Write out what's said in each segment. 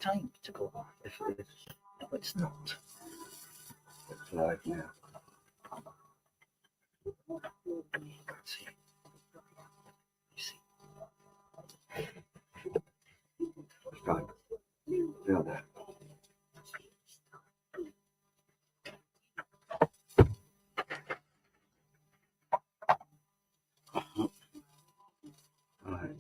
time to go on. If it is, No, it's not. it's live now. Let's see. You see. Right. Feel that. Right.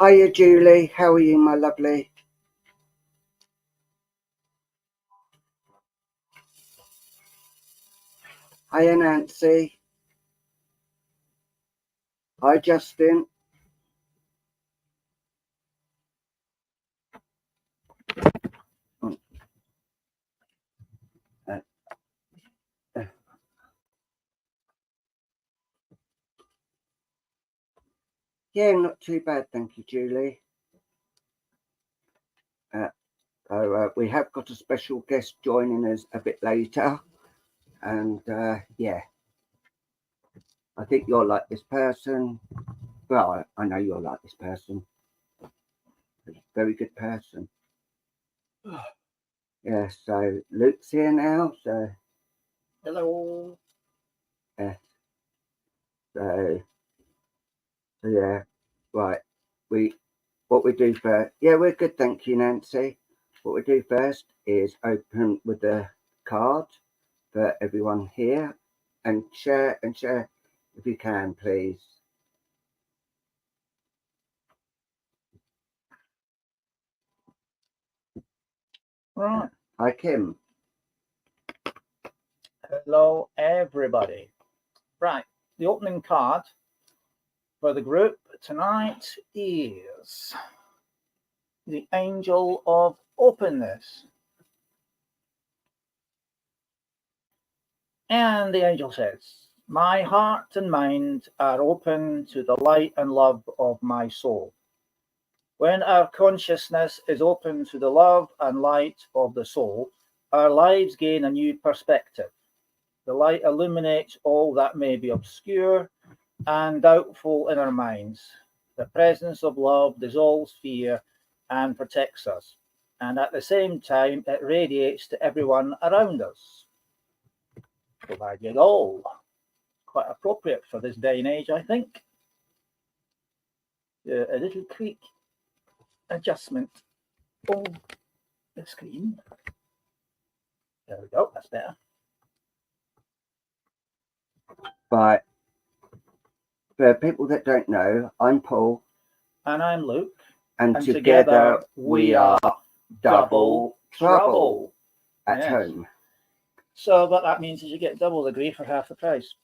Hiya, Julie. How are you, my lovely? Hiya, Nancy. Hi, Justin. Yeah, not too bad, thank you, Julie. So we have got a special guest joining us a bit later, and yeah, I think you'll like this person. Well, I know you'll like this person. He's a very good person. Yeah, so Luke's here now, so Hello. yeah, so yeah, right. What we do first? Yeah, we're good, thank you, Nancy. What we do first is open with the card for everyone here, and share if you can, please. Right. Hi, Kim. Hello, everybody. Right. The opening card for the group tonight is the Angel of Openness. And the angel says, "My heart and mind are open to the light and love of my soul." When our consciousness is open to the love and light of the soul, our lives gain a new perspective. The light illuminates all that may be obscure and doubtful in our minds. The presence of love dissolves fear and protects us, and at the same time, it radiates to everyone around us. So there you go. Quite appropriate for this day and age, I think. A little quick adjustment of the screen. There we go, that's better. But for people that don't know, I'm Paul. And I'm Luke. And together we are double trouble at home. So what that means is you get double the grief for half the price.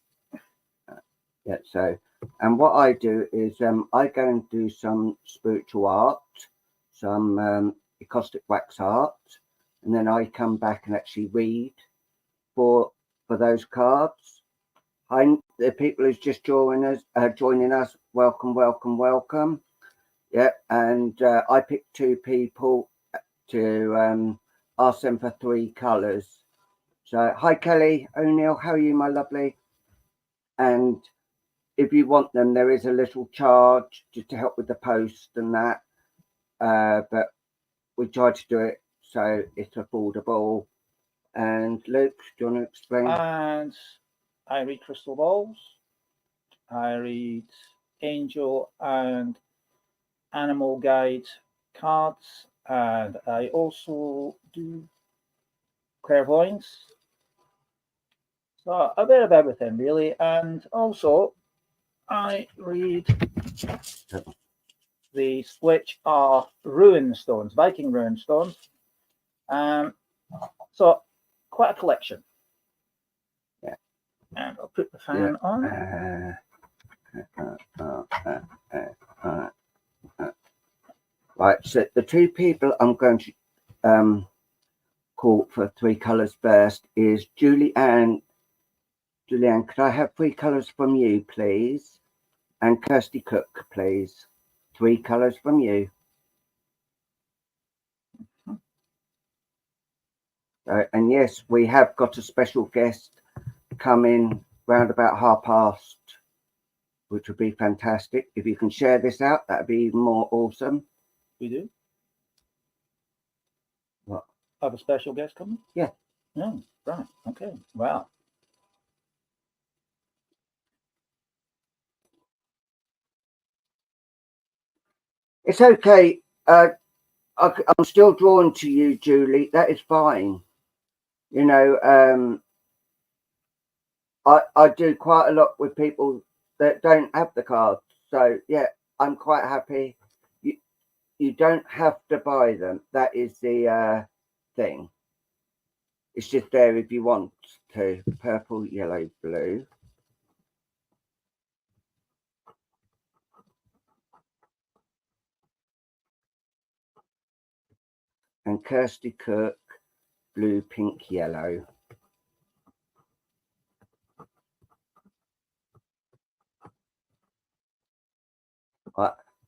Yeah, so, and what I do is I go and do some spiritual art, some encostic wax art, and then I come back and actually read for those cards. The people who's just joining us, welcome. Yeah, and I picked 2 people to ask them for 3 colours. So, hi Kelly O'Neill, how are you, my lovely? And if you want them, there is a little charge just to help with the post and that. But we try to do it so it's affordable. And Luke, do you want to explain? And I read crystal balls. I read angel and animal guide cards. And I also do clairvoyance. So a bit of everything, really. And also, I read these, which are rune stones, Viking rune stones. So quite a collection. Yeah. And I'll put the fan on. Right, so the 2 people I'm going to call for 3 colours first is Julianne. Julianne, could I have 3 colours from you, please? And Kirsty Cook, please. 3 colours from you. And yes, we have got a special guest coming round about past, which would be fantastic. If you can share this out, that'd be even more awesome. We do. What? Have a special guest coming? Yeah. Oh, right. Okay. Wow. It's okay. I'm still drawn to you, Julie. That is fine. You know, I do quite a lot with people that don't have the cards. So yeah, I'm quite happy. You don't have to buy them. That is the thing. It's just there if you want to. Purple, yellow, blue. And Kirsty Cook, blue, pink, yellow.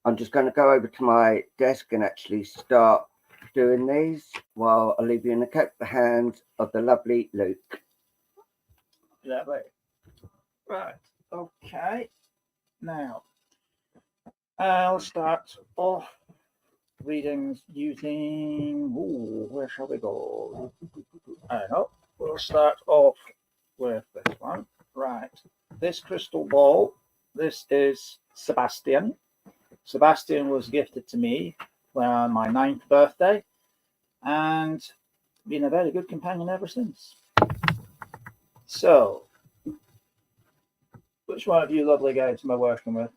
I'm just going to go over to my desk and actually start doing these while I leave you in the capable hands of the lovely Luke. Yeah, right. Okay. Now, I'll start off readings using. Ooh, where shall we go? I know. We'll start off with this one. Right. This crystal ball. This is Sebastian. Sebastian was gifted to me on my 9th birthday, and been a very good companion ever since. So, which one of you lovely guys am I working with?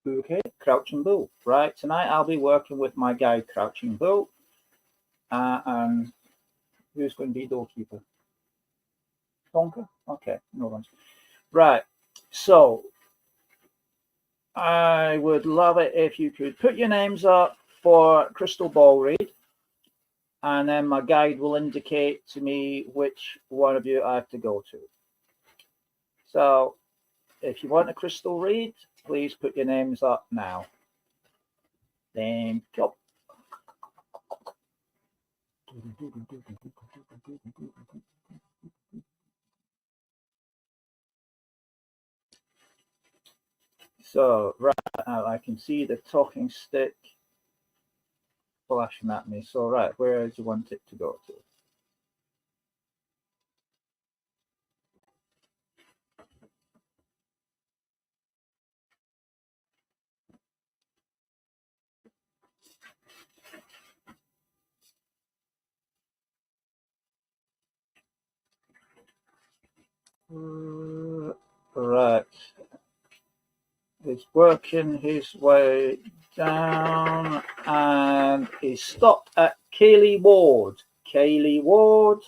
Okay, Crouching Bull. Right, tonight I'll be working with my guide, Crouching Bull. And who's going to be doorkeeper? Tonka? Okay, no one's. Right, so I would love it if you could put your names up for Crystal Ball read, and then my guide will indicate to me which one of you I have to go to. So if you want a crystal read, please put your names up now. Thank you. So right now I can see the talking stick flashing at me. So right, where do you want it to go to? Right. He's working his way down and he stopped at Kaylee Ward. Kaylee Ward,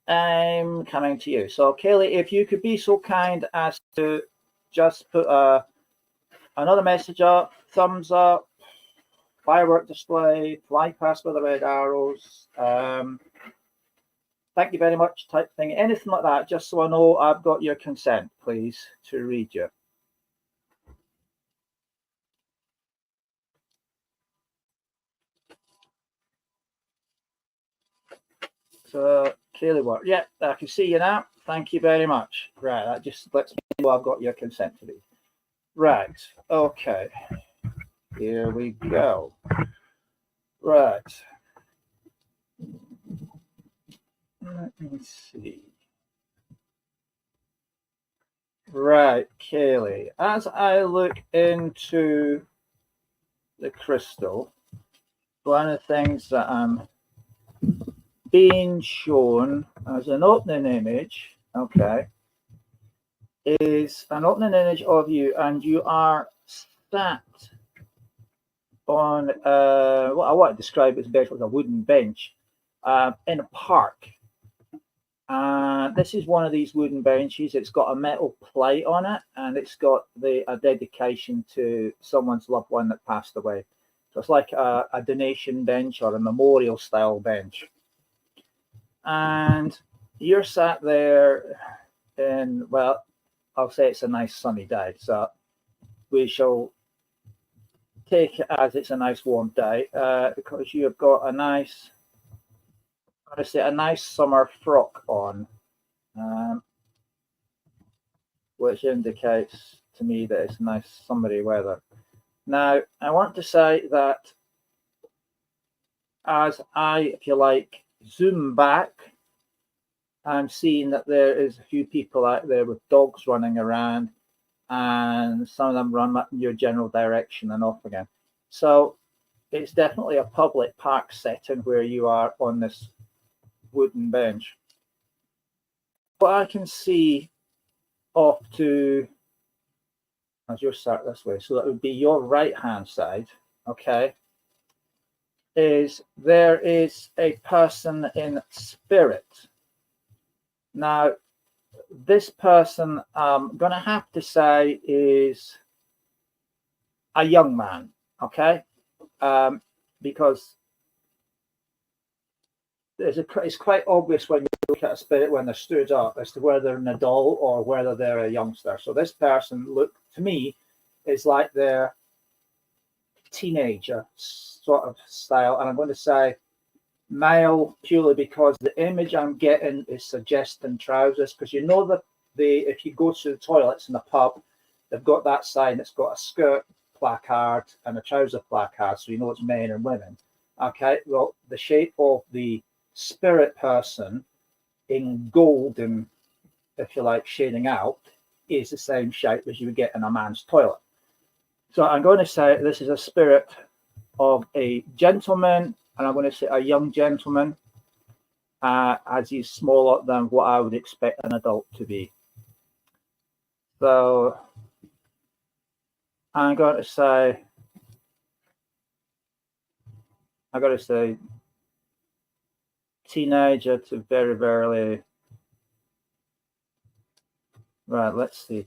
I'm coming to you. So Kaylee, if you could be so kind as to just put another message up, thumbs up, firework display, fly past with the red arrows, thank you very much type thing, anything like that, just so I know I've got your consent, please, to read you. So, Kaylee, what? Yeah, I can see you now. Thank you very much. Right, that just lets me know I've got your consent to read. Right, okay. Here we go. Right. Let me see. Right, Kaylee. As I look into the crystal, one of the things that I'm being shown as an opening image, okay, is an opening image of you, and you are sat on what I want to describe as a wooden bench in a park. This is one of these wooden benches. It's got a metal plate on it, and it's got a dedication to someone's loved one that passed away. So it's like a donation bench or a memorial style bench. And you're sat there in, well, I'll say it's a nice sunny day. So we shall take it as it's a nice warm day, because you have got a nice, I'm going to say, a nice summer frock on, which indicates to me that it's nice summery weather. Now, I want to say that as I, if you like, zoom back, I'm seeing that there is a few people out there with dogs running around, and some of them run in your general direction and off again. So it's definitely a public park setting where you are on this wooden bench. What I can see off to, as you're sat this way, so that would be your right hand side, okay, is there is a person in spirit. Now, this person, I'm going to have to say, is a young man, okay, because it's quite obvious when you look at a spirit when they're stood up as to whether they're an adult or whether they're a youngster. So this person, look to me, is like their teenager sort of style, and I'm going to say male purely because the image I'm getting is suggesting trousers, because you know that if you go to the toilets in a pub, they've got that sign that's got a skirt placard and a trouser placard, so you know it's men and women. Okay, well, the shape of the spirit person in golden, if you like, shading out, is the same shape as you would get in a man's toilet. So I'm going to say this is a spirit of a gentleman, and I'm going to say a young gentleman, as he's smaller than what I would expect an adult to be. So I'm going to say, teenager to very, very, right, let's see.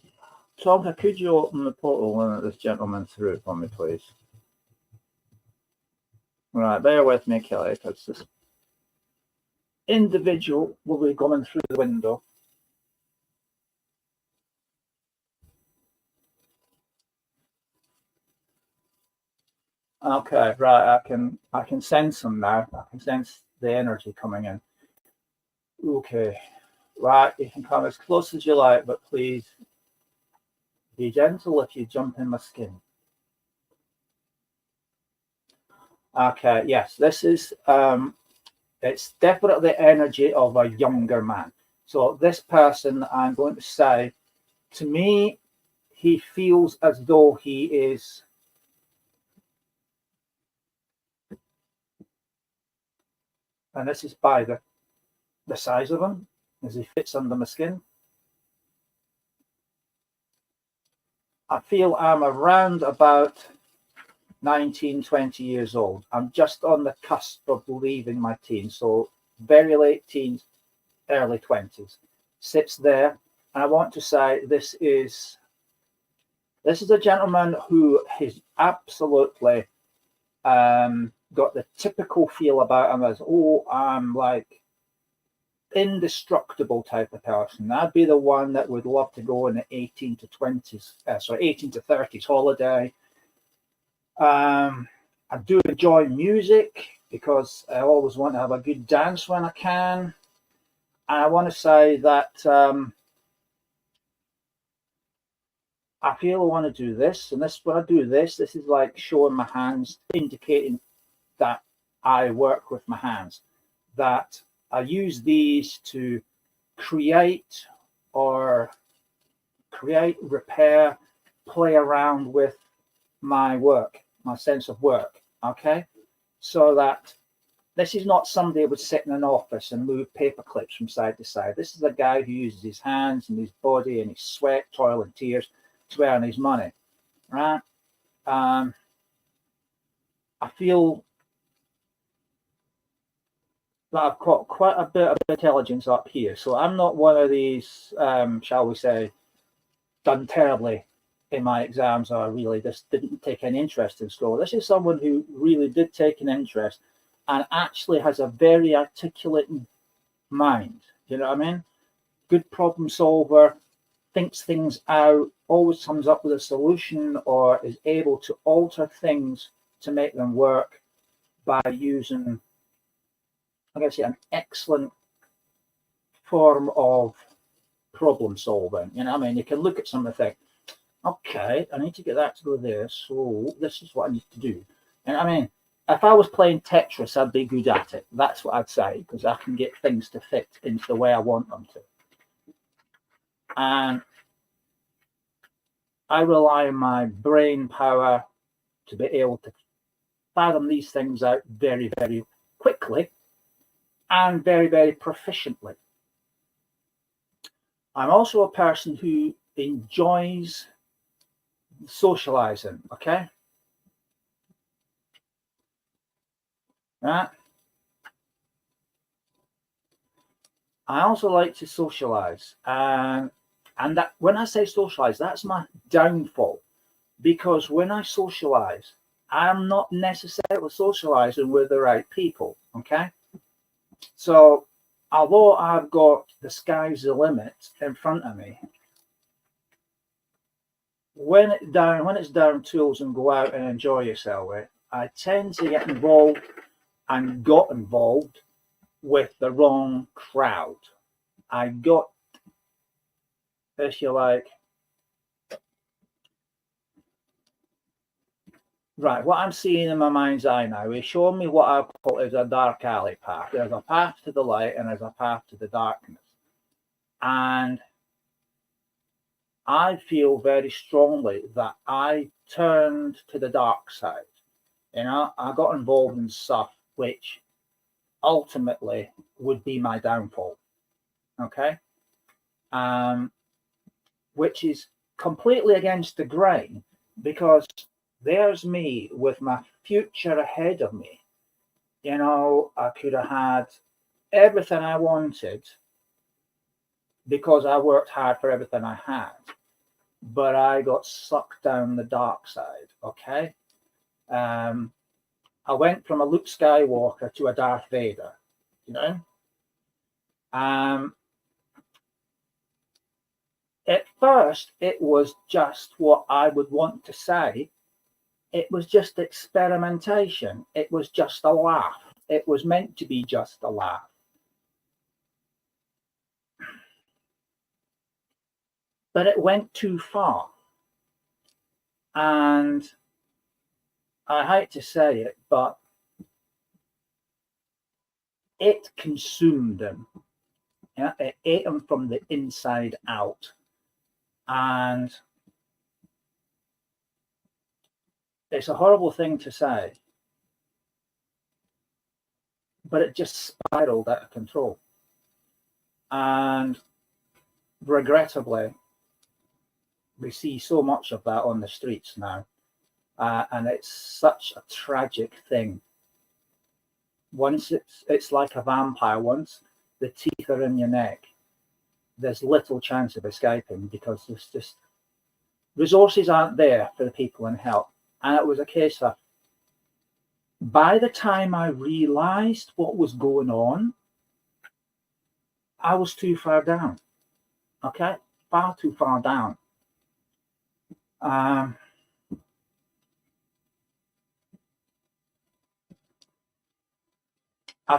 Tonka, could you open the portal and let this gentleman through for me, please? Right, bear with me, Kelly, because this individual will be coming through the window. Okay, right, I can sense him now. I can sense the energy coming in. Okay, right, you can come as close as you like, but please be gentle if you jump in my skin. Okay, yes, this is it's definitely the energy of a younger man. So this person, I'm going to say, to me, he feels as though he is and this is by the size of him, as he fits under my skin. I feel I'm around about 19, 20 years old. I'm just on the cusp of leaving my teens, so very late teens, early 20s. Sits there, and I want to say this is a gentleman who has absolutely got the typical feel about him as, oh, I'm like indestructible type of person. I'd be the one that would love to go on an 18 to 30s holiday. I do enjoy music because I always want to have a good dance when I can. And I want to say that I feel I want to do this, and this when I do this is like showing my hands, indicating that I work with my hands, that I use these to create, repair, play around with my work, my sense of work. Okay, so that this is not somebody who would sit in an office and move paper clips from side to side. This is a guy who uses his hands and his body and his sweat, toil, and tears to earn his money, right? I feel that I've got quite a bit of intelligence up here, so I'm not one of these, shall we say, done terribly in my exams, or really just didn't take any interest in school. This is someone who really did take an interest and actually has a very articulate mind. You know what I mean? Good problem solver, thinks things out, always comes up with a solution, or is able to alter things to make them work by using, I guess, an excellent form of problem solving. You know what I mean? You can look at something and think, okay, I need to get that to go there, so this is what I need to do. And I mean, if I was playing Tetris, I'd be good at it. That's what I'd say, because I can get things to fit into the way I want them to. And I rely on my brain power to be able to fathom these things out very, very quickly and very, very proficiently. I'm also a person who enjoys socializing, okay? Right? I also like to socialize, and that when I say socialize, that's my downfall, because when I socialize, I'm not necessarily socializing with the right people. Okay, so although I've got the sky's the limit in front of me, when it's down tools and go out and enjoy yourself with, I tend to get involved and got involved with the wrong crowd. I got, if you like, right, what I'm seeing in my mind's eye now is showing me what I call is a dark alley path. There's a path to the light and there's a path to the darkness. And I feel very strongly that I turned to the dark side. You know, I got involved in stuff which ultimately would be my downfall. Okay? Which is completely against the grain, because there's me with my future ahead of me. You know, I could have had everything I wanted because I worked hard for everything I had, but I got sucked down the dark side. Okay. I went from a Luke Skywalker to a Darth Vader, you know. At first, it was just what I would want to say. It was just experimentation. It was just a laugh. It was meant to be just a laugh. But it went too far. And I hate to say it, but it consumed them. Yeah, it ate them from the inside out. And it's a horrible thing to say, but it just spiraled out of control. And regrettably, we see so much of that on the streets now. And it's such a tragic thing. Once it's like a vampire. Once the teeth are in your neck, there's little chance of escaping, because there's just resources aren't there for the people in help. And it was a case of, by the time I realized what was going on, I was too far down. Okay, far too far down. I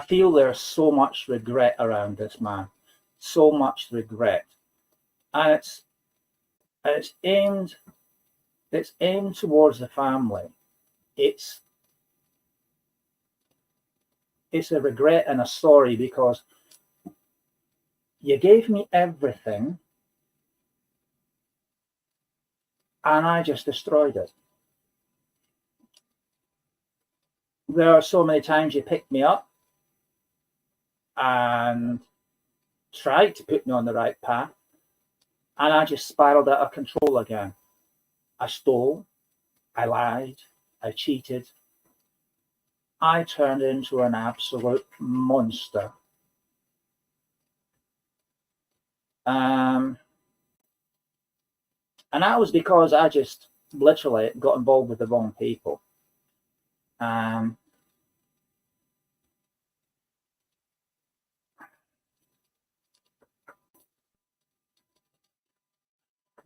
feel there's so much regret around this, man. So much regret. And it's aimed towards the family. It's a regret and a sorry, because you gave me everything and I just destroyed it. There are so many times you picked me up and tried to put me on the right path, and I just spiraled out of control again. I stole, I lied, I cheated. I turned into an absolute monster. And that was because I just literally got involved with the wrong people.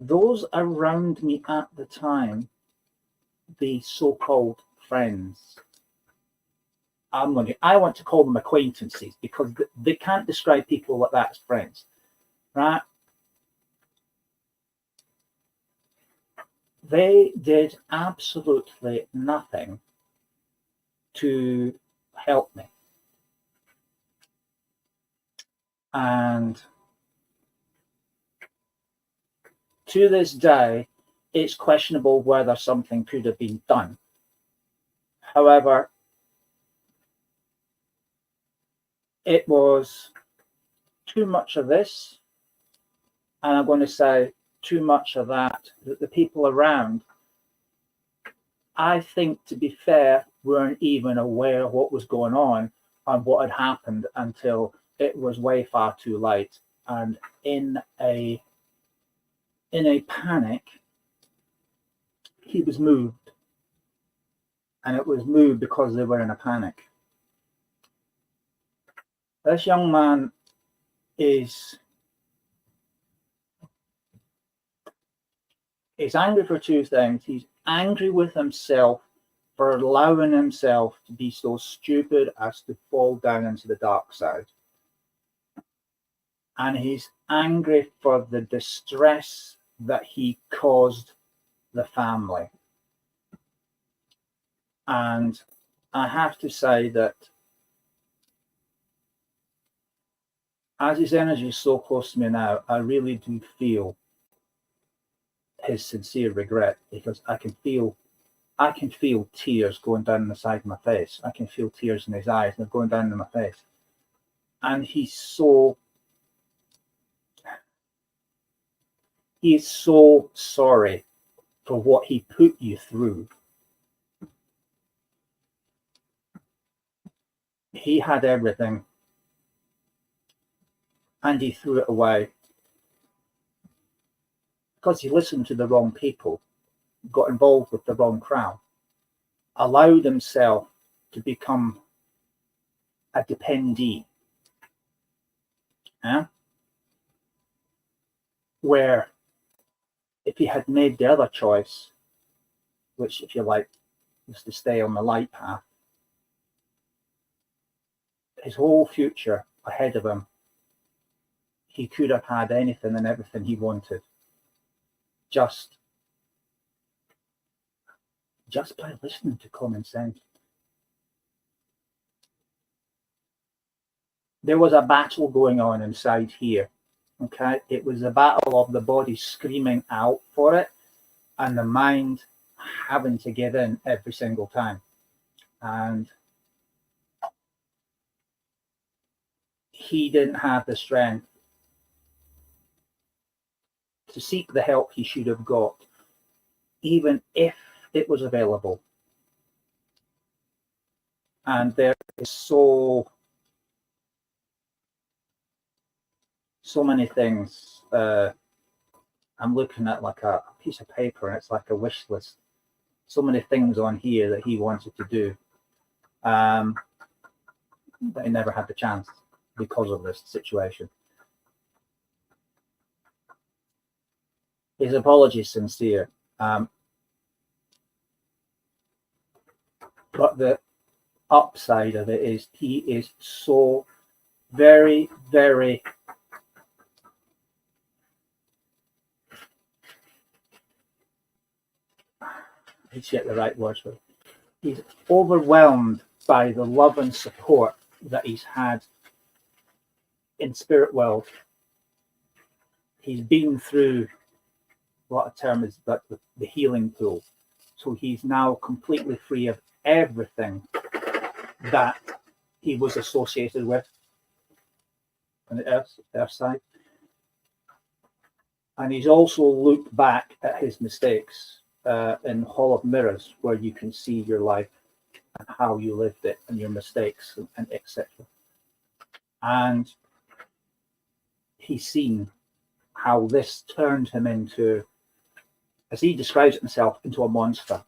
those around me at the time, the so-called friends, I want to call them acquaintances, because they can't describe people like that as friends, right? They did absolutely nothing to help me. And to this day, it's questionable whether something could have been done. However, it was too much of this, and I'm going to say too much of that the people around, I think, to be fair, weren't even aware of what was going on and what had happened until it was way far too late. And in a panic, he was moved. And it was moved because they were in a panic. This young man is angry for two things. He's angry with himself for allowing himself to be so stupid as to fall down into the dark side. And he's angry for the distress that he caused the family. And I have to say that as his energy is so close to me now, I really do feel his sincere regret, because I can feel tears going down the side of my face. I can feel tears in his eyes, and they're going down my face. And he is so sorry for what he put you through. He had everything, and he threw it away because he listened to the wrong people, got involved with the wrong crowd, allowed himself to become a dependee. Where if he had made the other choice, which, if you like, was to stay on the light path, his whole future ahead of him, he could have had anything and everything he wanted just by listening to common sense. There was a battle going on inside here. Okay, it was a battle of the body screaming out for it and the mind having to give in every single time. And he didn't have the strength to seek the help he should have got, even if it was available. And there is so many things. I'm looking at like a piece of paper, and it's like a wish list. So many things on here that he wanted to do, but he never had the chance because of this situation. His apology is sincere, but the upside of it is he is so very, very let's get the right words for it. He's overwhelmed by the love and support that he's had in spirit world. He's been through what a term is, but the healing pool. So he's now completely free of everything that he was associated with on the earth side. And he's also looked back at his mistakes in Hall of Mirrors, where you can see your life and how you lived it and your mistakes and etc. And he's seen how this turned him into, as he describes it himself, into a monster.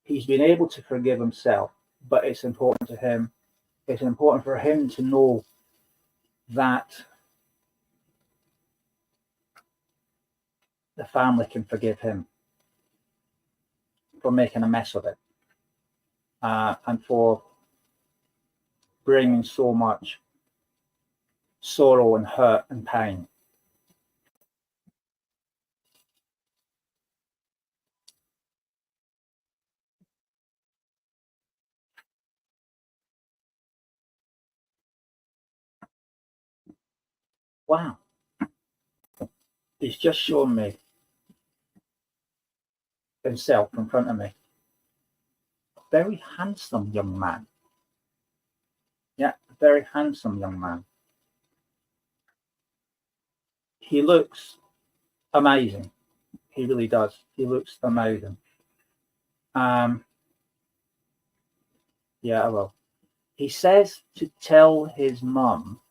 He's been able to forgive himself, but it's important to him. It's important for him to know that the family can forgive him for making a mess of it, and for bringing so much sorrow and hurt and pain. Wow. He's just shown me himself in front of me. A very handsome young man. Yeah, a very handsome young man. He looks amazing. He really does. He looks amazing. Yeah, well, he says to tell his mum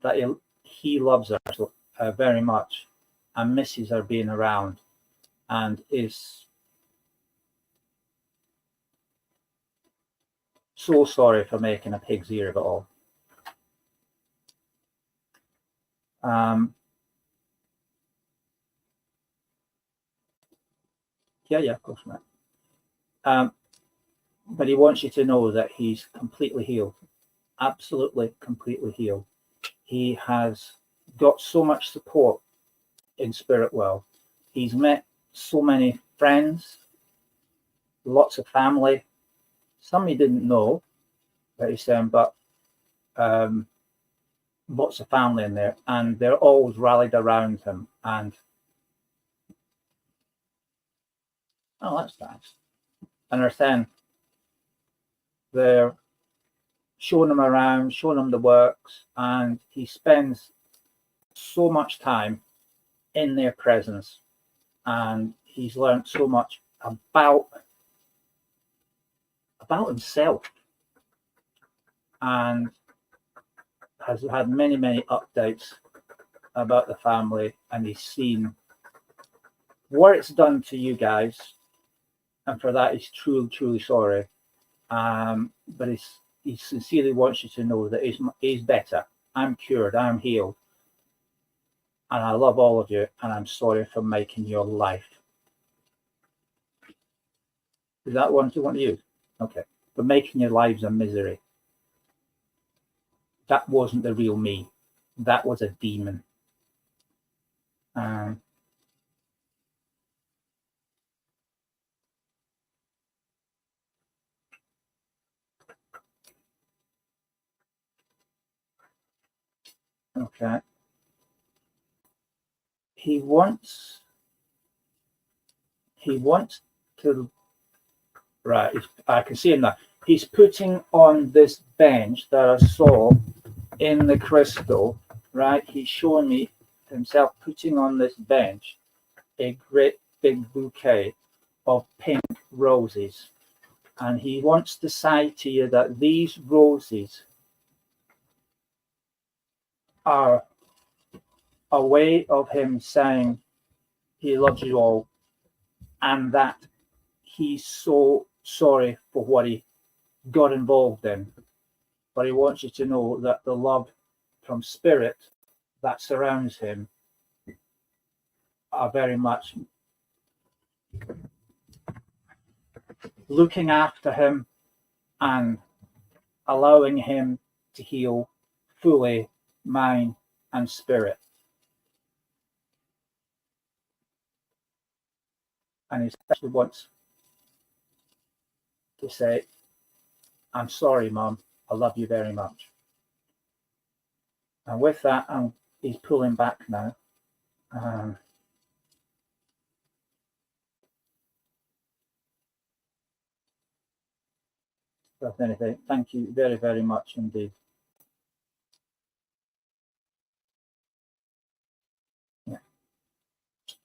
that he loves her very much and misses her being around, and is so sorry for making a pig's ear of it all. Yeah, of course, mate. But he wants you to know that he's completely healed, absolutely completely healed. He has got so much support in spirit world. He's met so many friends, lots of family. Some he didn't know, but he's saying, but lots of family in there, and they're always rallied around him. And oh, that's nice. And they're saying they're showing him around, showing him the works, and he spends so much time in their presence, and he's learned so much about himself, and has had many updates about the family, and he's seen what it's done to you guys, and for that he's truly sorry. But he sincerely wants you to know that he's better. I'm cured, I'm healed, and I love all of you, and I'm sorry for making your life. Is that one you want to use? Okay. For making your lives a misery. That wasn't the real me. That was a demon. Okay. He wants to, right, I can see him now. He's putting on this bench that I saw in the crystal, right? He's showing me himself putting on this bench a great big bouquet of pink roses. And he wants to say to you that these roses are a way of him saying he loves you all, and that he's so sorry for what he got involved in. But he wants you to know that the love from spirit that surrounds him are very much looking after him and allowing him to heal fully, mind and spirit. And he especially wants to say, I'm sorry, Mum, I love you very much. And with that, he's pulling back now. If anything, thank you very much indeed. Yeah.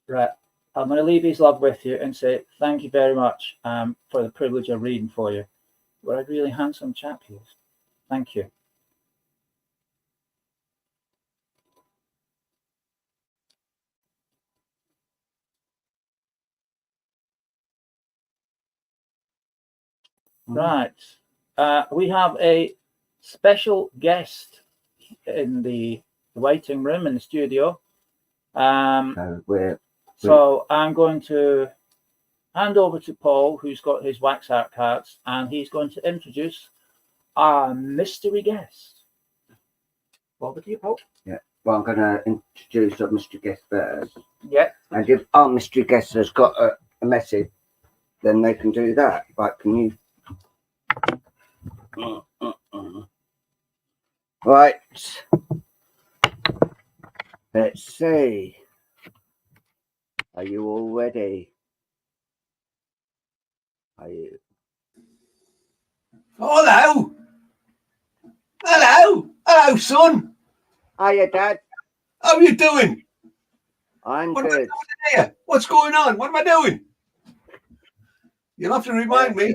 Right. I'm going to leave his love with you and say thank you very much for the privilege of reading for you. What a really handsome chap he is. Thank you. Right. We have a special guest in the waiting room in the studio. So I'm going to hand over to Paul, who's got his wax art cards, and he's going to introduce our mystery guest. Over to you, Paul. Yeah. Well, I'm going to introduce our mystery guest first. Yeah. And if our mystery guest has got a message, then they can do that. But can you? Right. Let's see. Are you all ready? Are you? Oh, hello. Hello. Hello, son. Hiya, Dad. How are you doing? I'm what good. Am I doing here? What's going on? What am I doing? You'll have to remind me.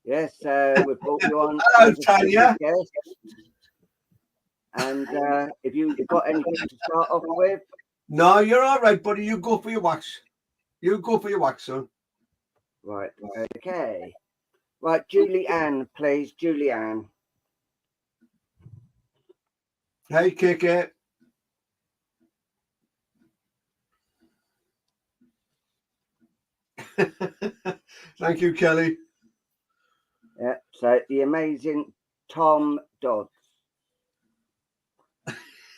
Yes, we brought you on. Hello, Tanya. Guest. And if you've got anything to start off with. No, you're all right, buddy. You go for your wax. You go for your wax, son. Right. Okay. Right, Julianne, please. Julianne. Hey, KK. Thank you, Kelly. Yeah, so the amazing Tom Dodds.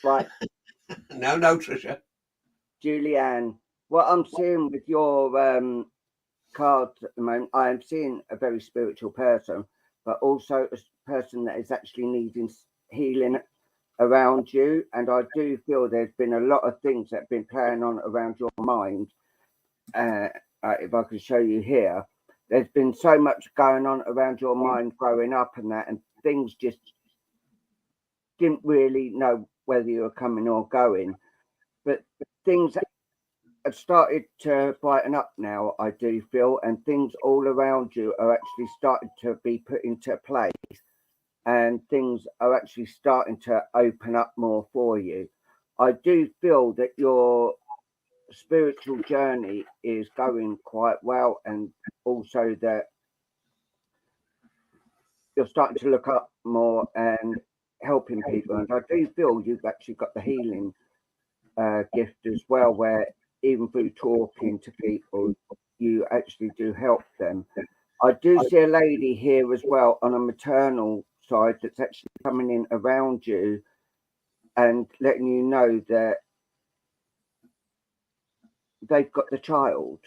Right. No, Tricia. Julianne, what I'm seeing with your cards at the moment, I am seeing a very spiritual person, but also a person that is actually needing healing around you. And I do feel there's been a lot of things that have been playing on around your mind. If I could show you here, there's been so much going on around your mind growing up and that, and things just didn't really know whether you were coming or going. But things have started to brighten up now, I do feel, and things all around you are actually starting to be put into place, and things are actually starting to open up more for you. I do feel that your spiritual journey is going quite well, and also that you're starting to look up more and helping people. And I do feel you've actually got the healing gift as well, where even through talking to people, you actually do help them. I do see a lady here as well on a maternal side that's actually coming in around you and letting you know that they've got the child.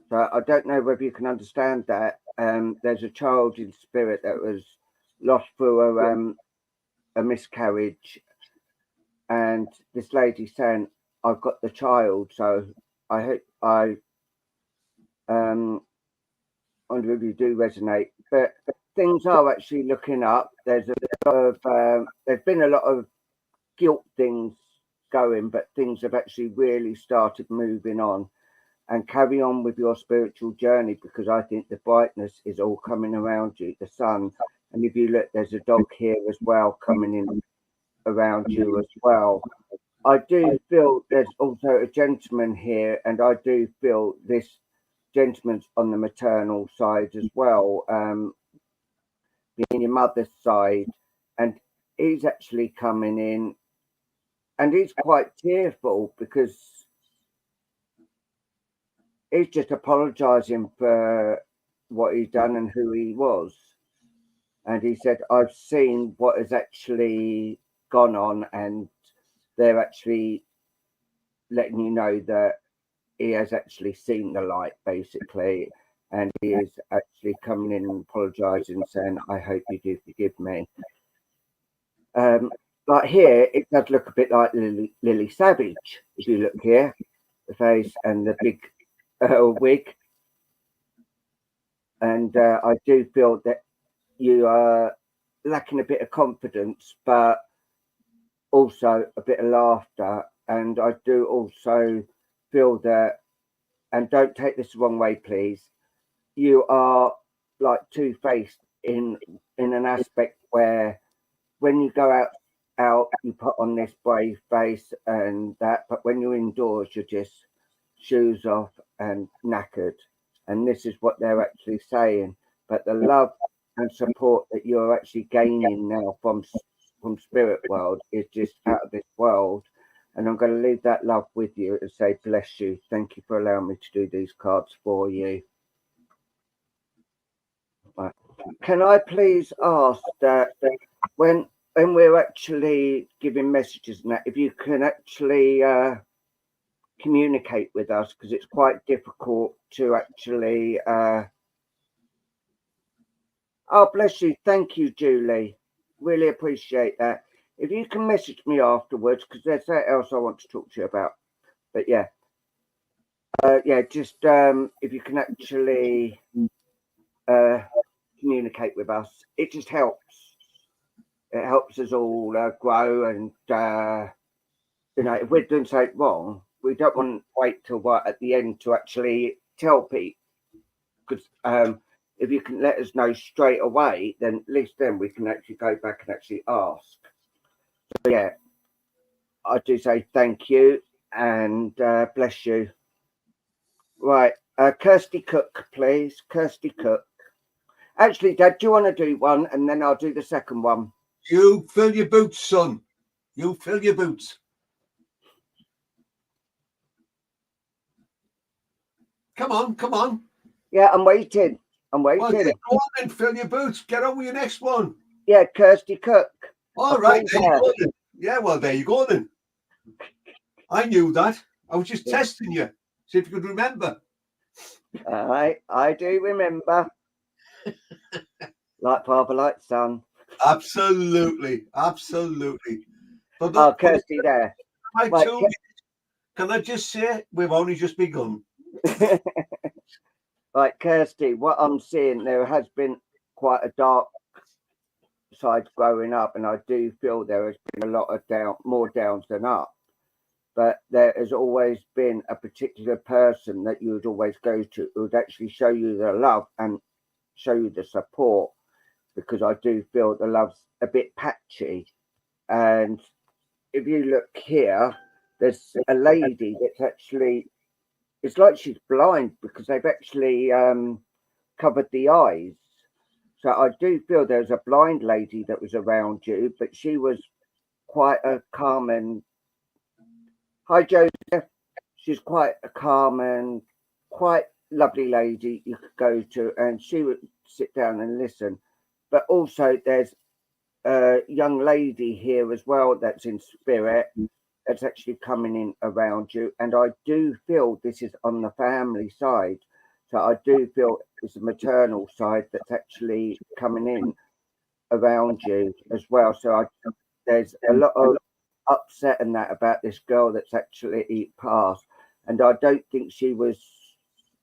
So I don't know whether you can understand that. There's a child in spirit that was lost through a miscarriage, and this lady saying, "I've got the child." So I hope I wonder if you do resonate. But things are actually looking up. There's been a lot of guilt things going, but things have actually really started moving on. And carry on with your spiritual journey, because I think the brightness is all coming around you, the sun. And if you look, there's a dog here as well coming in around you as well. I do feel there's also a gentleman here, and I do feel this gentleman's on the maternal side as well, being your mother's side, and he's actually coming in, and he's quite tearful because he's just apologizing for what he's done and who he was. And he said, I've seen what has actually gone on, and they're actually letting you know that he has actually seen the light, basically. And he is actually coming in and apologizing, saying, I hope you do forgive me. Like here, it does look a bit like Lily Savage. If you look here, the face and the big wig. And I do feel that you are lacking a bit of confidence, but also a bit of laughter. And I do also feel that, and don't take this the wrong way, please, you are like two-faced in an aspect where when you go out, you put on this brave face and that, but when you're indoors, you're just shoes off and knackered. And this is what they're actually saying. But the love and support that you're actually gaining now from spirit world is just out of this world. And I'm going to leave that love with you and say, bless you. Thank you for allowing me to do these cards for you. Right. Can I please ask that when we're actually giving messages and that, if you can actually communicate with us, because it's quite difficult to actually oh, bless you. Thank you, Julie. Really appreciate that. If you can message me afterwards, because there's something else I want to talk to you about. But yeah, just if you can actually communicate with us, it just helps. It helps us all grow, and if we're doing something wrong, we don't want to wait till right at the end to actually tell people. Because if you can let us know straight away, then at least then we can actually go back and actually ask. So yeah, I do say thank you and bless you. Right, Kirsty Cook, please. Kirsty Cook. Actually, Dad, do you want to do one, and then I'll do the second one? You fill your boots, son. You fill your boots. Come on, come on. Yeah, I'm waiting. I'm waiting. Well, yeah, go on and fill your boots. Get on with your next one. Yeah, Kirsty Cook. All right, there you go then. Yeah, well, there you go then. I knew that. I was just testing you. See if you could remember. All right, I do remember. Like father, like son. Absolutely, absolutely. But Kirsty there. Can I just say we've only just begun? Right, Kirsty, what I'm seeing, there has been quite a dark side growing up, and I do feel there has been a lot of more downs than up. But there has always been a particular person that you would always go to who would actually show you the love and show you the support, because I do feel the love's a bit patchy. And if you look here, there's a lady that's actually, it's like she's blind because they've actually covered the eyes. So I do feel there's a blind lady that was around you, but she was quite a calm and, hi Joseph, she's quite a calm and quite lovely lady you could go to, and she would sit down and listen. But also there's a young lady here as well that's in spirit, that's actually coming in around you, and I do feel this is on the family side. So I do feel it's a maternal side that's actually coming in around you as well. So there's a lot of upset and that about this girl that's actually passed, and I don't think she was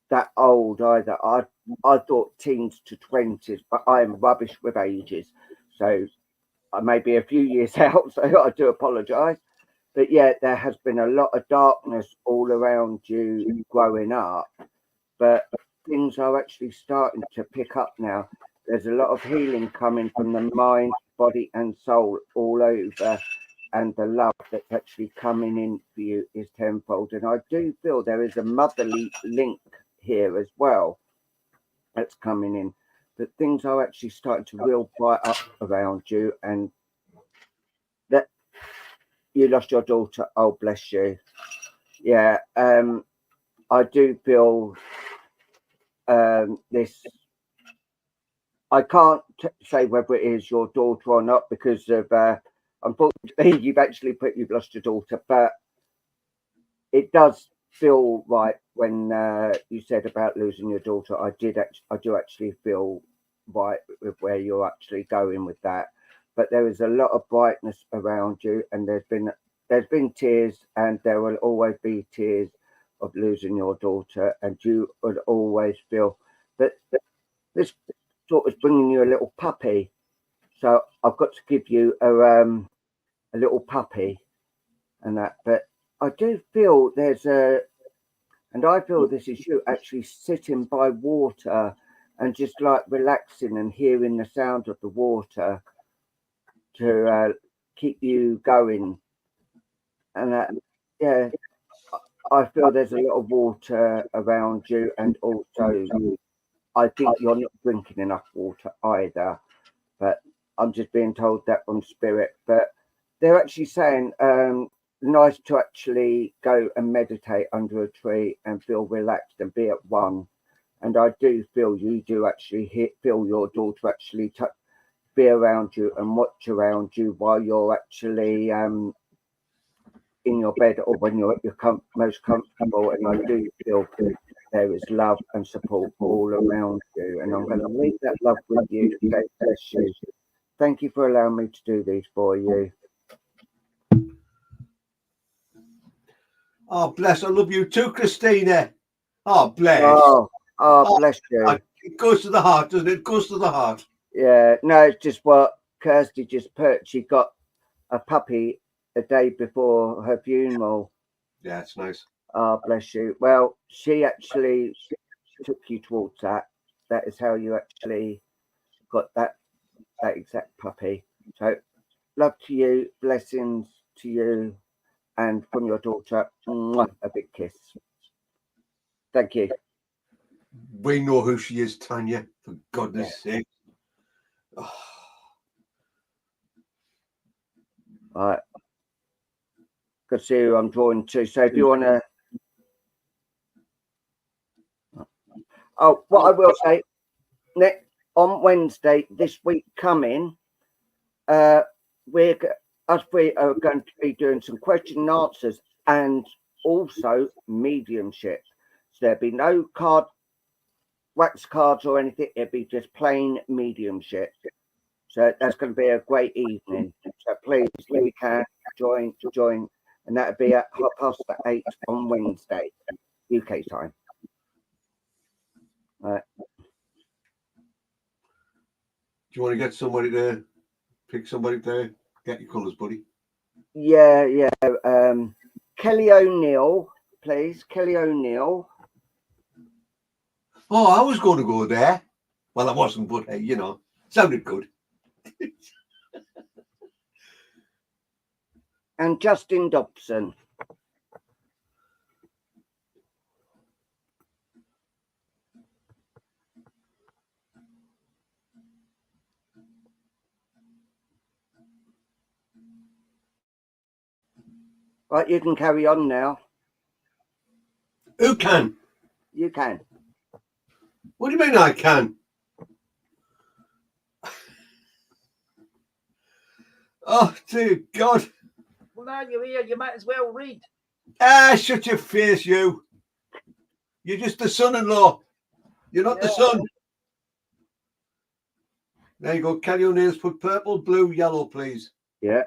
that old either. I thought teens to 20s, but I am rubbish with ages, so I may be a few years out, so I do apologise. But yeah, there has been a lot of darkness all around you growing up, but things are actually starting to pick up now. There's a lot of healing coming from the mind, body and soul all over, and the love that's actually coming in for you is tenfold. And I do feel there is a motherly link here as well that's coming in, that things are actually starting to real bright up around you, and that you lost your daughter. Oh, bless you. Yeah, I do feel this. I can't say whether it is your daughter or not because of, unfortunately, you've lost your daughter, but it does feel right when you said about losing your daughter. I do actually feel right with where you're actually going with that. But there is a lot of brightness around you, and there's been tears, and there will always be tears of losing your daughter, and you would always feel that this sort of bringing you a little puppy. So I've got to give you a little puppy and that. But I do feel and I feel this is you actually sitting by water and just like relaxing and hearing the sound of the water to keep you going. And yeah, I feel there's a lot of water around you, and also I think you're not drinking enough water either. But I'm just being told that from spirit. But they're actually saying nice to actually go and meditate under a tree and feel relaxed and be at one. And I do feel you do actually feel your daughter actually be around you and watch around you while you're actually in your bed or when you're at your most comfortable. And I do feel there is love and support all around you. And I'm going to leave that love with you. God bless you. Thank you for allowing me to do these for you. Oh, bless. I love you too, Christina. Oh, bless. Oh, bless you. It goes to the heart, doesn't it? It goes to the heart. Yeah, no, it's just what Kirsty just put. She got a puppy a day before her funeral. Yeah, it's nice. Oh, bless you. Well, she actually took you towards that. That is how you actually got that exact puppy. So, love to you, blessings to you, and from your daughter, a big kiss. Thank you. We know who she is, Tanya, for goodness sake. Oh. All right. Good to see you. I'm drawing too. So if you want to... Oh, what I will say, on Wednesday this week coming, us three are going to be doing some question and answers and also mediumship. So there'll be no wax cards or anything. It'll be just plain mediumship. So that's going to be a great evening. So please, if you can, join. And that'll be at 8:30 on Wednesday, UK time. Do you want to get somebody to pick somebody to get your colours, buddy? Yeah. Kelly O'Neill, please. Kelly O'Neill. Oh, I was going to go there. Well, I wasn't, but hey, sounded good. And Justin Dobson. Right, you can carry on now. Who can? You can. What do you mean I can? Oh, dear God. Well, now you're here, you might as well read. Shut your face, you. You're just the son-in-law. You're not the son. There you go. Kelly O'Neill's put purple, blue, yellow, please. Yeah.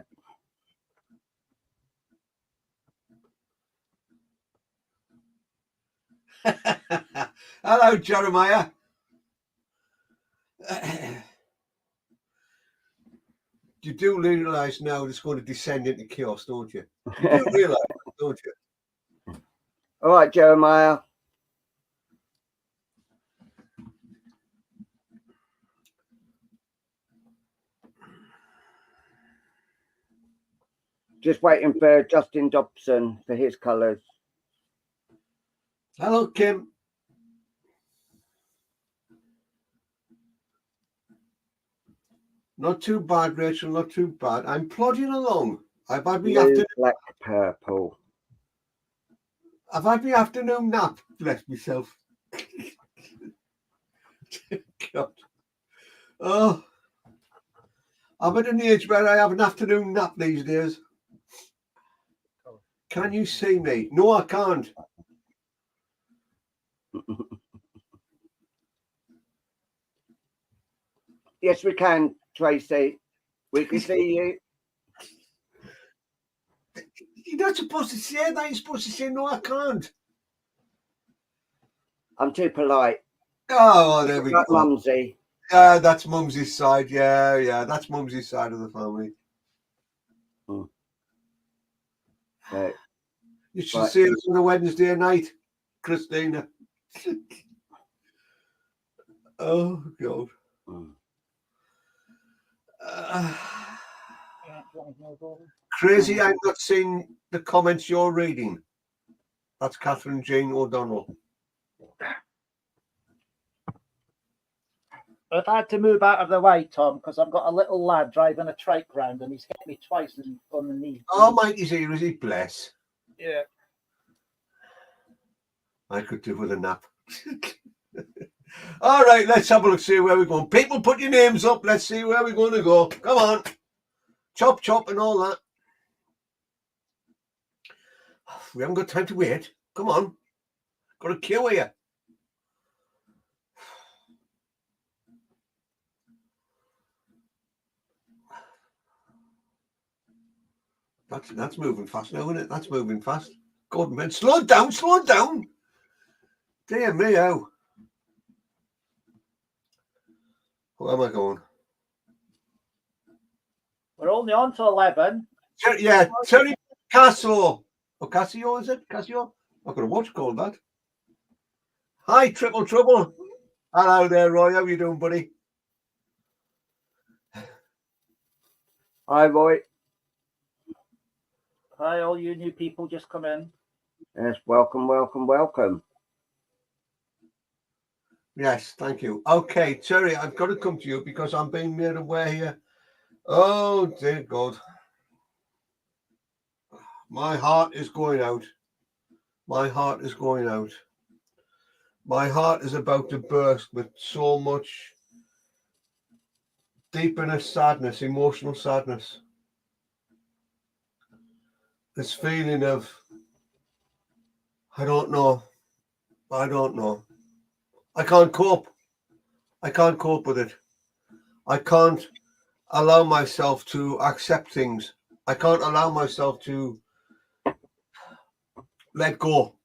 Hello, Jeremiah. You do realise now it's going to descend into chaos, don't you? You do realise, don't you? All right, Jeremiah. Just waiting for Justin Dobson for his colours. Hello, Kim. Not too bad, Rachel, not too bad. I'm plodding along. I've had my afternoon. Black, purple. I've had my afternoon nap, bless myself. God. Oh, I'm at an age where I have an afternoon nap these days. Can you see me? No, I can't. Yes, we can, Tracy. We can see you. You're not supposed to say that. You're supposed to say, no, I can't. I'm too polite. Oh, there we go. Mumsy. Yeah, that's Mumsy's side. Yeah, that's Mumsy's side of the family. Right. You should see us on a Wednesday night, Christina. Oh, God. Crazy, I'm not seeing the comments you're reading. That's Catherine Jane O'Donnell. I've had to move out of the way, Tom, because I've got a little lad driving a trike round and he's hit me twice on the knee. Oh, Mikey's here, is he? Bless. Yeah. I could do with a nap. All right, let's have a look, see where we're going. People, put your names up. Let's see where we're going to go. Come on. Chop, chop, and all that. We haven't got time to wait. Come on. Got a queue here. That's moving fast now, isn't it? That's moving fast. God, man, slow down, slow down. Dear me, oh. Where am I going? We're only on to 11. Yeah, Terry Casio. Oh, Casio, is it? Casio? I've got a watch called that. Hi, Triple Trouble. Hello there, Roy. How you doing, buddy? Hi, Roy. Hi, all you new people just come in. Yes, welcome, welcome, welcome. Yes, thank you. Okay, Terry, I've got to come to you because I'm being made aware here. Oh, dear God. My heart is going out. My heart is going out. My heart is about to burst with so much deep inner sadness, emotional sadness. This feeling of, I don't know. I don't know. I can't cope. I can't cope with it. I can't allow myself to accept things. I can't allow myself to let go.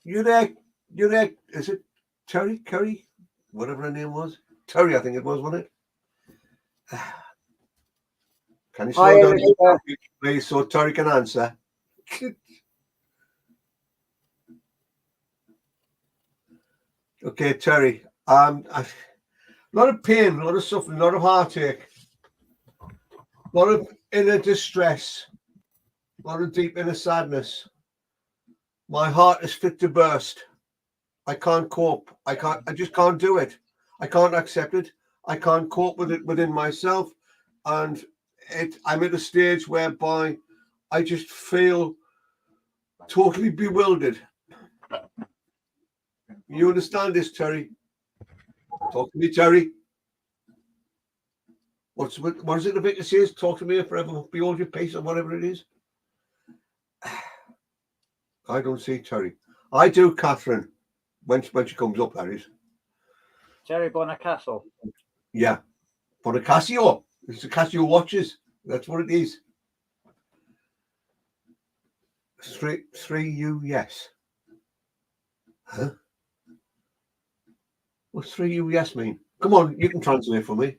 You there? You there? Is it Terry? Curry? Whatever her name was. Terry, I think it was, wasn't it? Can you slow down, please, so Terry can answer? Okay, Terry. A lot of pain, a lot of suffering, a lot of heartache, a lot of inner distress, a lot of deep inner sadness. My heart is fit to burst. I can't cope. I just can't do it. I can't accept it. I can't cope with it within myself. And I'm at a stage whereby I just feel totally bewildered. You understand this, Terry? Talk to me, Terry. What is it the vicar says? Talk to me forever, behold your peace, or whatever it is. I don't see Terry. I do, Catherine. When she comes up, that is. Terry Bonacastle. Yeah. For a Casio. It's the Casio watches. That's what it is. 3U, yes. Huh? What's 3U, yes mean? Come on, you can translate for me.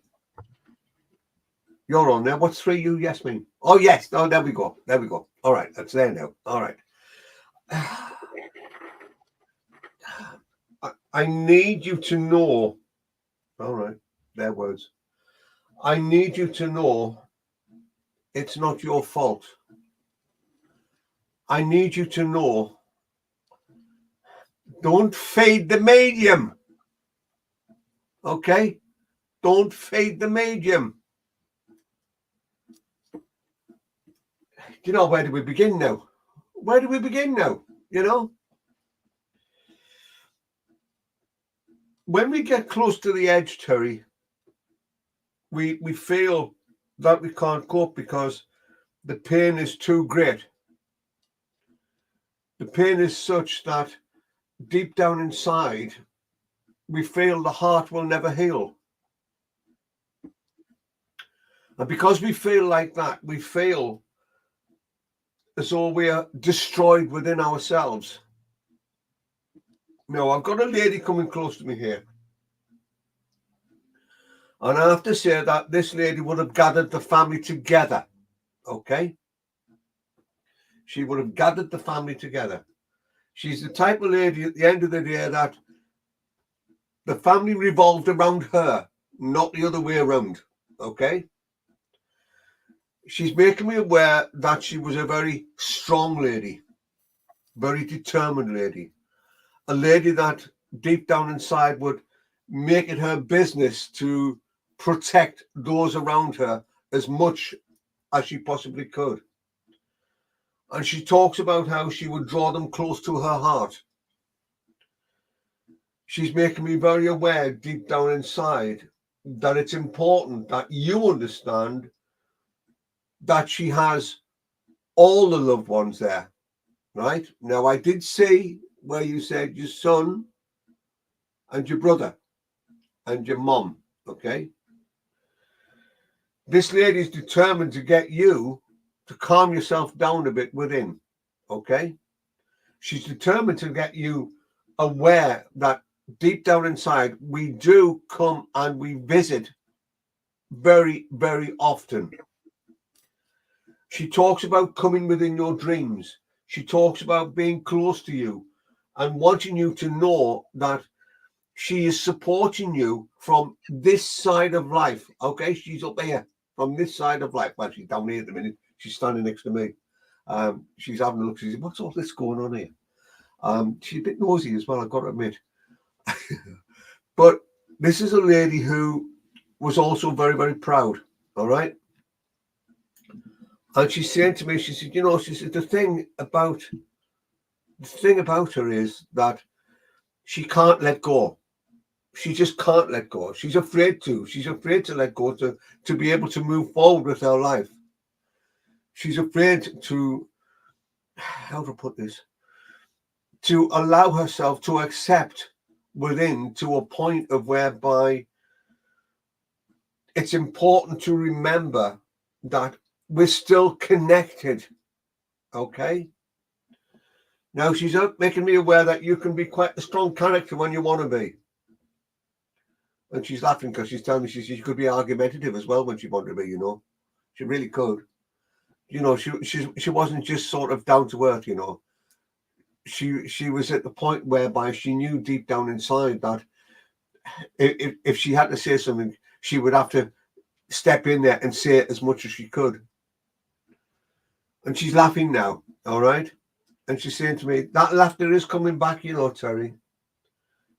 You're on there. What's 3U, yes mean? Oh, yes. Oh, there we go. There we go. All right. That's there now. All right. I need you to know. All right. Their words. I need you to know it's not your fault. I need you to know. Don't fade the medium. Okay? Don't fade the medium. You know, where do we begin now? Where do we begin now? You know? When we get close to the edge, Terry, we feel that we can't cope because the pain is too great. The pain is such that deep down inside, we feel the heart will never heal. And because we feel like that, we feel as though we are destroyed within ourselves. Now, I've got a lady coming close to me here. And I have to say that this lady would have gathered the family together. Okay? She would have gathered the family together. She's the type of lady at the end of the day that the family revolved around her, not the other way around. Okay? She's making me aware that she was a very strong lady, very determined lady, a lady that deep down inside would make it her business to protect those around her as much as she possibly could. And she talks about how she would draw them close to her heart. She's making me very aware deep down inside that it's important that you understand that she has all the loved ones there, right? Now, I did see where you said your son and your brother and your mom, okay? This lady's determined to get you to calm yourself down a bit within, okay? She's determined to get you aware that deep down inside, we do come and we visit very, very often. She talks about coming within your dreams. She talks about being close to you and wanting you to know that she is supporting you from this side of life. Okay, she's up here from this side of life. Well, she's down here at the minute. She's standing next to me. She's having a look. She says, "What's all this going on here?" She's a bit nosy as well, I've got to admit. But this is a lady who was also very, very proud. All right. And she's saying to me, she said, you know, she said, the thing about her is that she can't let go. She just can't let go. She's afraid to. She's afraid to let go to be able to move forward with her life. She's afraid to, how to put this, to allow herself to accept within to a point of whereby it's important to remember that we're still connected, okay? Now, she's making me aware that you can be quite a strong character when you want to be. And she's laughing because she's telling me she could be argumentative as well when she wanted to be, you know. She really could. You know, she wasn't just sort of down to earth, you know. She was at the point whereby she knew deep down inside that if she had to say something, she would have to step in there and say it as much as she could. And she's laughing now, all right? And she's saying to me, that laughter is coming back, you know, Terry.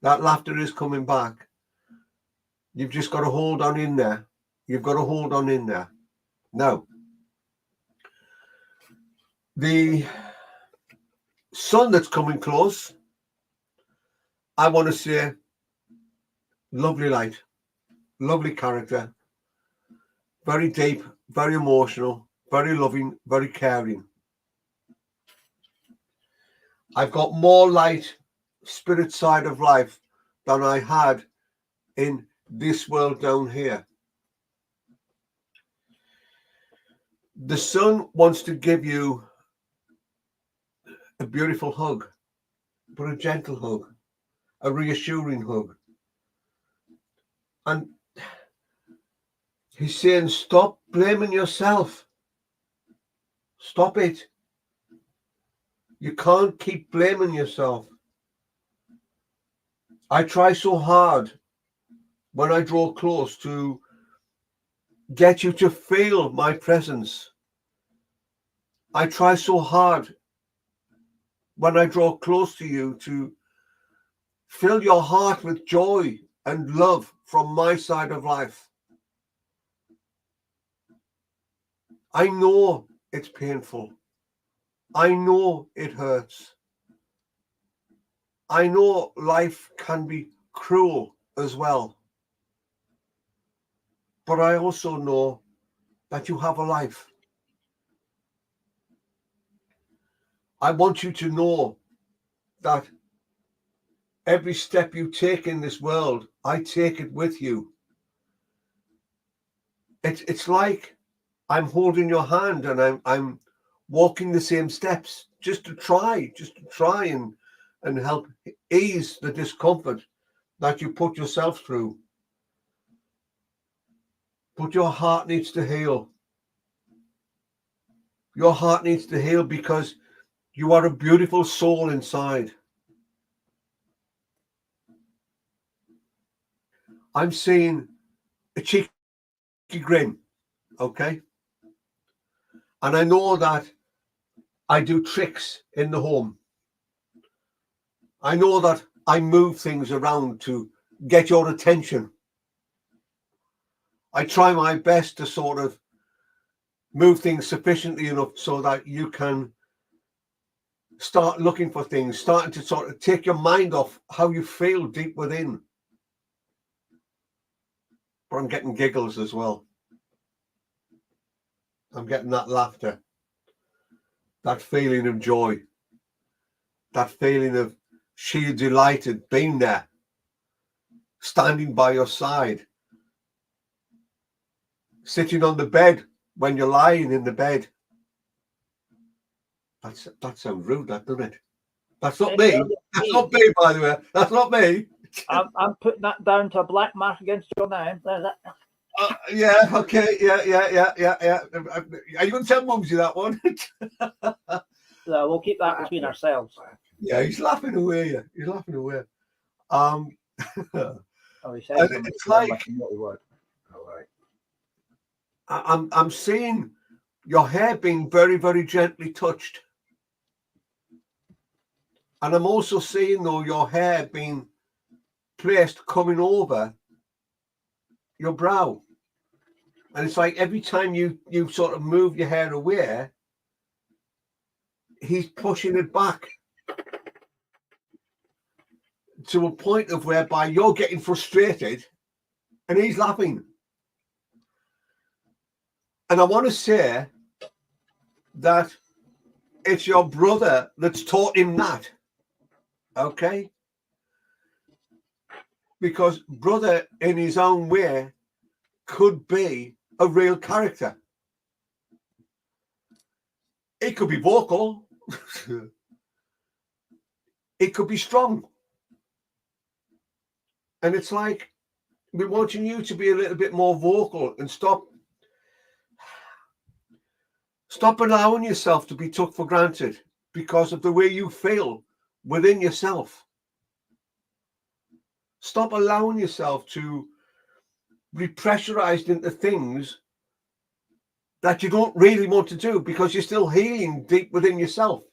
That laughter is coming back. You've just got to hold on in there. You've got to hold on in there. Now, the sun that's coming close, I want to say, lovely light, lovely character, very deep, very emotional, very loving, very caring. I've got more light, spirit side of life than I had in this world down here. The sun wants to give you a beautiful hug, but a gentle hug, a reassuring hug. And he's saying, stop blaming yourself. Stop it. You can't keep blaming yourself. I try so hard when I draw close to get you to feel my presence. I try so hard when I draw close to you to fill your heart with joy and love from my side of life. I know it's painful. I know it hurts. I know life can be cruel as well. But I also know that you have a life. I want you to know that every step you take in this world, I take it with you. It's like I'm holding your hand and I'm walking the same steps just to try and help ease the discomfort that you put yourself through. But your heart needs to heal. Your heart needs to heal because you are a beautiful soul inside. I'm seeing a cheeky grin, okay? And I know that I do tricks in the home. I know that I move things around to get your attention. I try my best to sort of move things sufficiently enough so that you can start looking for things, starting to sort of take your mind off how you feel deep within. But I'm getting giggles as well. I'm getting that laughter, that feeling of joy, that feeling of sheer delight at being there, standing by your side, sitting on the bed when you're lying in the bed. That sounds rude, that, doesn't it? That's not me. That's not me, by the way. That's not me. I'm putting that down to a black mark against your name. There's that. Yeah, okay, yeah. Are you going to tell Mumsy that one? So we'll keep that between ourselves. Yeah, he's laughing away. Yeah. He's laughing away. Oh, he says it's like, All right. I'm seeing your hair being very, very gently touched. And I'm also seeing, though, your hair being placed coming over your brow. And it's like every time you sort of move your hair away, he's pushing it back to a point of whereby you're getting frustrated and he's laughing. And I want to say that it's your brother that's taught him that. Okay? Because brother, in his own way, could be a real character. It could be vocal. It could be strong. And it's like, we're wanting you to be a little bit more vocal and stop allowing yourself to be took for granted because of the way you feel within yourself. Stop allowing yourself to be pressurized into things that you don't really want to do because you're still healing deep within yourself.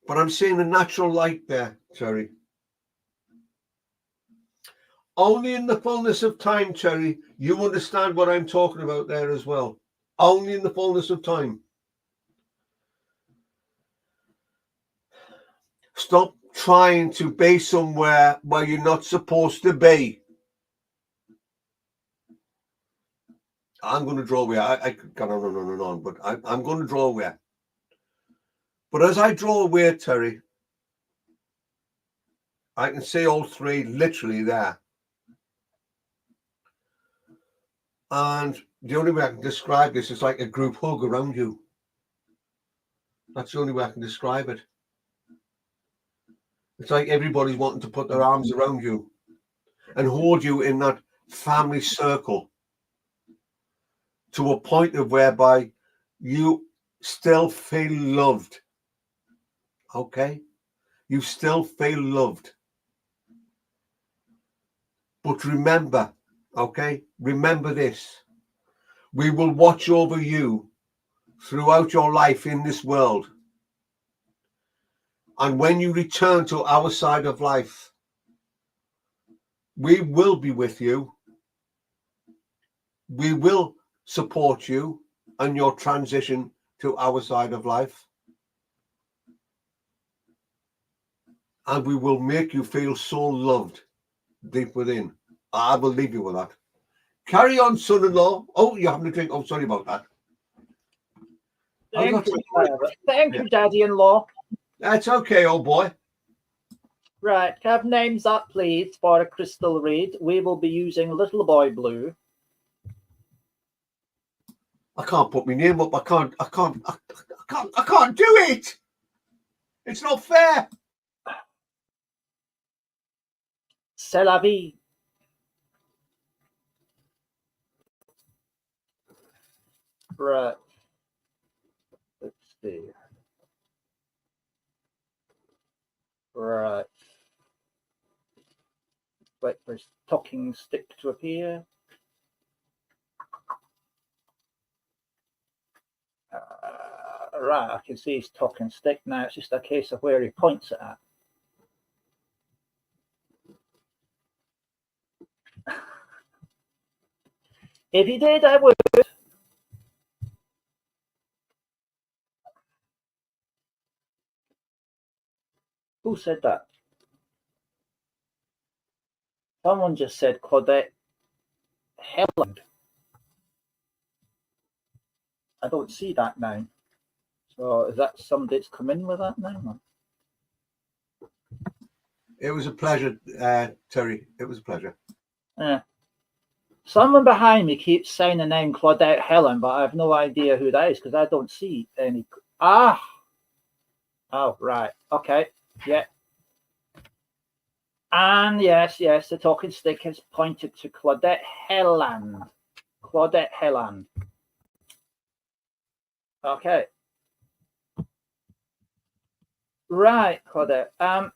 But I'm seeing a natural light there, Terry. Only in the fullness of time, Terry, you understand what I'm talking about there as well. Only in the fullness of time. Stop trying to be somewhere where you're not supposed to be. I'm going to draw away. I could go on and on, but I'm going to draw away. But as I draw away, Terry, I can see all three literally there. And the only way I can describe this is like a group hug around you. That's the only way I can describe it. It's like everybody's wanting to put their arms around you and hold you in that family circle to a point of whereby you still feel loved. Okay? You still feel loved. But remember, okay? Remember this. We will watch over you throughout your life in this world. And when you return to our side of life, we will be with you. We will support you on your transition to our side of life. And we will make you feel so loved deep within. I will leave you with that. Carry on, son-in-law. Oh, you're having a drink. Oh, sorry about that. Thank you, Daddy-in-law. That's okay, old boy. Right, have names up, please, for a crystal read. We will be using Little Boy Blue. I can't put my name up. I can't do it. It's not fair. C'est la vie. Right. Let's see. Right. Wait for his talking stick to appear. Right, I can see he's talking stick now. It's just a case of where he points it at. If he did, I would. Who said that? Someone just said Claudette Helland. I don't see that now. So is that somebody that's come in with that now? It was a pleasure, Terry. It was a pleasure. Yeah. Someone behind me keeps saying the name Claudette Helen, but I have no idea who that is because I don't see any. Ah! Oh, right. Okay. Yeah. And yes, the talking stick is pointed to Claudette Helland. Claudette Helland. Okay. Right, Claudette. I'm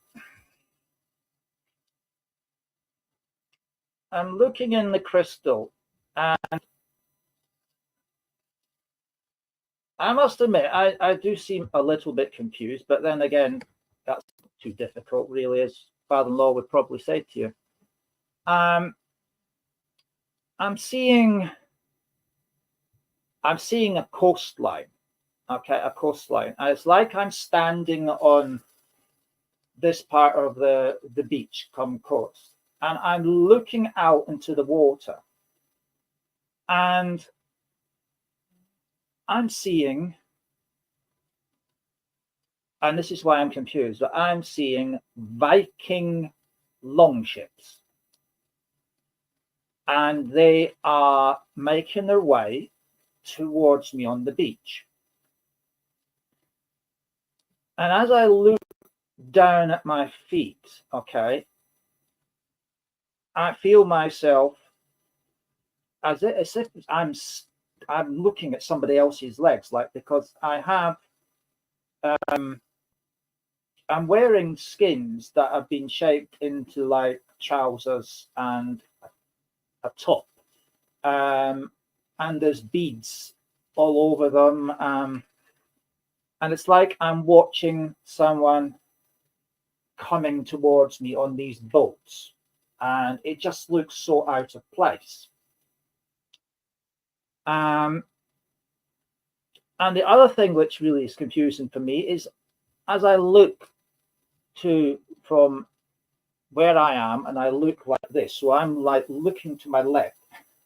looking in the crystal, and I must admit, I do seem a little bit confused, but then again, that's too difficult, really, as father-in-law would probably say to you. I'm seeing a coastline, okay, a coastline. And it's like I'm standing on this part of the beach, come coast, and I'm looking out into the water, and I'm seeing, and this is why I'm confused, but I'm seeing Viking longships. And they are making their way towards me on the beach. And as I look down at my feet, okay, I feel myself as if I'm looking at somebody else's legs, like, because I have I'm wearing skins that have been shaped into like trousers and a top, and there's beads all over them, and it's like I'm watching someone coming towards me on these boats, and it just looks so out of place. And the other thing which really is confusing for me is as I look from where I am and I look like this, so I'm like looking to my left,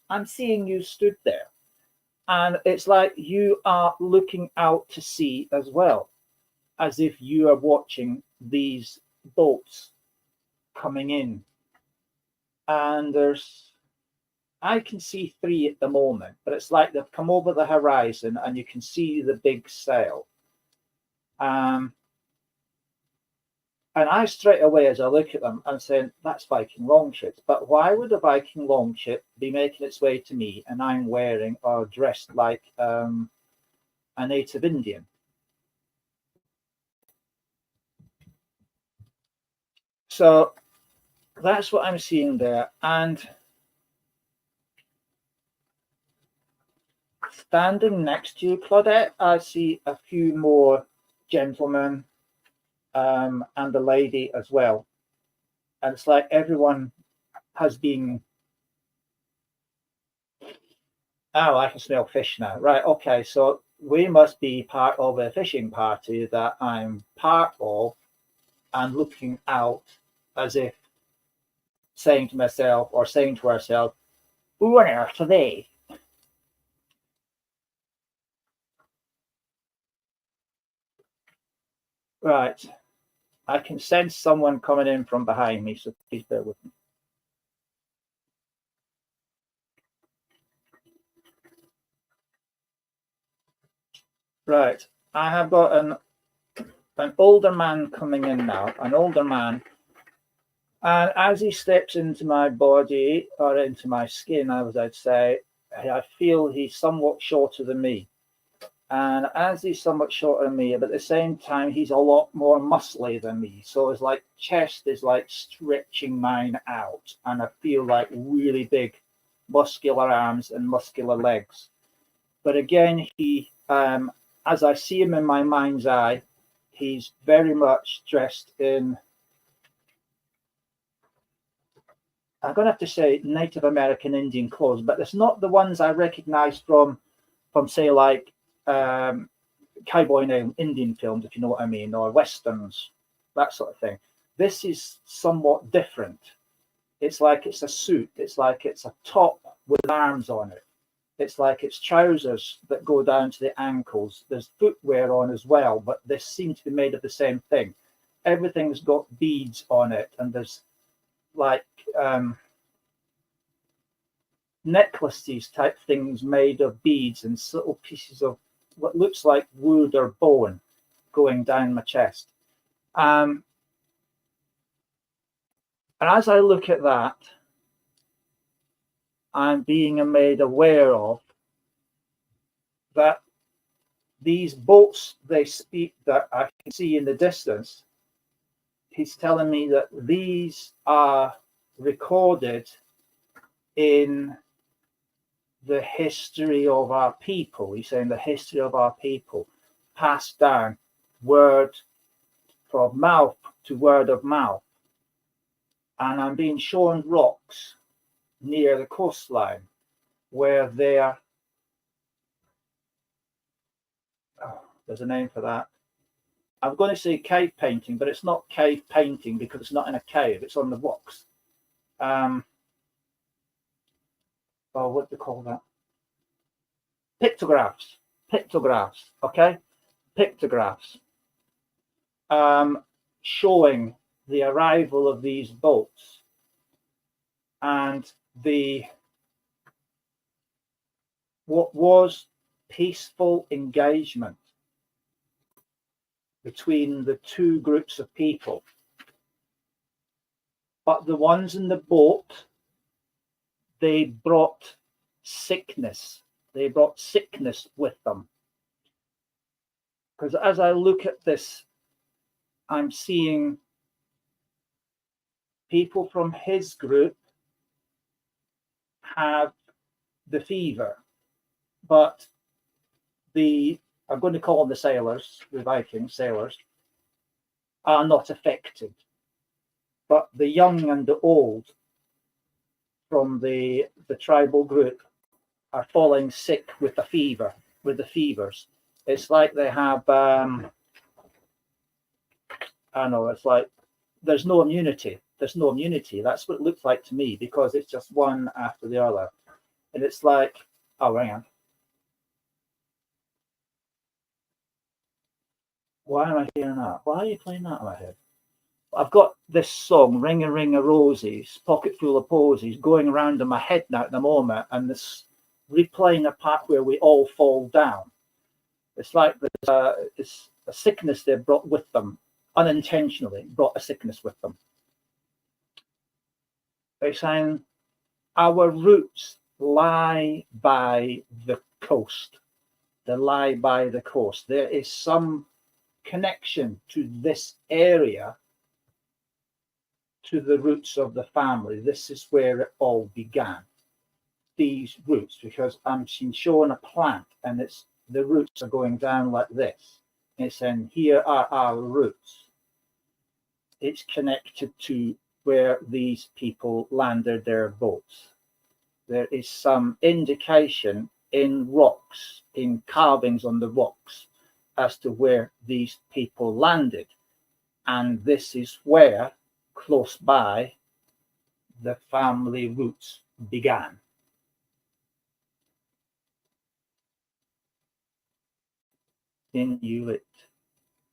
I'm seeing you stood there, and it's like you are looking out to sea as well, as if you are watching these boats coming in. And I can see 3 at the moment, but it's like they've come over the horizon and you can see the big sail. And I straight away, as I look at them, I'm saying, that's Viking longships. But why would a Viking longship be making its way to me and I'm wearing or dressed like a native Indian? So that's what I'm seeing there. And standing next to you, Claudette, I see a few more gentlemen and a lady as well. And it's like everyone has been... Oh, I can smell fish now. Right, okay, so we must be part of a fishing party that I'm part of, and looking out as if saying to myself or saying to ourselves, who on earth are they? Right, I can sense someone coming in from behind me, so please bear with me. Right, I have got an older man coming in now, an older man. And as he steps into my body, or into my skin, as I'd say, I feel he's somewhat shorter than me. And as he's somewhat shorter than me, but at the same time, he's a lot more muscly than me. So it's like chest is like stretching mine out. And I feel like really big muscular arms and muscular legs. But again, as I see him in my mind's eye, he's very much dressed in, I'm going to have to say Native American Indian clothes, but it's not the ones I recognize from say, like cowboy and Indian films, if you know what I mean, or westerns, that sort of thing. This is somewhat different. It's like it's a suit. It's like it's a top with arms on it. It's like it's trousers that go down to the ankles. There's footwear on as well, but this seems to be made of the same thing. Everything's got beads on it, and there's like necklaces type things made of beads and little pieces of what looks like wood or bone going down my chest. And as I look at that, I'm being made aware of that these boats they speak that I can see in the distance, he's telling me that these are recorded in the history of our people. He's saying the history of our people, passed down word from mouth to word of mouth. And I'm being shown rocks near the coastline where they're, there's a name for that. I'm going to say cave painting, but it's not cave painting because it's not in a cave, it's on the rocks. Oh, what do they call that? Pictographs, okay? Pictographs showing the arrival of these boats and what was peaceful engagement between the two groups of people. But the ones in the boat, they brought sickness. They brought sickness with them. Because as I look at this, I'm seeing people from his group have the fever, but I'm going to call them the sailors, the Viking sailors, are not affected. But the young and the old from the tribal group are falling sick with the fever, with the fevers. It's like they have, I don't know, it's like there's no immunity. There's no immunity. That's what it looks like to me because it's just one after the other. And it's like, oh, hang on. Why am I hearing that? Why are you playing that in my head? I've got this song, Ring a Ring of Roses, Pocket Full of Posies, going around in my head now at the moment, and this replaying a part where we all fall down. It's like it's a sickness they brought with them, unintentionally brought a sickness with them. They're saying our roots lie by the coast. They lie by the coast. There is some connection to this area, to the roots of the family. This is where it all began. These roots, because I'm showing a plant and it's the roots are going down like this. And it's saying, here are our roots. It's connected to where these people landed their boats. There is some indication in rocks, in carvings on the rocks, as to where these people landed. And this is where, close by, the family roots began. Inuit.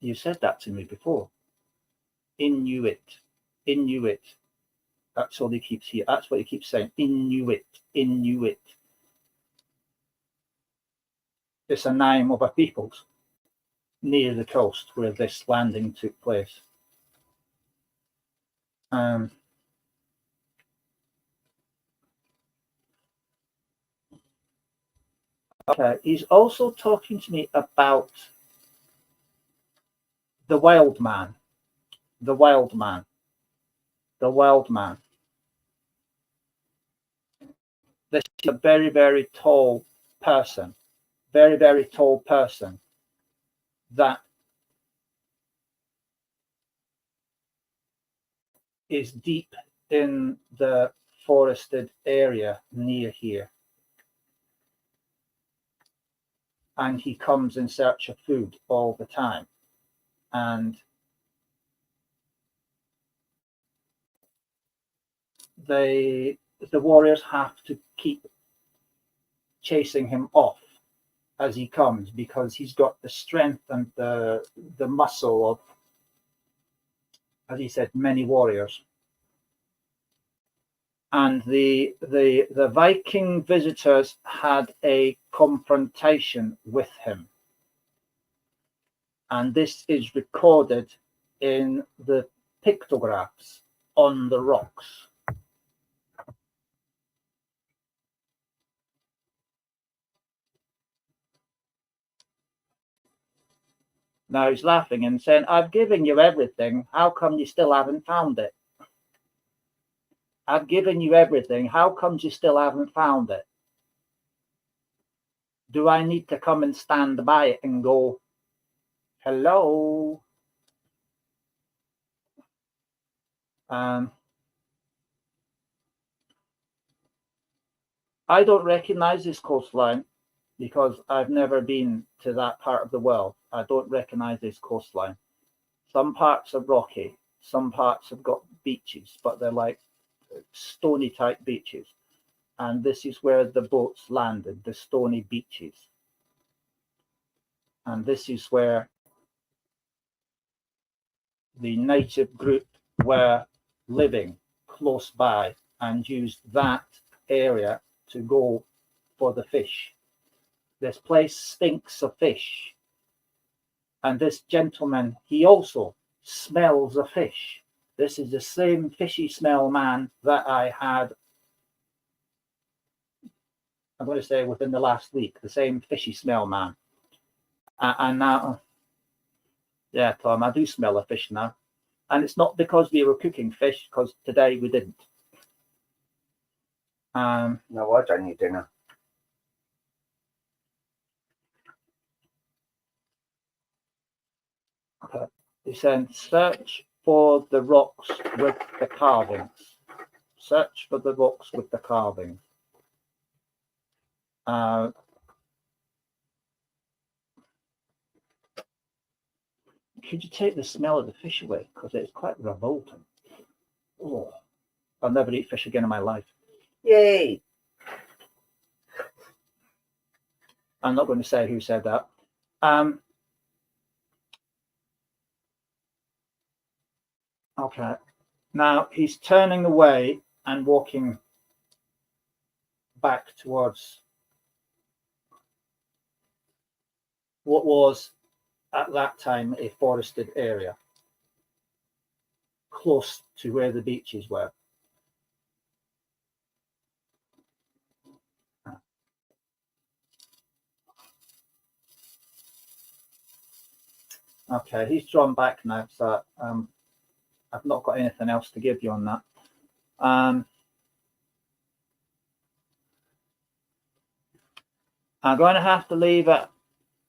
You said that to me before. Inuit. Inuit. That's all he keeps here. That's what he keeps saying. Inuit. Inuit. It's a name of a peoples near the coast where this landing took place. Okay, he's also talking to me about the wild man. The wild man. The wild man. This is a very, very tall person. Very, very tall person. that is deep in the forested area near here. And he comes in search of food all the time. And the warriors have to keep chasing him off as he comes, because he's got the strength and the muscle of, as he said, many warriors. And the Viking visitors had a confrontation with him. And this is recorded in the pictographs on the rocks. Now he's laughing and saying, I've given you everything. How come you still haven't found it? I've given you everything. How come you still haven't found it? Do I need to come and stand by it and go, hello? I don't recognize this coastline because I've never been to that part of the world. I don't recognize this coastline. Some parts are rocky, some parts have got beaches, but they're like stony type beaches. And this is where the boats landed, the stony beaches. And this is where the native group were living close by and used that area to go for the fish. This place stinks of fish. And this gentleman, he also smells of fish. This is the same fishy smell man that I had, I'm going to say within the last week, the same fishy smell man. And now, yeah, Tom, I do smell a fish now. And it's not because we were cooking fish, because today we didn't. No, I don't need dinner. Okay. He said, search for the rocks with the carvings. Search for the rocks with the carvings. Could you take the smell of the fish away? Because it's quite revolting. Oh, I'll never eat fish again in my life. Yay! I'm not going to say who said that. Okay. Now he's turning away and walking back towards what was at that time a forested area, close to where the beaches were. Okay, he's drawn back now, so I've not got anything else to give you on that. I'm going to have to leave it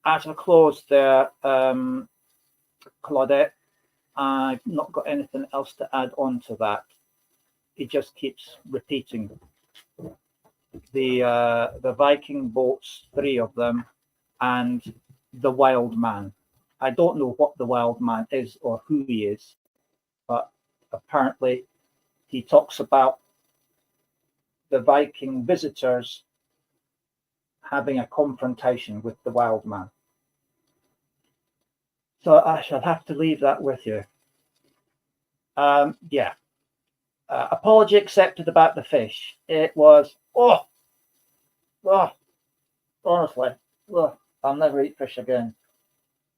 at a close there, Claudette. I've not got anything else to add on to that. He just keeps repeating the Viking boats, 3 of them, and the wild man. I don't know what the wild man is or who he is, but apparently he talks about the Viking visitors having a confrontation with the wild man. So I shall have to leave that with you. Yeah. Apology accepted about the fish. It was, honestly, I'll never eat fish again.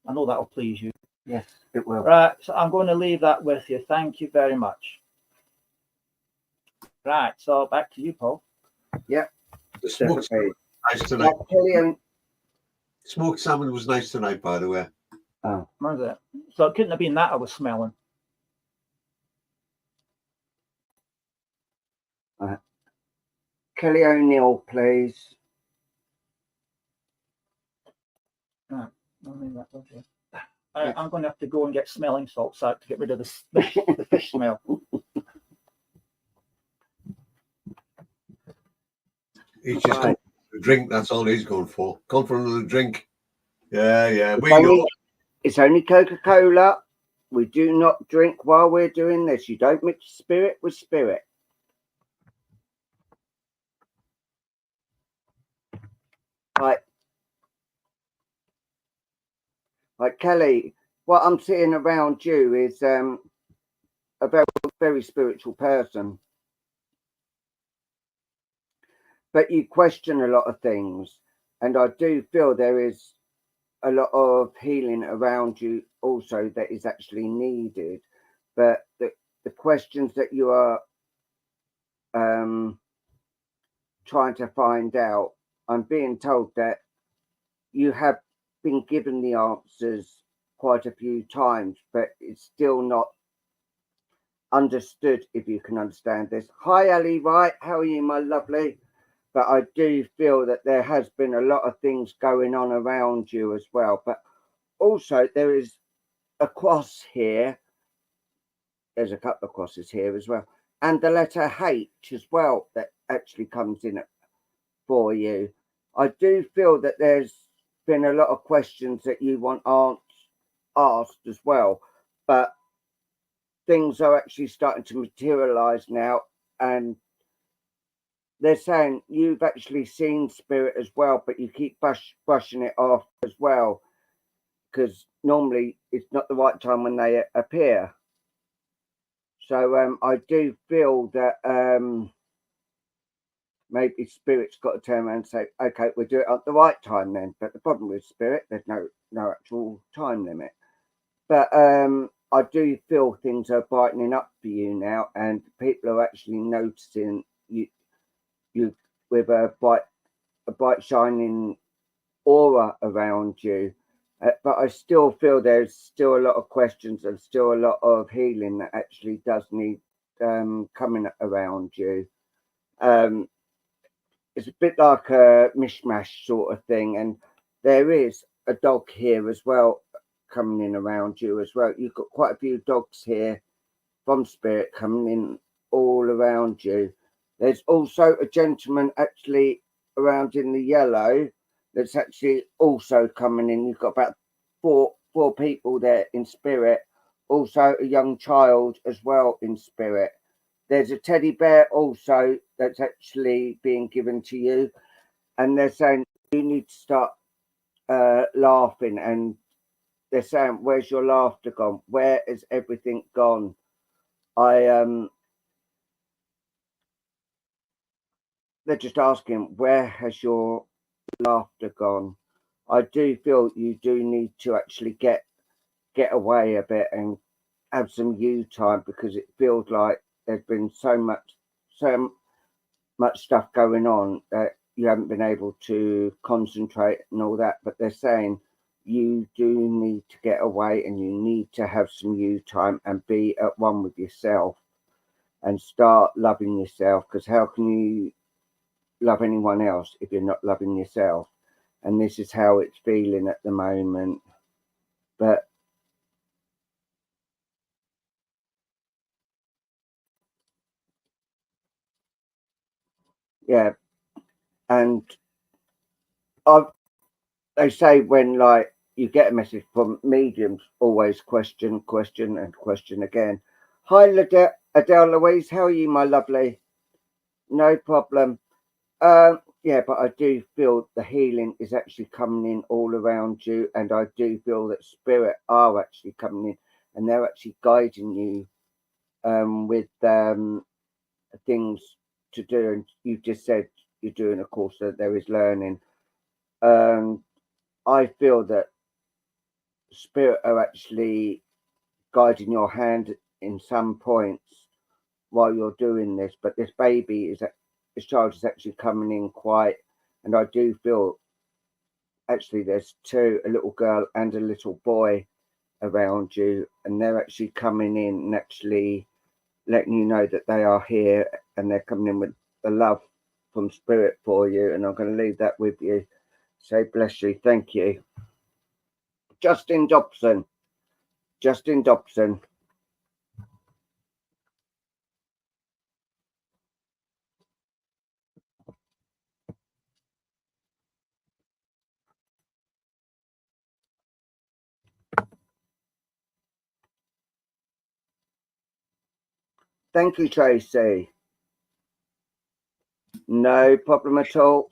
I know that'll please you. Yes, it will. Right, so I'm going to leave that with you. Thank you very much. Right, so back to you, Paul. Yep. The smoked salmon was nice tonight. Smoked salmon was nice tonight, by the way. Oh. Was it? So it couldn't have been that I was smelling. Kelly O'Neill, please. Right, I'll leave that with you. I'm going to have to go and get smelling salts out to get rid of the fish smell. He's just going for a drink. That's all he's going for. Come for another drink. Yeah. We know. It's only Coca-Cola. We do not drink while we're doing this. You don't mix spirit with spirit. Like Kelly, what I'm seeing around you is a very, very spiritual person. But you question a lot of things. And I do feel there is a lot of healing around you also that is actually needed. But the questions that you are trying to find out, I'm being told that you have been given the answers quite a few times, but it's still not understood, if you can understand this. Hi, Ali Wright. How are you, my lovely? But I do feel that there has been a lot of things going on around you as well. But also there is a cross here. There's a couple of crosses here as well. And the letter H as well that actually comes in for you. I do feel that there's been a lot of questions that you want asked as well. But things are actually starting to materialize now. And they're saying you've actually seen spirit as well, but you keep brushing it off as well, because normally it's not the right time when they appear. So I do feel that maybe spirit's got to turn around and say, okay, we'll do it at the right time then. But the problem with spirit, there's no actual time limit. But I do feel things are brightening up for you now, and people are actually noticing you with a bright shining aura around you. But I still feel there's still a lot of questions and still a lot of healing that actually does need coming around you. It's a bit like a mishmash sort of thing, and there is a dog here as well coming in around you as well. You've got quite a few dogs here from spirit coming in all around you. There's also a gentleman actually around in the yellow that's actually also coming in. You've got about four people there in spirit. Also a young child as well in spirit. There's a teddy bear also that's actually being given to you. And they're saying you need to start laughing. And they're saying, where's your laughter gone? Where is everything gone? They're just asking, where has your laughter gone? I do feel you do need to actually get away a bit and have some you time, because it feels like there's been so much stuff going on that you haven't been able to concentrate and all that. But they're saying you do need to get away and you need to have some you time and be at one with yourself and start loving yourself, because how can you love anyone else if you're not loving yourself? And this is how it's feeling at the moment. But yeah, and they say when like you get a message from mediums, always question and question again. Hi Adele Louise, how are you, my lovely? No problem. Yeah, but I do feel the healing is actually coming in all around you, and I do feel that spirit are actually coming in and they're actually guiding you with things to do. And you just said you're doing a course that there is learning. I feel that spirit are actually guiding your hand in some points while you're doing this, but this child is actually coming in quite, and I do feel actually there's two, a little girl and a little boy around you, and they're actually coming in and actually letting you know that they are here, and they're coming in with the love from spirit for you. And I'm going to leave that with you. Say bless you. Thank you. Justin Dobson. Justin Dobson. Thank you, Tracy. No problem at all.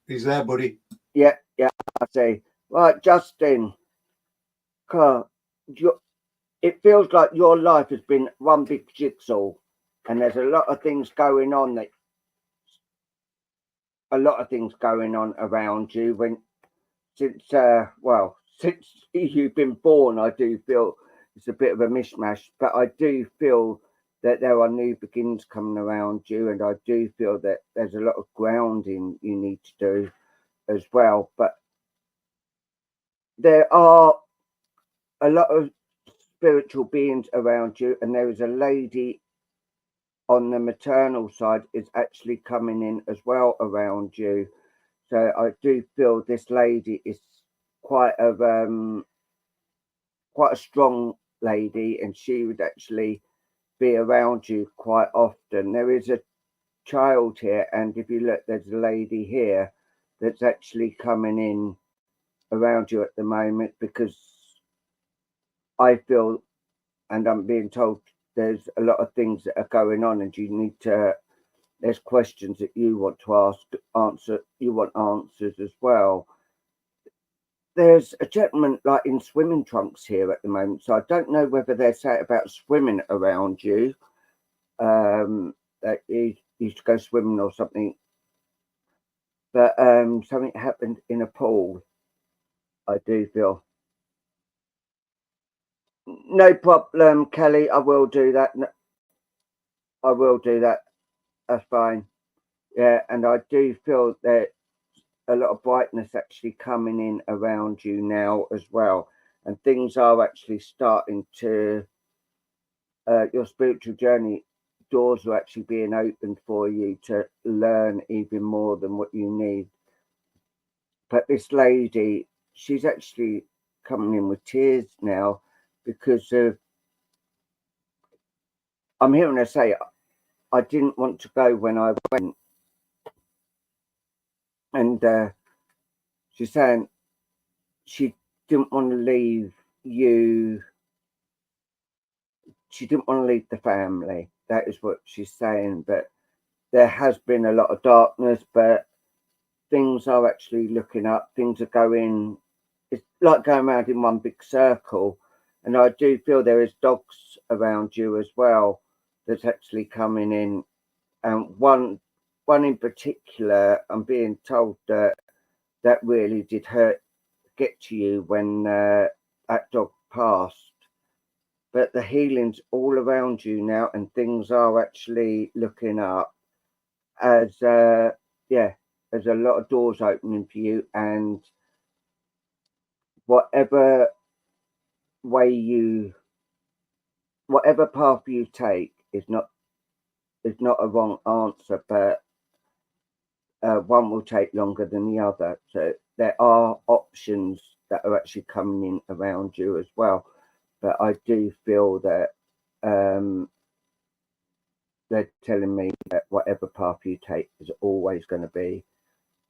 He's there, buddy. Yeah, I see. Right, Justin. Carl, it feels like your life has been one big jigsaw, and there's a lot of things going on around you since you've been born. I do feel it's a bit of a mishmash, but I do feel that there are new beginnings coming around you, and I do feel that there's a lot of grounding you need to do as well. But there are a lot of spiritual beings around you, and there is a lady on the maternal side is actually coming in as well around you. So I do feel this lady is quite a strong lady, and she would actually be around you quite often. There is a child here, and if you look, there's a lady here that's actually coming in around you at the moment, because I feel, and I'm being told, there's a lot of things that are going on, and there's questions that you want to you want answers as well. There's a gentleman like in swimming trunks here at the moment, so I don't know whether they're saying about swimming around you, that you used to go swimming or something, but something happened in a pool, I do feel. No problem, Kelly, I will do that. I will do that. That's fine. Yeah, and I do feel that a lot of brightness actually coming in around you now as well, and things are actually starting to your spiritual journey, doors are actually being opened for you to learn even more than what you need. But this lady, she's actually coming in with tears now, because I'm hearing her say, I didn't want to go when I went, and she's saying she didn't want to leave you. She didn't want to leave the family. That is what she's saying. But there has been a lot of darkness, but things are actually looking up. Things are going, it's like going around in one big circle. And I do feel there is dogs around you as well that's actually coming in. And one in particular, I'm being told that really did get to you when that dog passed. But the healing's all around you now, and things are actually looking up as there's a lot of doors opening for you, and whatever path you take is not a wrong answer, but one will take longer than the other. So there are options that are actually coming in around you as well. But I do feel that they're telling me that whatever path you take is always going to be,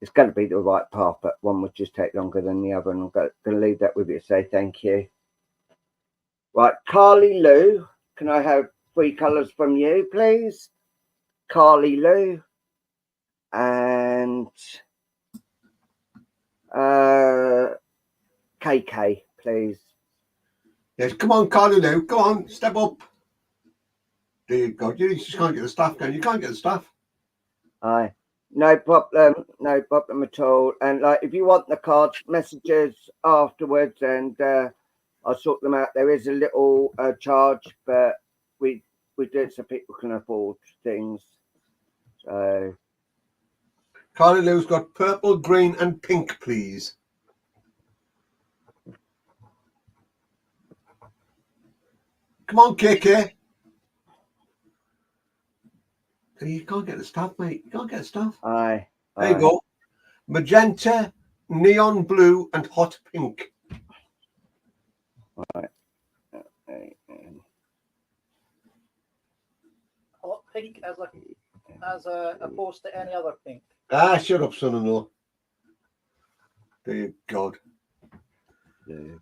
it's going to be the right path, but one would just take longer than the other. And I'm going to leave that with you. Say thank you. Right, Carly Lou, can I have 3 colours from you, please? Carly Lou and KK, please. Yes, come on, Carly Lou. Go on, step up. There you go. You just can't get the stuff, can you? You can't get the stuff. Aye. No problem at all. And like, if you want the cards, messages afterwards, and I'll sort them out. There is a little charge, but we do it so people can afford things. So Carly Lou's got purple, green, and pink, please. Come on, KK. You can't get the stuff, mate. You can't get the stuff. aye. There you go. Magenta, neon blue, and hot pink. Right. pink as opposed to any other pink? Ah, shut up, son and all. Dear God. Blue.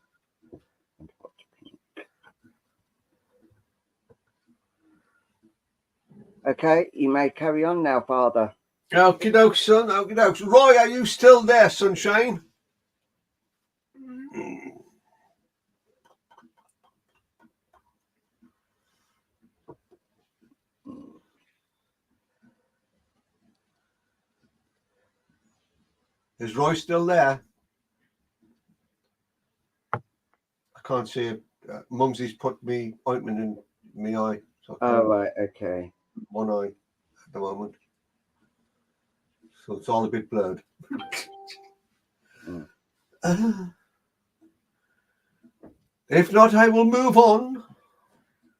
Okay, you may carry on now, Father. Okie doke, son. Okie doke. Roy, are you still there, sunshine? Is Roy still there? I can't see it. Mumsy's put me ointment in my eye. So I Oh, can't- right, okay. one eye at the moment. So it's all a bit blurred. If not, I will move on.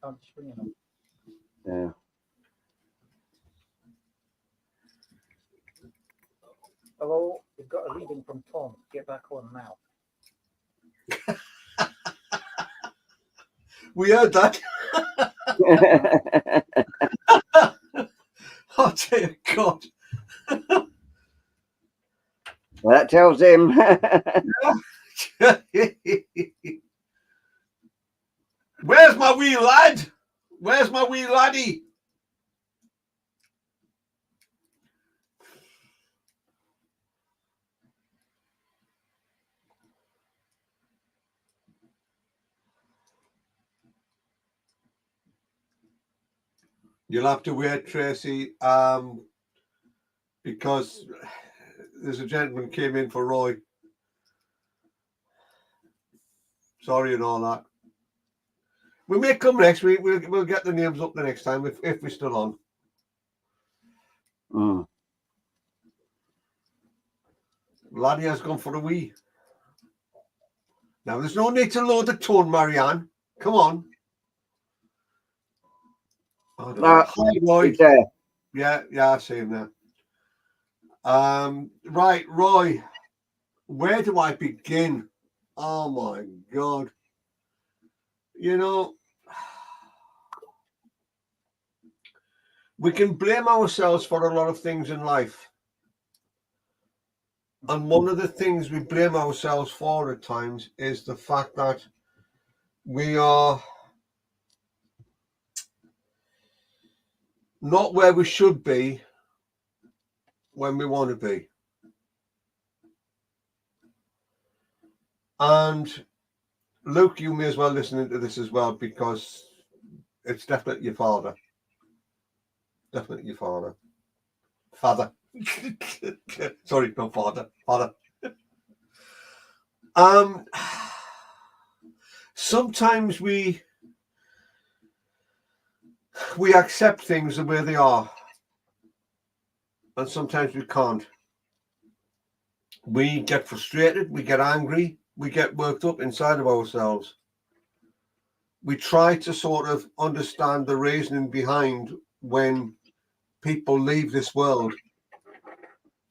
I'm just bringing them. Yeah. Hello, you've got a reading from Tom. Get back on now. We heard that. Oh, dear God. Well, that tells him. Where's my wee lad? Where's my wee laddie? You'll have to wait, Tracy, because there's a gentleman came in for Roy. Sorry and all that. We may come next week. We'll get the names up the next time if we're still on. Mm. Laddie has gone for a wee. Now, there's no need to load the tone, Marianne. Come on. I don't know. Hi, Roy. He's there. Yeah, I see him there. Right, Roy. Where do I begin? Oh my God. You know, we can blame ourselves for a lot of things in life. And one of the things we blame ourselves for at times is the fact that we are not where we should be when we want to be. And Luke, you may as well listen to this as well, because it's definitely your father. Definitely your father. Father. Sorry, no father. Father. Sometimes we accept things the way they are, and sometimes we can't. We get frustrated, we get angry, we get worked up inside of ourselves. We try to sort of understand the reasoning behind when people leave this world,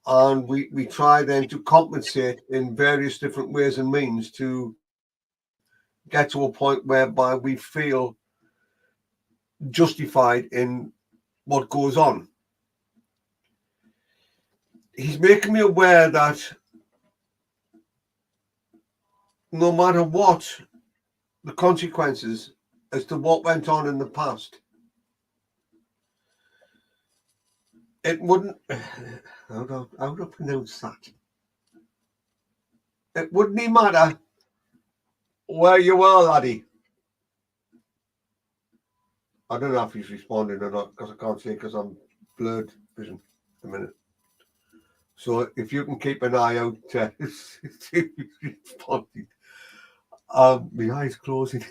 and we try then to compensate in various different ways and means to get to a point whereby we feel justified in what goes on. He's making me aware that no matter what the consequences as to what went on in the past, it wouldn't, how do I pronounce that? It wouldn't matter where you were, laddie. I don't know if he's responding or not, because I can't see, because I'm blurred vision a minute. So if you can keep an eye out, see if he's responding. My eyes closing.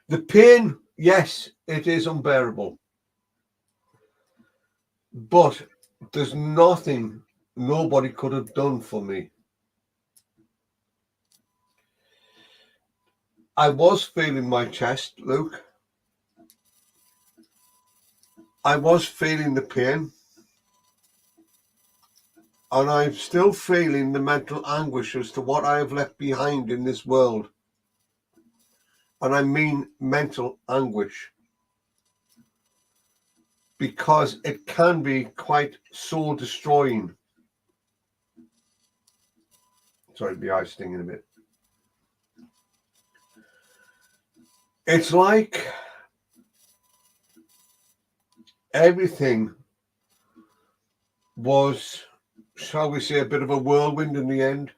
The pain, yes, it is unbearable. But there's nothing nobody could have done for me. I was feeling my chest, Luke. I was feeling the pain. And I'm still feeling the mental anguish as to what I have left behind in this world. and I mean mental anguish, because it can be quite soul destroying. Sorry, the eye's stinging a bit. It's like everything was, shall we say, a bit of a whirlwind in the end,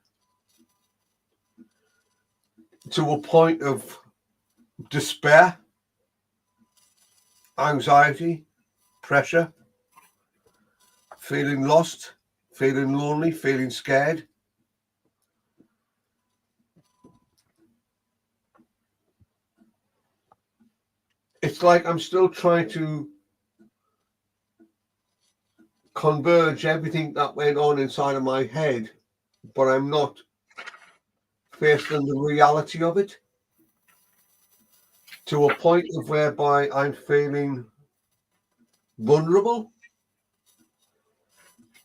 to a point of despair, anxiety, pressure, feeling lost, feeling lonely, feeling scared. It's like I'm still trying to converge everything that went on inside of my head, but I'm not facing the reality of it, to a point of whereby I'm feeling vulnerable,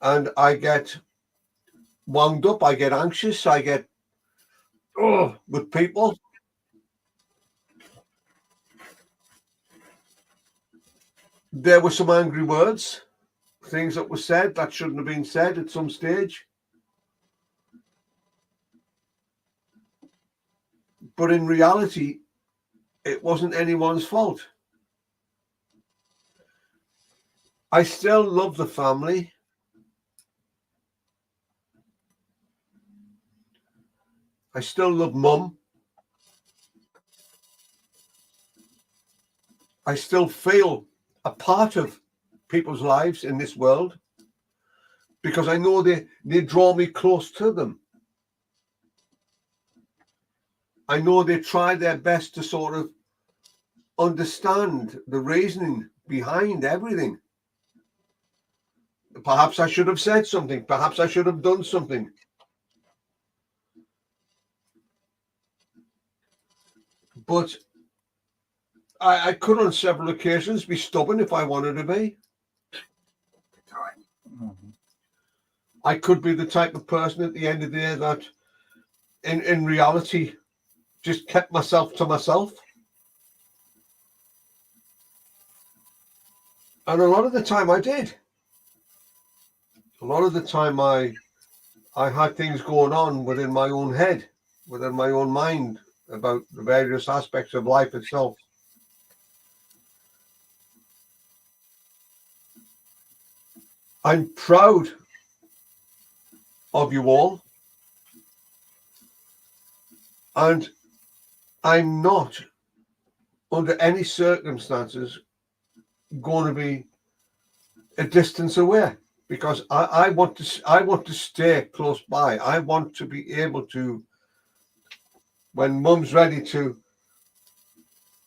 and I get wound up, I get anxious, I get with people. There were some angry words, things that were said that shouldn't have been said at some stage. But in reality, it wasn't anyone's fault. I still love the family. I still love Mum. I still feel a part of people's lives in this world, because I know they draw me close to them. I know they try their best to sort of understand the reasoning behind everything. Perhaps I should have said something. Perhaps I should have done something. But I could on several occasions be stubborn if I wanted to be. I could be the type of person at the end of the day that in reality just kept myself to myself. And a lot of the time I did. A lot of the time I had things going on within my own head, within my own mind, about the various aspects of life itself. I'm proud of you all, and I'm not under any circumstances going to be a distance away, because I want to stay close by. I want to be able to, when Mum's ready, to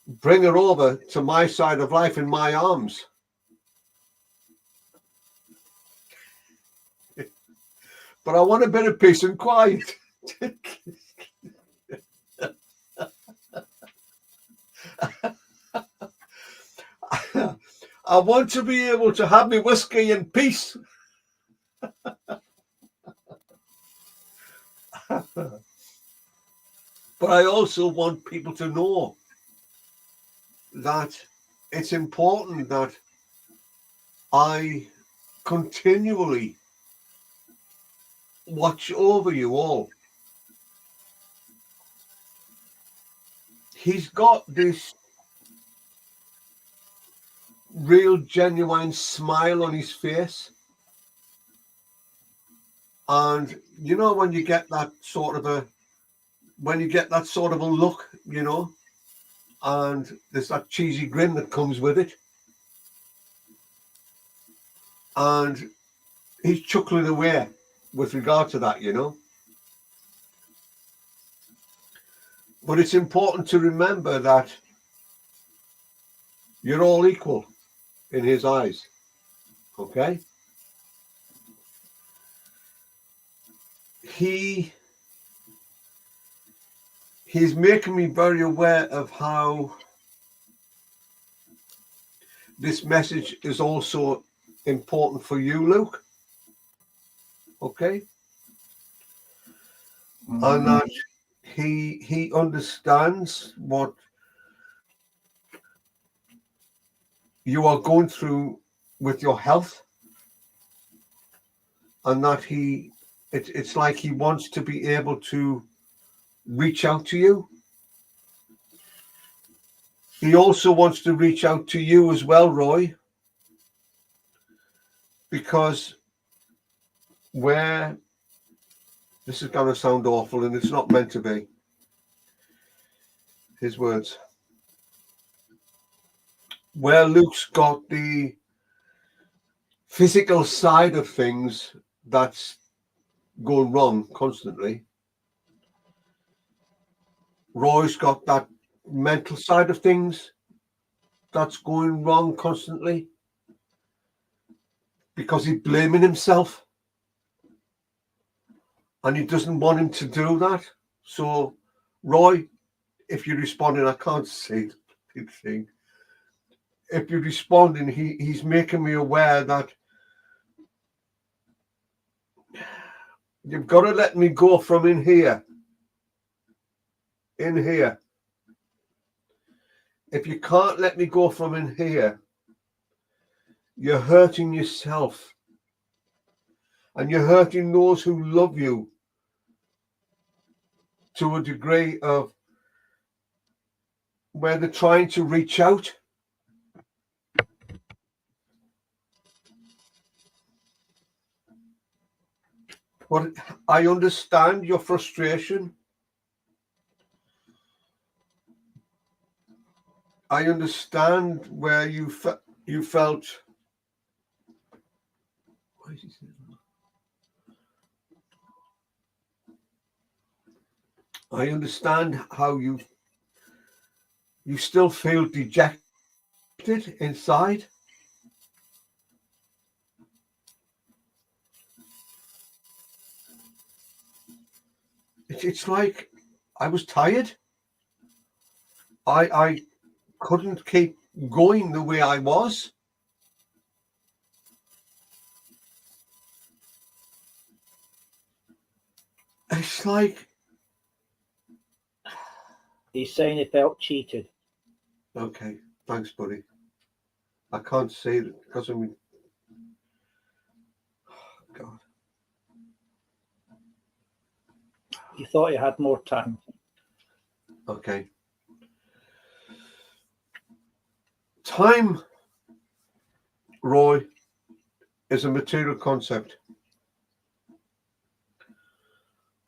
bring her over to my side of life in my arms. But I want a bit of peace and quiet. I want to be able to have my whiskey in peace. But I also want people to know that it's important that I continually watch over you all. He's got this real genuine smile on his face, and you know when you get that sort of a look, you know, and there's that cheesy grin that comes with it, and he's chuckling away with regard to that, you know. But it's important to remember that you're all equal in his eyes, okay? He's making me very aware of how this message is also important for you, Luke, okay? And that he understands what you are going through with your health, and that it's like he wants to be able to reach out to you. He also wants to reach out to you as well, Roy, because where this is going to sound awful, and it's not meant to be. His words. Where Luke's got the physical side of things that's going wrong constantly, Roy's got that mental side of things that's going wrong constantly because he's blaming himself, and he doesn't want him to do that. So, Roy, if you're responding, I can't say the thing. If you're responding, he's making me aware that you've got to let me go from in here. In here. If you can't let me go from in here, you're hurting yourself. And you're hurting those who love you to a degree of where they're trying to reach out. But I understand your frustration. I understand where you felt. Why is he saying that? I understand how you still feel dejected inside. It's like I was tired. I couldn't keep going the way I was. It's like... He's saying he felt cheated. Okay, thanks, buddy. I can't say that because I mean... Oh, God. He thought he had more time. Okay. Time, Roy, is a material concept.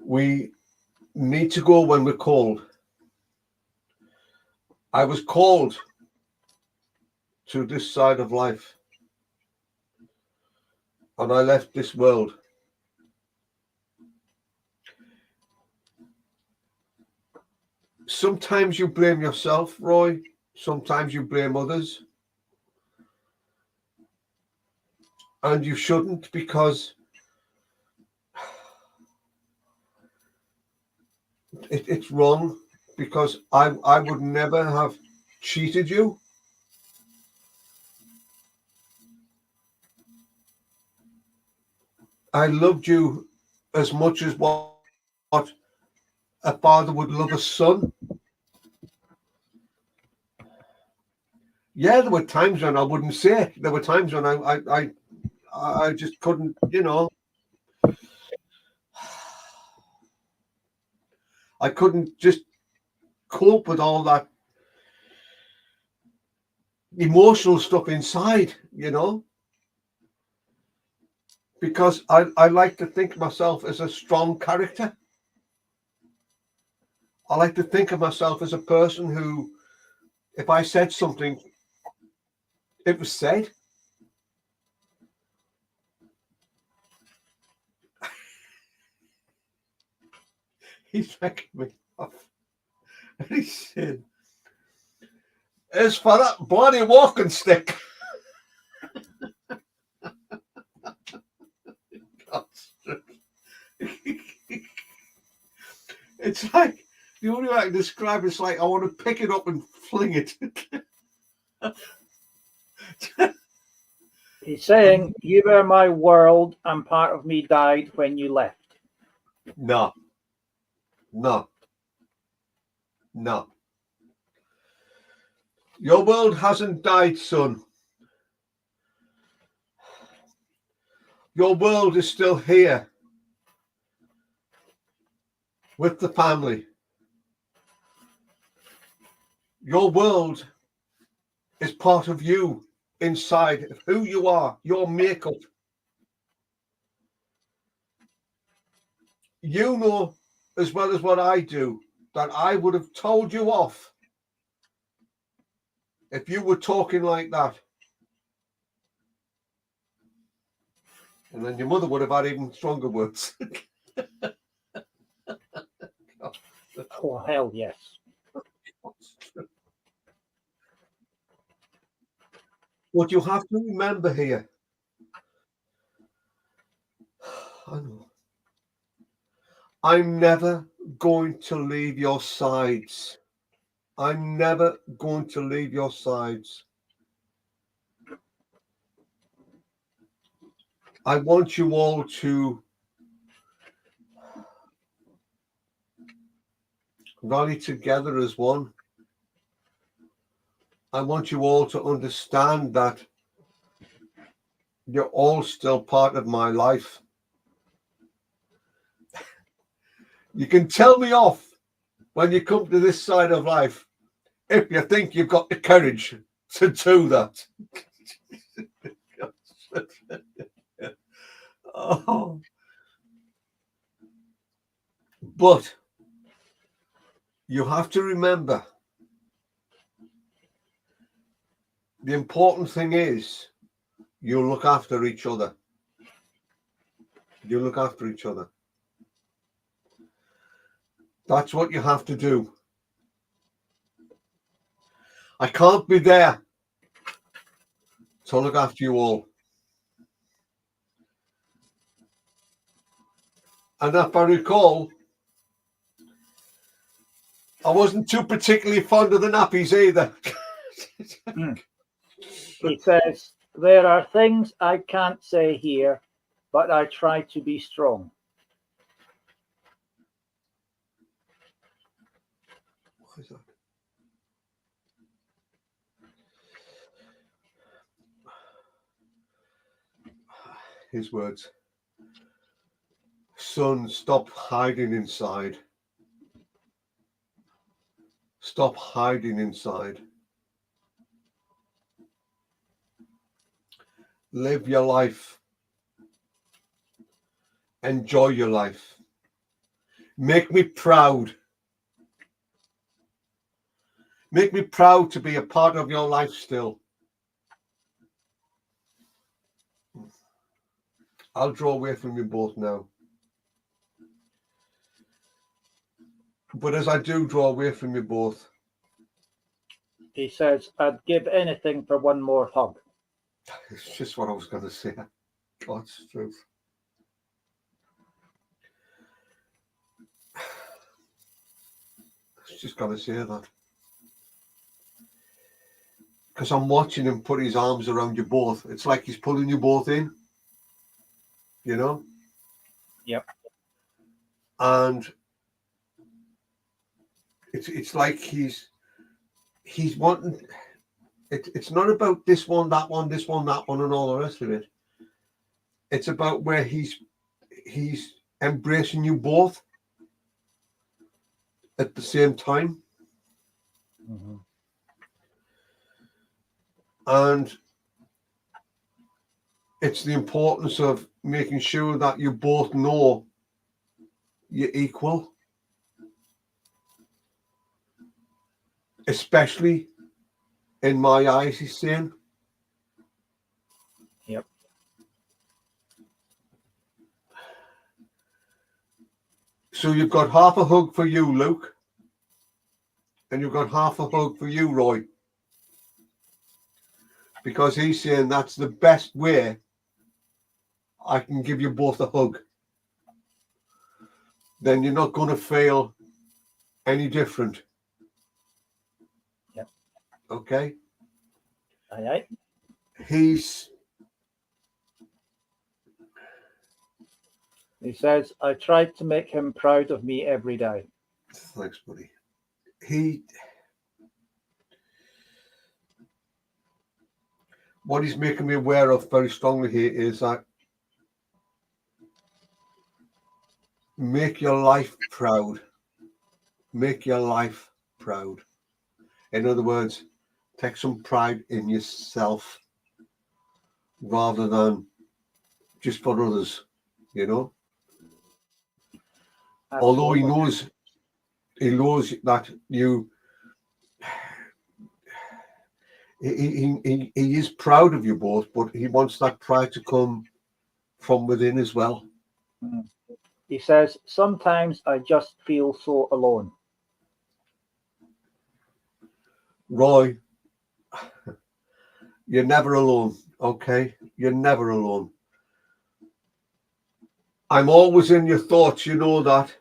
We need to go when we're called. I was called to this side of life, and I left this world. Sometimes you blame yourself, Roy. Sometimes you blame others. And you shouldn't, because it's wrong, because I would never have cheated you. I loved you as much as what a father would love a son. Yeah, there were times when I wouldn't say it. There were times when I just couldn't, you know. I couldn't just cope with all that emotional stuff inside, you know. Because I like to think of myself as a strong character. I like to think of myself as a person who, if I said something, it was said. He's making me laugh. And he said, as for that bloody walking stick. It's like, the only way I can describe it's like I want to pick it up and fling it. He's saying, you were my world and part of me died when you left. No. Your world hasn't died, son. Your world is still here with the family. Your world is part of you, inside of who you are, your makeup. You know as well as what I do that I would have told you off if you were talking like that. And then your mother would have had even stronger words. Oh, hell yes. What you have to remember here, I know, I'm never going to leave your sides. I'm never going to leave your sides. I want you all to rally together as one. I want you all to understand that you're all still part of my life. You can tell me off when you come to this side of life if you think you've got the courage to do that. Oh. But you have to remember, the important thing is you look after each other. You look after each other. That's what you have to do. I can't be there to look after you all. And if I recall, I wasn't too particularly fond of the nappies either. He says, there are things I can't say here, but I try to be strong. What is that? His words. Son, stop hiding inside. Stop hiding inside. Live your life. Enjoy your life. Make me proud. Make me proud to be a part of your life still. I'll draw away from you both now. But as I do draw away from you both, He says, I'd give anything for one more hug. it's just what I was going to say. God's truth. I was just going to say that. Because I'm watching him put his arms around you both. It's like he's pulling you both in. You know? Yep. And it's like he's wanting. It's not about this one, that one, this one, that one, and all the rest of it. It's about where he's embracing you both at the same time. Mm-hmm. And it's the importance of making sure that you both know you're equal. Especially in my eyes, he's saying. Yep. So you've got half a hug for you, Luke. And you've got half a hug for you, Roy. Because he's saying that's the best way I can give you both a hug. Then you're not going to feel any different. Yep. Okay? Aye, aye. He says, I tried to make him proud of me every day. Thanks, buddy. What he's making me aware of very strongly here is that make your life proud. Make your life proud. In other words, take some pride in yourself rather than just for others, you know. Although he knows that he is proud of you both, but he wants that pride to come from within as well. He says, sometimes I just feel so alone. Roy, you're never alone, okay? You're never alone. I'm always in your thoughts, you know that.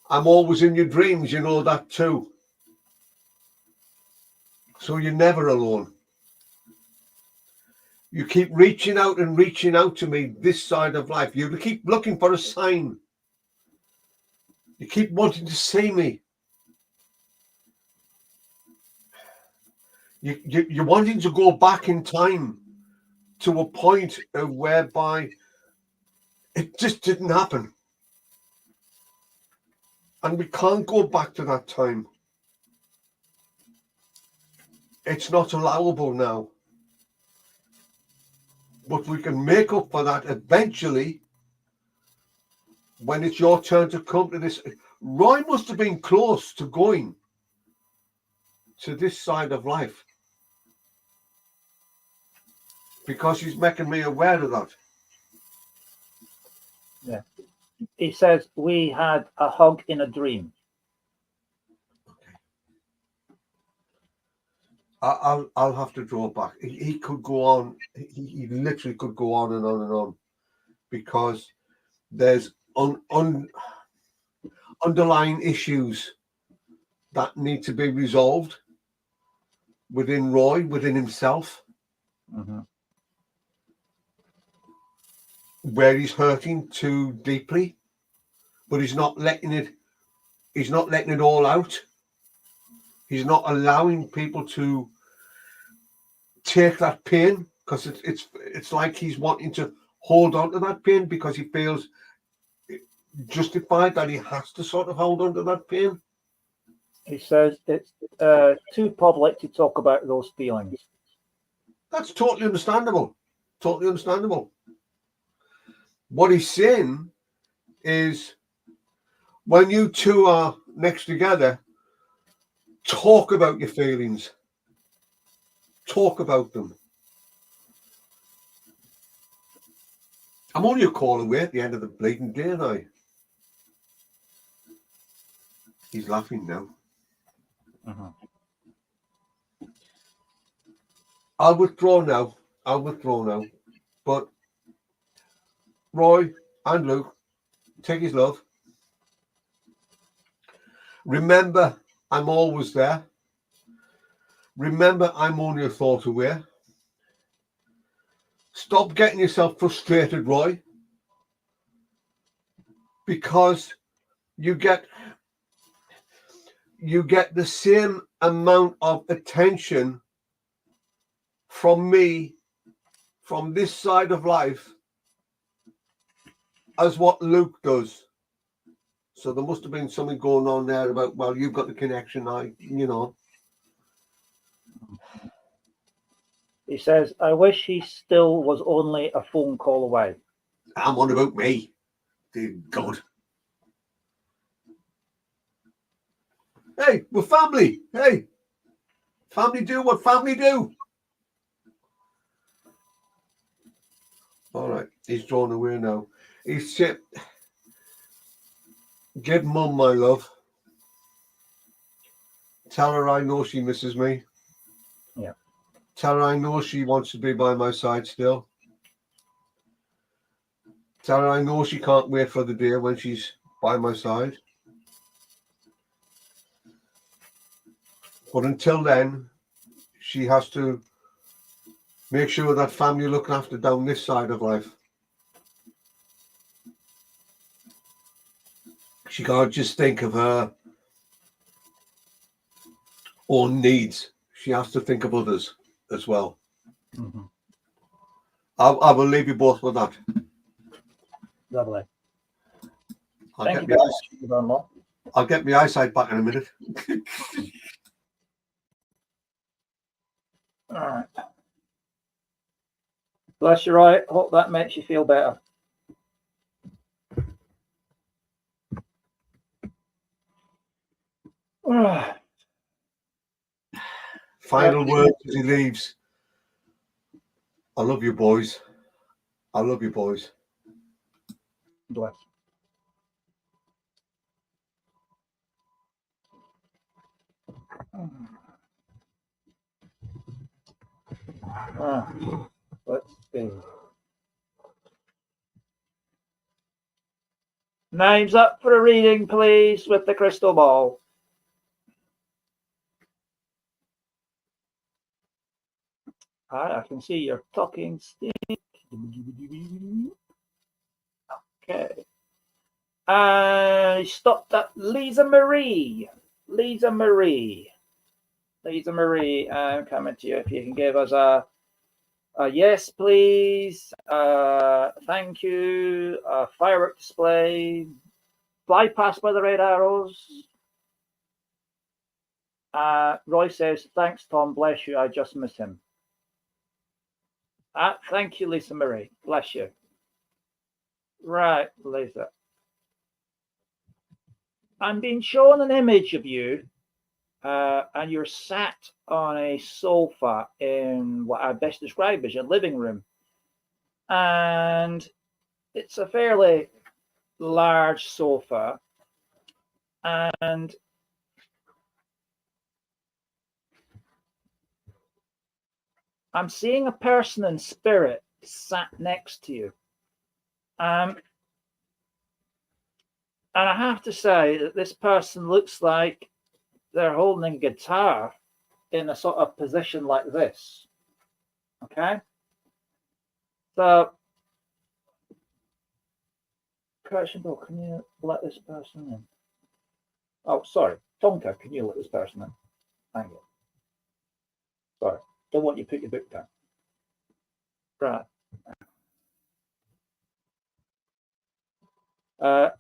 I'm always in your dreams, you know that too. So you're never alone. You keep reaching out and reaching out to me this side of life. You keep looking for a sign. You keep wanting to see me. You're wanting to go back in time to a point of whereby it just didn't happen. And we can't go back to that time. It's not allowable now. But we can make up for that eventually when it's your turn to come to this. Roy must have been close to going to this side of life because he's making me aware of that. Yeah. He says, we had a hug in a dream. I'll have to draw back. He could go on. He literally could go on and on and on because there's underlying issues that need to be resolved within Roy, within himself, where he's hurting too deeply, but he's not letting it. He's not letting it all out. He's not allowing people to take that pain because it's like he's wanting to hold on to that pain because he feels justified that he has to sort of hold on to that pain. He says it's too public to talk about those feelings. That's totally understandable. Totally understandable. What he's saying is when you two are next together, talk about your feelings. Talk about them. I'm only a call away at the end of the bleeding day now. He's laughing now. I'll withdraw now. But Roy and Luke, take his love. Remember, I'm always there. Remember, I'm only a thought away. Stop getting yourself frustrated, Roy, because you get the same amount of attention from me, from this side of life, as what Luke does. So there must have been something going on there about, well, you've got the connection, you know. He says, I wish he still was only a phone call away. I'm on about me. Dear God. Hey, we're family. Hey, family do what family do. All right, he's drawn away now. He's said, give Mum my love. Tell her I know she misses me. Yeah. Tell her I know she wants to be by my side still. Tell her I know she can't wait for the day when she's by my side. But until then, she has to make sure that family looking after down this side of life. She can't just think of her own needs. She has to think of others as well. I will leave you both with that. Lovely. Thank you very much, Bernlaw. I'll get my eyesight back in a minute. All right. Bless you, Roy. Hope that makes you feel better. Final word as he leaves. I love you, boys. I love you, boys. Bless. Let's see. Names up for a reading, please, with the crystal ball. I can see your talking stick. Okay. I stopped at Lisa Marie. Lisa Marie, I'm coming to you. If you can give us a yes, please. Thank you. A firework display. Bypass by the red arrows. Roy says, thanks, Tom. Bless you. I just miss him. Thank you, Lisa Marie. Bless you. Right, Lisa. I'm being shown an image of you, and you're sat on a sofa in what I best describe as your living room. And it's a fairly large sofa. And I'm seeing a person in spirit sat next to you. And I have to say that this person looks like they're holding a guitar in a sort of position like this. Okay? So, Kirchenball, can you let this person in? Oh, sorry. Tonka, can you let this person in? Thank you. Sorry. Don't want you to put your book down. Right.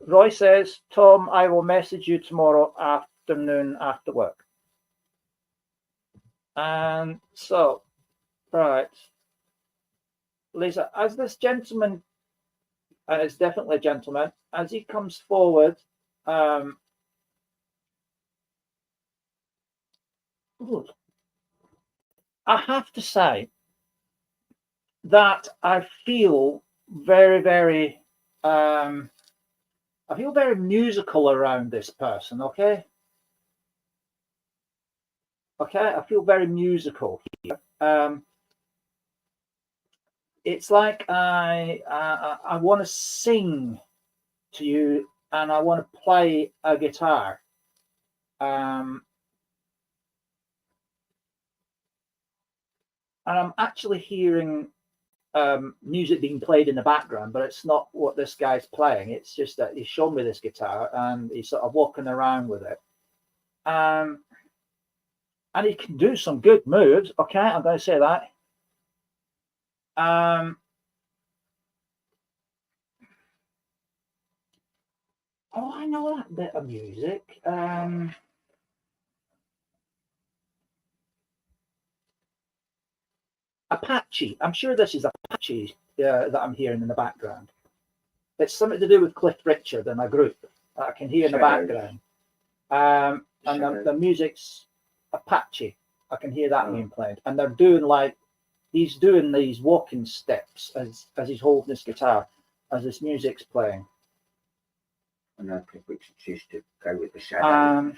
Roy says, Tom, I will message you tomorrow afternoon after work. And so, right. Lisa, as this gentleman, and it's definitely a gentleman, as he comes forward, I have to say that I feel very, very, I feel very musical around this person, okay? Okay, I feel very musical here. It's like I want to sing to you, and I want to play a guitar. And I'm actually hearing music being played in the background, but it's not what this guy's playing. It's just that he's shown me this guitar and he's sort of walking around with it. And he can do some good moves. Okay, I'm going to say that. Oh, I know that bit of music. Apache. I'm sure this is Apache that I'm hearing in the background. It's something to do with Cliff Richard and a group that I can hear in the background. And the music's Apache. I can hear that being played. And they're doing like, he's doing these walking steps as he's holding this guitar, as this music's playing. And I think we should choose to go with the shadow.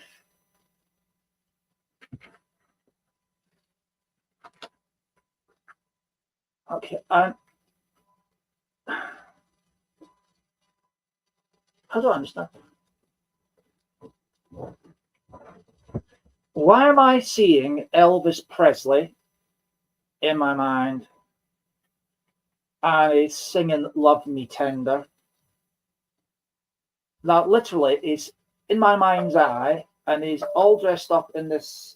Okay. How do I understand? Why am I seeing Elvis Presley in my mind? And he's singing Love Me Tender. Now, literally, he's in my mind's eye, and he's all dressed up in this.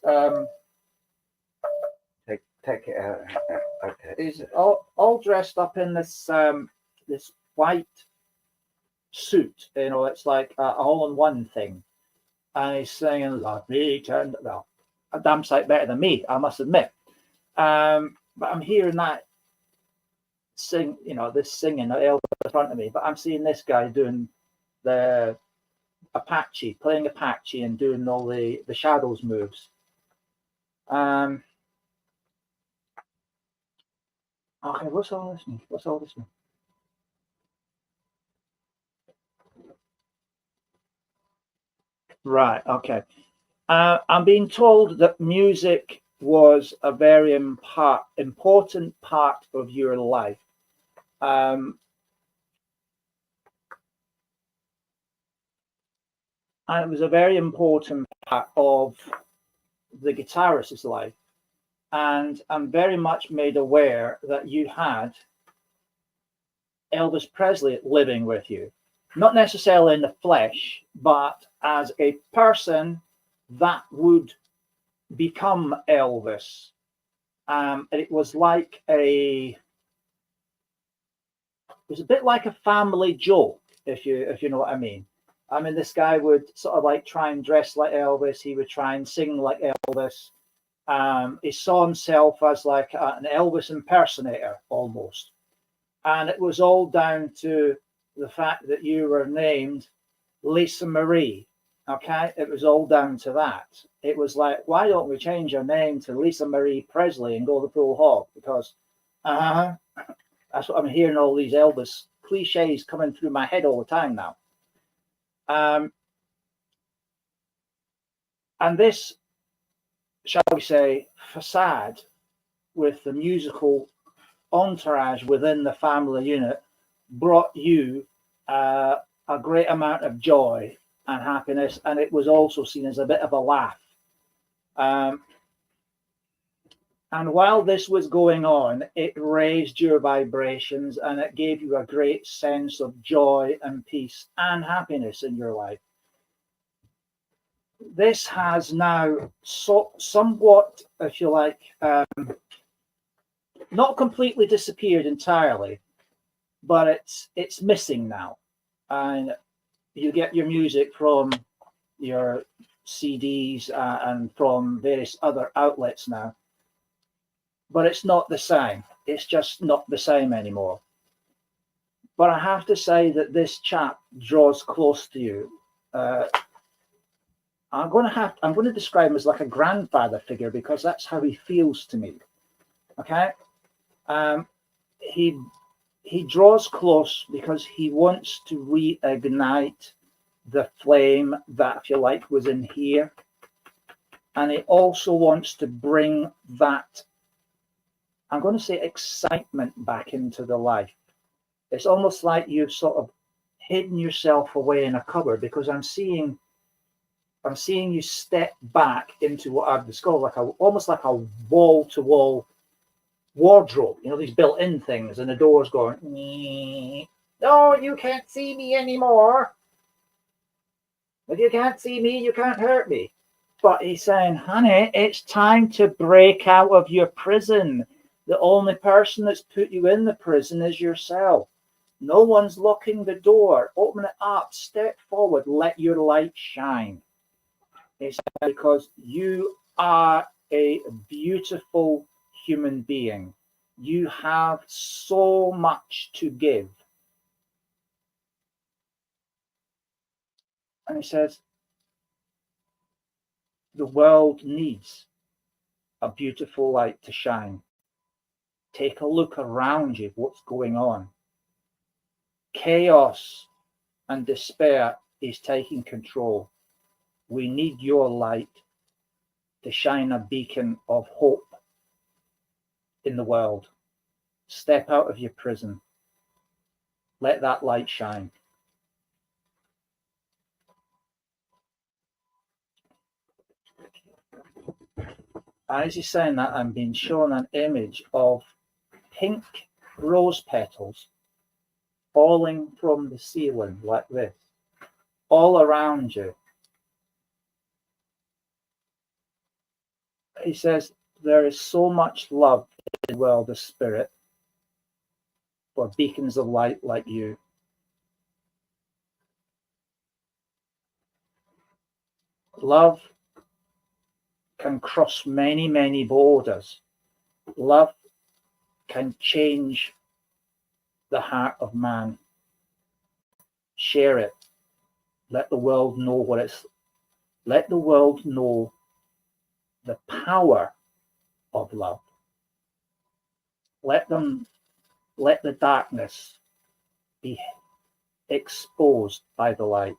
Take it out. Okay. He's all dressed up in this this white suit. You know, it's like a all-in-one thing. And he's singing, "Love me, turn," well, a damn sight better than me, I must admit. But I'm hearing that sing, you know, this singing Elvis in front of me, but I'm seeing this guy doing the Apache, playing Apache and doing all the shadows moves. Okay, what's all this mean? What's all this mean? Right, okay. I'm being told that music was a very important part of your life. And it was a very important part of the guitarist's life. And I'm very much made aware that you had Elvis Presley living with you, not necessarily in the flesh, but as a person that would become Elvis. It was a bit like a family joke, if you know what I mean. I mean, this guy would sort of like try and dress like Elvis. He would try and sing like Elvis. He saw himself as like an Elvis impersonator almost. And it was all down to the fact that you were named Lisa Marie. Okay, it was all down to that. It was like, why don't we change your name to Lisa Marie Presley and go the full hog? Because that's what I'm hearing, all these Elvis cliches coming through my head all the time now. And this, shall we say, facade with the musical entourage within the family unit brought you a great amount of joy and happiness, and it was also seen as a bit of a laugh. And while this was going on, it raised your vibrations and it gave you a great sense of joy and peace and happiness in your life. This has now somewhat, if you like, not completely disappeared entirely, but it's missing now. And you get your music from your CDs and from various other outlets now. But it's not the same. It's just not the same anymore. But I have to say that this chap draws close to you. I'm going to describe him as like a grandfather figure because that's how he feels to me. Okay, he draws close because he wants to reignite the flame that, if you like, was in here, and he also wants to bring that, I'm going to say, excitement back into the life. It's almost like you've sort of hidden yourself away in a cupboard, because I'm seeing you step back into what I've described almost like a wall-to-wall wardrobe. You know, these built-in things, and the door's going, no, you can't see me anymore. If you can't see me, you can't hurt me. But he's saying, honey, it's time to break out of your prison. The only person that's put you in the prison is yourself. No one's locking the door. Open it up, step forward, let your light shine. It's because you are a beautiful human being. You have so much to give. And he says, the world needs a beautiful light to shine. Take a look around you, what's going on. Chaos and despair is taking control. We need your light to shine a beacon of hope in the world. Step out of your prison. Let that light shine. As he's saying that, I'm being shown an image of pink rose petals falling from the ceiling like this, all around you. He says, there is so much love in the world of spirit for beacons of light like you. Love can cross many, many borders. Love can change the heart of man. Share it. Let the world know what it's. Let the world know the power of love. Let the darkness be exposed by the light.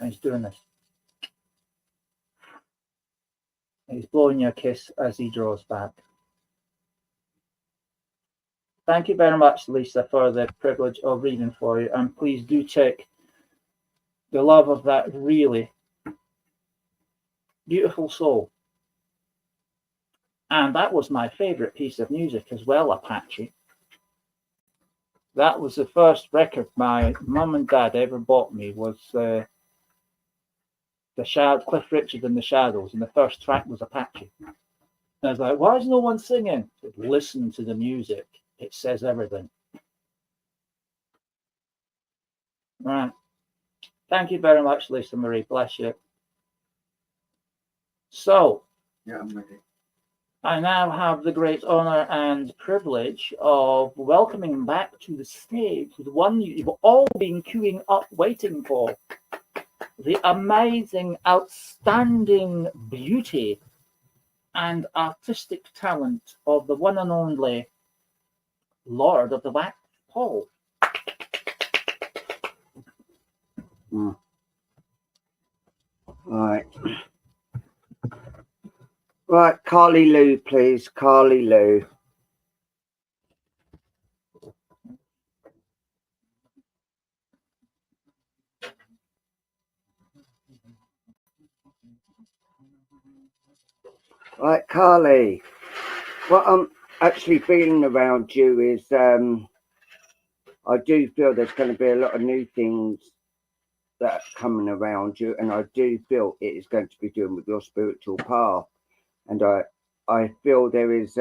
And he's doing this. And he's blowing you a kiss as he draws back. Thank you very much, Lisa, for the privilege of reading for you. And please do check the love of that really beautiful soul. And that was my favorite piece of music as well, Apache. That was the first record my mum and dad ever bought me, was the Cliff Richard and the Shadows, and the first track was Apache. And I was like, why is no one singing? Said, listen to the music. It says everything. Right. Thank you very much, Lisa Marie. Bless you. So, Yeah, I'm ready. I now have the great honour and privilege of welcoming back to the stage the one you've all been queuing up waiting for. The amazing, outstanding beauty and artistic talent of the one and only Lord of the Wax, Paul. Right. Right, Carly Lou, please. Carly Lou. Right, Carly. What I'm actually feeling around you is I do feel there's going to be a lot of new things that are coming around you, and I do feel it is going to be doing with your spiritual path. And I feel there is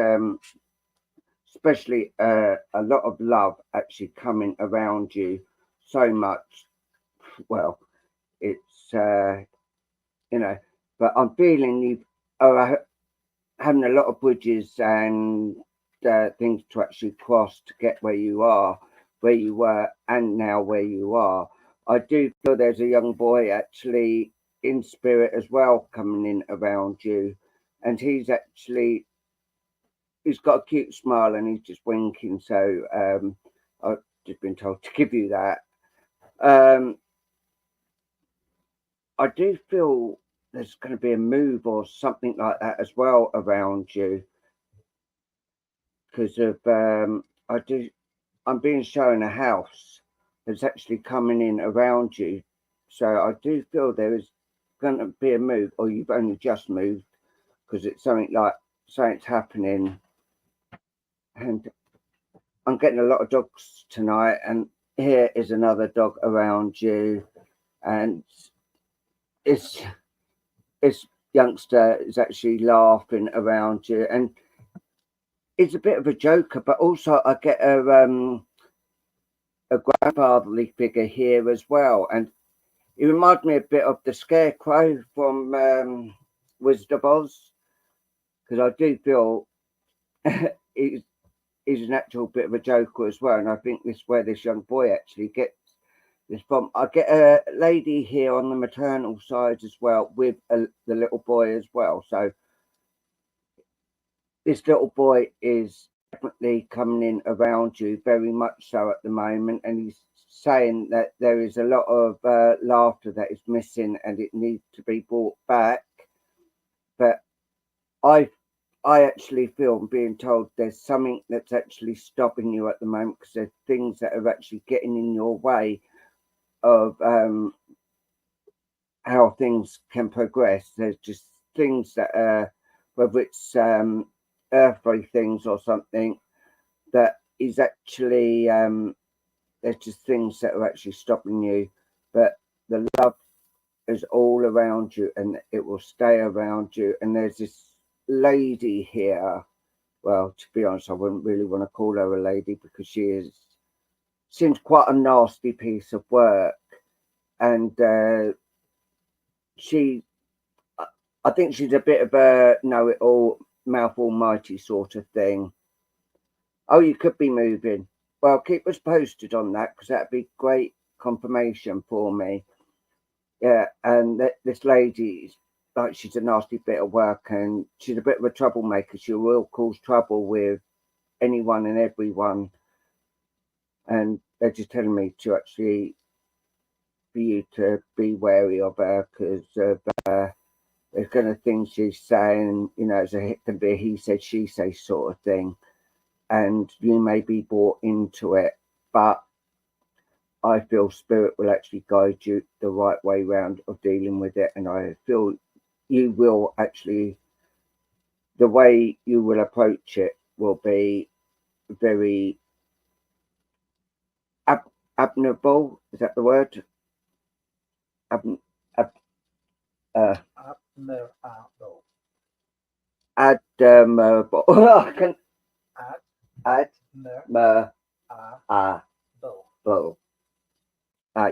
especially a lot of love actually coming around you so much. Well, it's you know, but I'm feeling you are having a lot of bridges and things to actually cross to get where you are, where you were, and now where you are. I do feel there's a young boy actually in spirit as well coming in around you, and he's got a cute smile and he's just winking. So I've just been told to give you that. I do feel there's going to be a move or something like that as well around you, because of I'm being shown a house that's actually coming in around you. So I do feel there is going to be a move, or you've only just moved, because it's something's happening. And I'm getting a lot of dogs tonight, and here is another dog around you, and this youngster is actually laughing around you, and it's a bit of a joker, but also I get a grandfatherly figure here as well, and it reminds me a bit of the Scarecrow from Wizard of Oz, because I do feel he's an actual bit of a joker as well, and I think this is where this young boy actually gets this from. I get a lady here on the maternal side as well with the little boy as well, so this little boy is definitely coming in around you very much so at the moment, and he's saying that there is a lot of laughter that is missing and it needs to be brought back. But I actually feel I'm being told there's something that's actually stopping you at the moment, because there's things that are actually getting in your way of how things can progress. There's just things that are, whether it's earthly things or something, that is actually there's just things that are actually stopping you, but the love is all around you and it will stay around you. And there's this lady here well, to be honest, I wouldn't really want to call her a lady because seems quite a nasty piece of work. And I think she's a bit of a know-it-all, mouth almighty sort of thing. Oh, you could be moving. Well, keep us posted on that because that'd be great confirmation for me. Yeah, and this lady's like, she's a nasty bit of work and she's a bit of a troublemaker. She will cause trouble with anyone and everyone. And they're just telling me to actually, for you to be wary of her because of the kind of things she's saying, you know, it can be a he said, she says sort of thing. And you may be brought into it, but I feel spirit will actually guide you the right way round of dealing with it. And I feel you will actually, the way you will approach it will be very admirable. Is that the word? Admirable. I can admirable.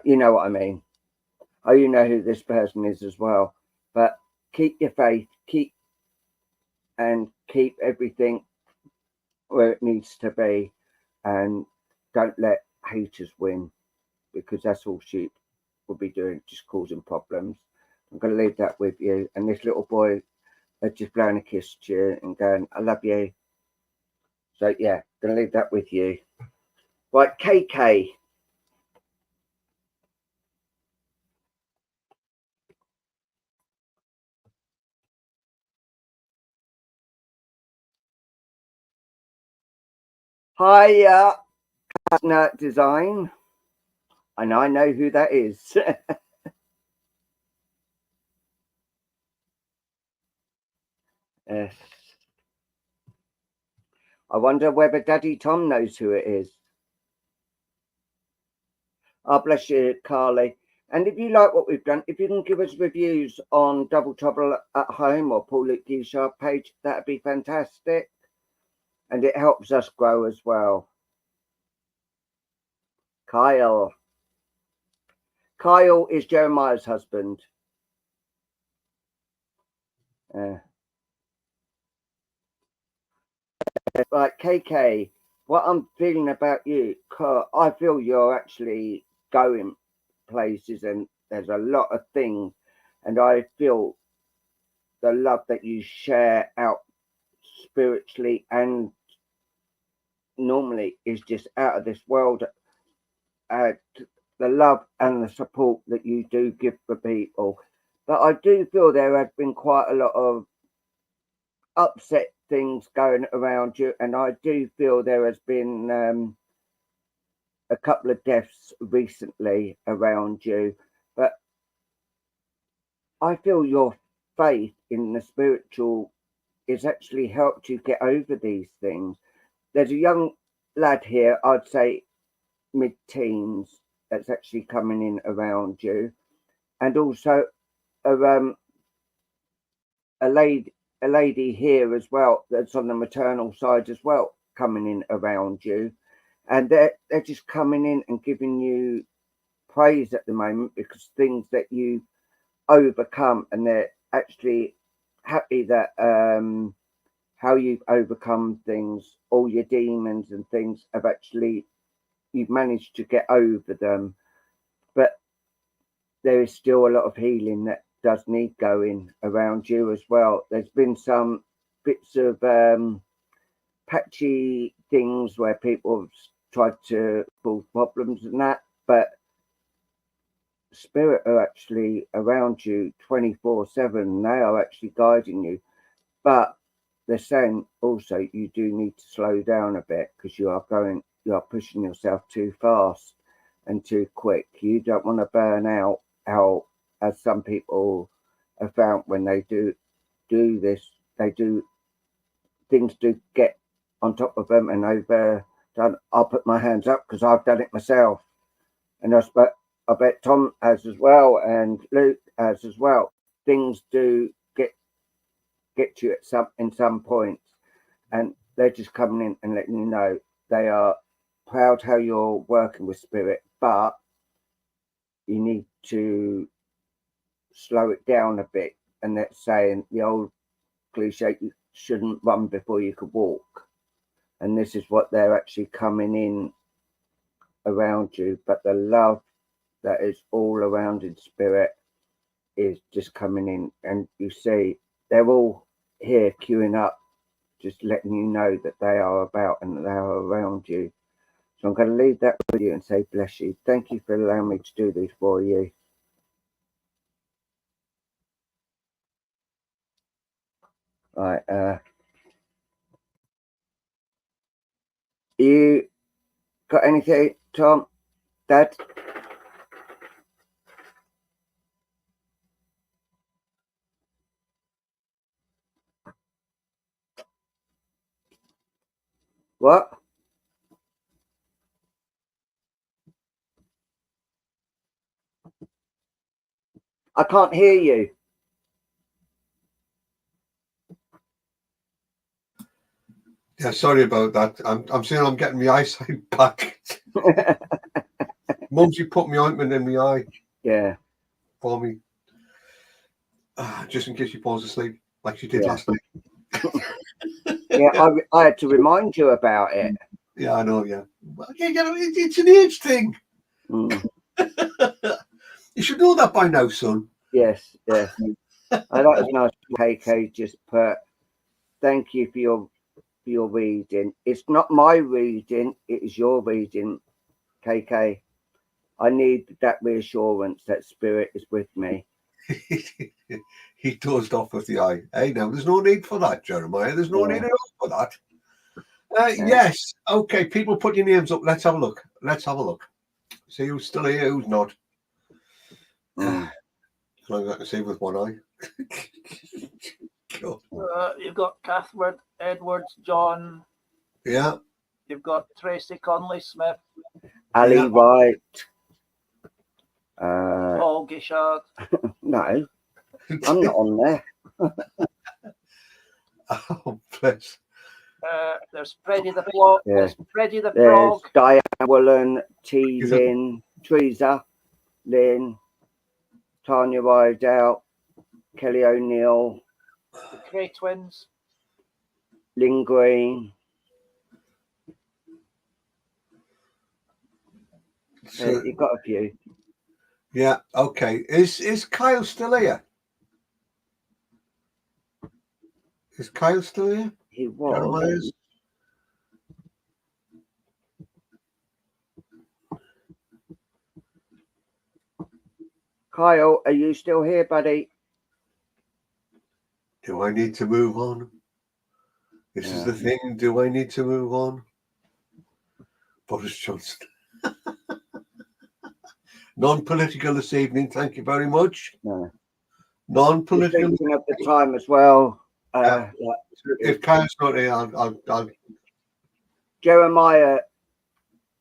You know what I mean. Oh, you know who this person is as well. But keep your faith, keep everything where it needs to be, and don't let haters win, because that's all she will be doing, just causing problems. I'm going to leave that with you. And this little boy has just blown a kiss to you and going, I love you. So yeah, going to leave that with you. Right, KK. Hiya, Nut Design. And I know who that is. Yes. I wonder whether Daddy Tom knows who it is. Oh, bless you, Carly. And if you like what we've done, if you can give us reviews on Double Trouble at Home or Paul Luke Guichard page, that'd be fantastic. And it helps us grow as well. Kyle. Kyle is Jeremiah's husband. Right, KK, what I'm feeling about you, I feel you're actually going places and there's a lot of things. And I feel the love that you share out spiritually and normally is just out of this world. The love and the support that you do give for people. But I do feel there has been quite a lot of upset things going around you, and I do feel there has been a couple of deaths recently around you. But I feel your faith in the spiritual has actually helped you get over these things. There's a young lad here, I'd say mid-teens, that's actually coming in around you, and also a lady here as well that's on the maternal side as well coming in around you, and they're just coming in and giving you praise at the moment because things that you overcome, and they're actually happy that how you've overcome things, all your demons and things have actually, you've managed to get over them. But there is still a lot of healing that does need going around you as well. There's been some bits of patchy things where people have tried to cause problems and that, but spirit are actually around you 24/7. They are actually guiding you, but they're saying also you do need to slow down a bit because you are pushing yourself too fast and too quick. You don't want to burn out as some people have found when they do this. Things do get on top of them and overdone. I'll put my hands up because I've done it myself, and I bet Tom has as well, and Luke has as well. Things do get you in some points, and they're just coming in and letting you know they are proud how you're working with spirit, but you need to slow it down a bit. And they're saying the old cliche, you shouldn't run before you could walk. And this is what they're actually coming in around you. But the love that is all around in spirit is just coming in. And you see, they're all here queuing up, just letting you know that they are about and that they are around you. So I'm going to leave that with you and say, bless you. Thank you for allowing me to do this for you. Right. You got anything, Tom? Dad? What? I can't hear you. Yeah, sorry about that. I'm saying I'm getting my eyesight back. Mumsy put me ointment in my eye. Yeah. For me. Just in case she falls asleep, like she did last night. Yeah, I had to remind you about it. Yeah, I know, yeah. Well, yeah, you know, it's an age thing. Mm. You should know that by now, son. Yes. I that was nice. KK just put, thank you for your reading. It's not my reading, it is your reading, KK. I need that reassurance that spirit is with me. He dozed off with the eye. Hey, now, there's no need for that, Jeremiah. There's no need at all for that. Yes. Okay, people put your names up. Let's have a look. See who's still here, who's not. I can see with one eye. You've got Cuthbert Edwards, John. Yeah. You've got Tracy Conley Smith. Ali Wright. Paul Guichard. No, I'm not on there. Oh, bless. There's Freddie the Frog. Yeah. There's Freddie the There's Frog. Diane Woolen, T. Lynn, Teresa Lynn, Tanya Rideout, Kelly O'Neill, The Cray Twins. Lynn Green. So, You've got a few. Yeah, okay. Is Kyle still here? Is Kyle still here? He was. Kyle, are you still here, buddy? Do I need to move on? This is the thing. Do I need to move on? Boris Johnson. Non-political this evening. Thank you very much. No. Non-political. Thinking of the time as well. If Kyle's not here, I'll. Jeremiah.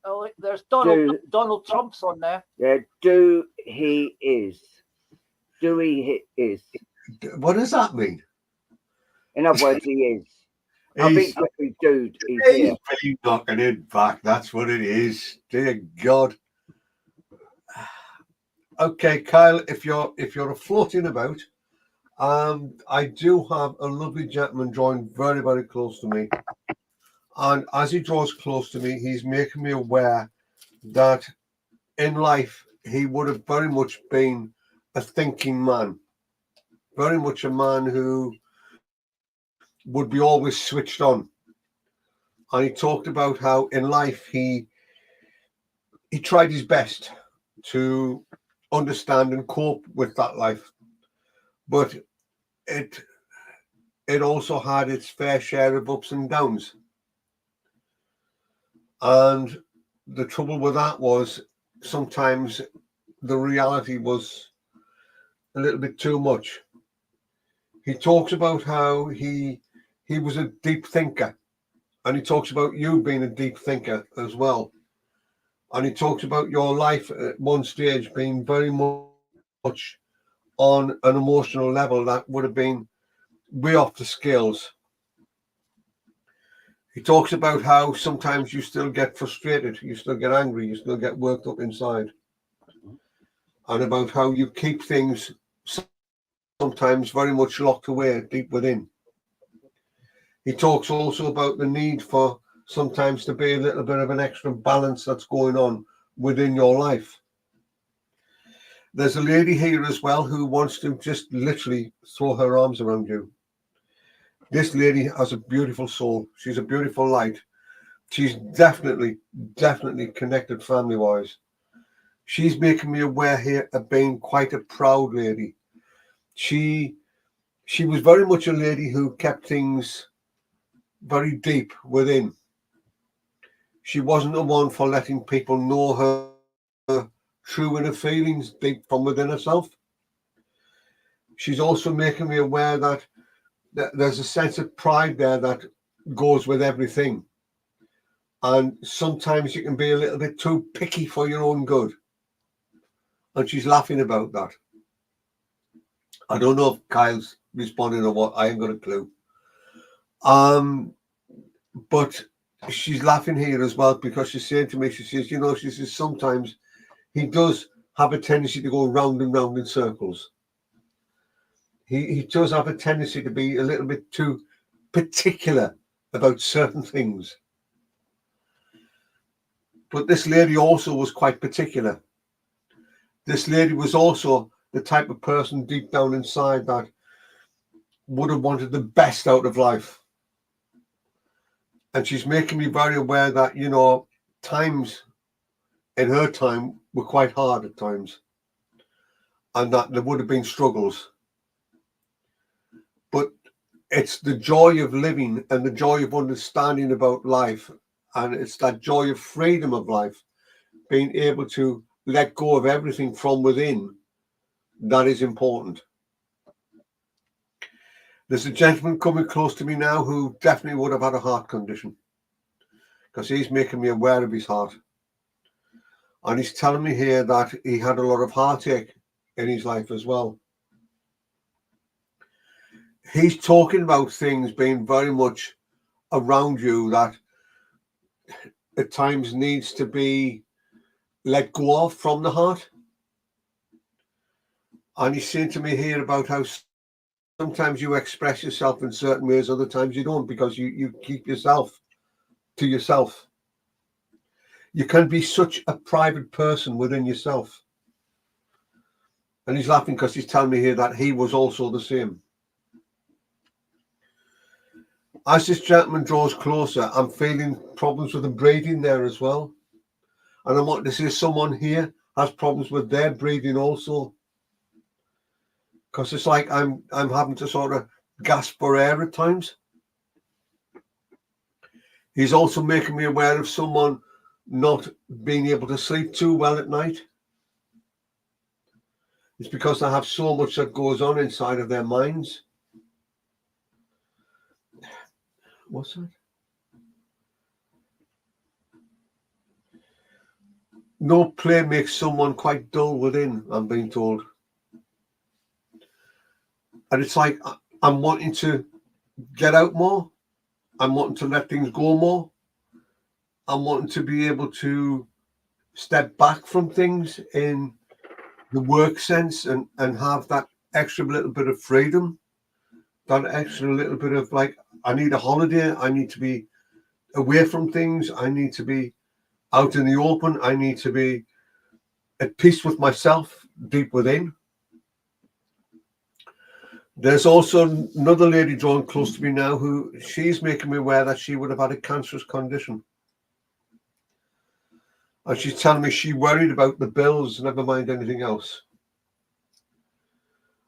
Oh, there's Donald Trump's on there. Yeah, do he is. Do he is. What does that mean? In other words, he is. I think every dude is here. He's knocking it back. That's what it is. Dear God. Okay, Kyle, if you're floating about, I do have a lovely gentleman drawing very, very close to me. And as he draws close to me, he's making me aware that in life, he would have very much been a thinking man. Very much a man who would be always switched on. And he talked about how in life he tried his best to understand and cope with that life. But it also had its fair share of ups and downs. And the trouble with that was sometimes the reality was a little bit too much. He talks about how he was a deep thinker, and he talks about you being a deep thinker as well. And he talks about your life at one stage being very much on an emotional level that would have been way off the scales. He talks about how sometimes you still get frustrated, you still get angry, you still get worked up inside, and about how you keep things sometimes very much locked away deep within. He talks also about the need for sometimes to be a little bit of an extra balance that's going on within your life. There's a lady here as well who wants to just literally throw her arms around you. This lady has a beautiful soul. She's a beautiful light. She's definitely connected family-wise. She's making me aware here of being quite a proud lady. She was very much a lady who kept things very deep within. She wasn't the one for letting people know her true inner feelings deep from within herself. She's also making me aware that there's a sense of pride there that goes with everything. And sometimes you can be a little bit too picky for your own good. And she's laughing about that. I don't know if Kyle's responding or what. I ain't got a clue. But she's laughing here as well because she's saying to me, she says, she says, sometimes he does have a tendency to go round and round in circles. He does have a tendency to be a little bit too particular about certain things. But this lady also was quite particular. This lady was also the type of person deep down inside that would have wanted the best out of life. And she's making me very aware that, times in her time were quite hard at times. And that there would have been struggles. But it's the joy of living and the joy of understanding about life. And it's that joy of freedom of life, being able to let go of everything from within, that is important. There's a gentleman coming close to me now who definitely would have had a heart condition because he's making me aware of his heart. And he's telling me here that he had a lot of heartache in his life as well. He's talking about things being very much around you that at times needs to be let go of from the heart. And he's saying to me here about how sometimes you express yourself in certain ways, other times you don't, because you keep yourself to yourself. You can be such a private person within yourself. And he's laughing because he's telling me here that he was also the same. As this gentleman draws closer, I'm feeling problems with the breathing there as well. And I want to say someone here has problems with their breathing also. Because it's like I'm having to sort of gasp for air at times. He's also making me aware of someone not being able to sleep too well at night. It's because they have so much that goes on inside of their minds. What's that? No play makes someone quite dull within, I'm being told. And it's like I'm wanting to get out more. I'm wanting to let things go more. I'm wanting to be able to step back from things in the work sense and have that extra little bit of freedom. That extra little bit of like, I need a holiday. I need to be away from things. I need to be out in the open. I need to be at peace with myself deep within. There's also another lady drawn close to me now who she's making me aware that she would have had a cancerous condition. And she's telling me she worried about the bills, never mind anything else.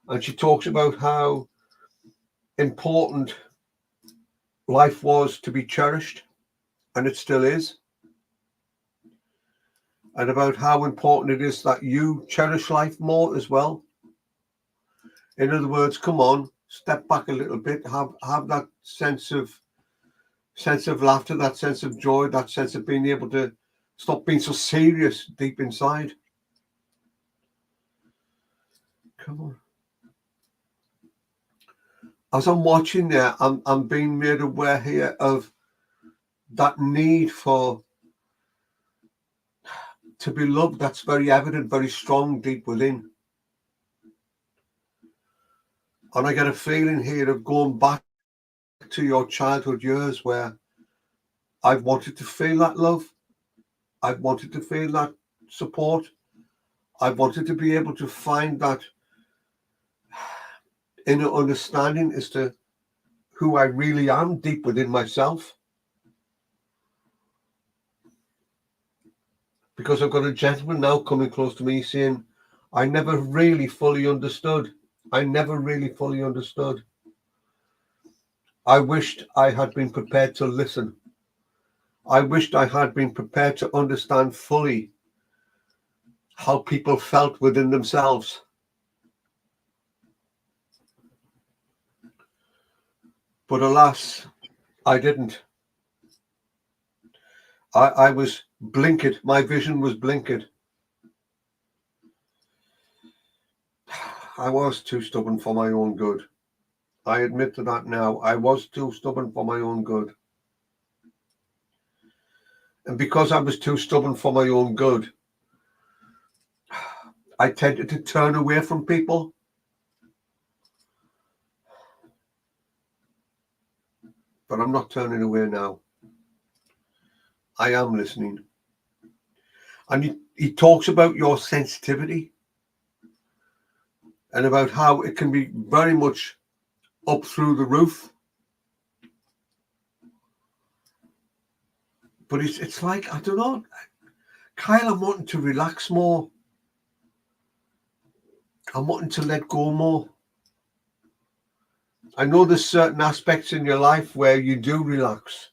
And she talks about how important life was to be cherished, and it still is. And about how important it is that you cherish life more as well. In other words, come on, step back a little bit, have that sense of laughter, that sense of joy, that sense of being able to stop being so serious deep inside. Come on. As I'm watching there, I'm being made aware here of that need for to be loved, that's very evident, very strong deep within. And I get a feeling here of going back to your childhood years where I've wanted to feel that love. I've wanted to feel that support. I've wanted to be able to find that inner understanding as to who I really am deep within myself. Because I've got a gentleman now coming close to me saying, I never really fully understood. I never really fully understood. I wished I had been prepared to listen. I wished I had been prepared to understand fully how people felt within themselves. But alas, I didn't. I was blinkered. My vision was blinkered. I was too stubborn for my own good. I admit to that now. I was too stubborn for my own good. And because I was too stubborn for my own good, I tended to turn away from people. But I'm not turning away now. I am listening. And he talks about your sensitivity and about how it can be very much up through the roof. But it's like, I don't know, Kyle, I'm wanting to relax more. I'm wanting to let go more. I know there's certain aspects in your life where you do relax,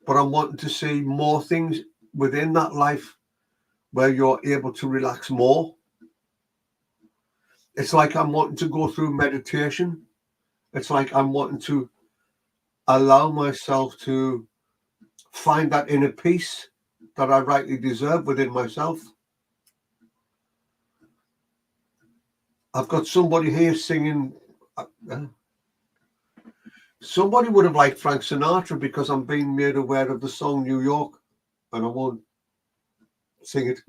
but I'm wanting to see more things within that life where you're able to relax more. It's like I'm wanting to go through meditation. It's like I'm wanting to allow myself to find that inner peace that I rightly deserve within myself. I've got somebody here singing. Somebody would have liked Frank Sinatra because I'm being made aware of the song New York, and I won't sing it.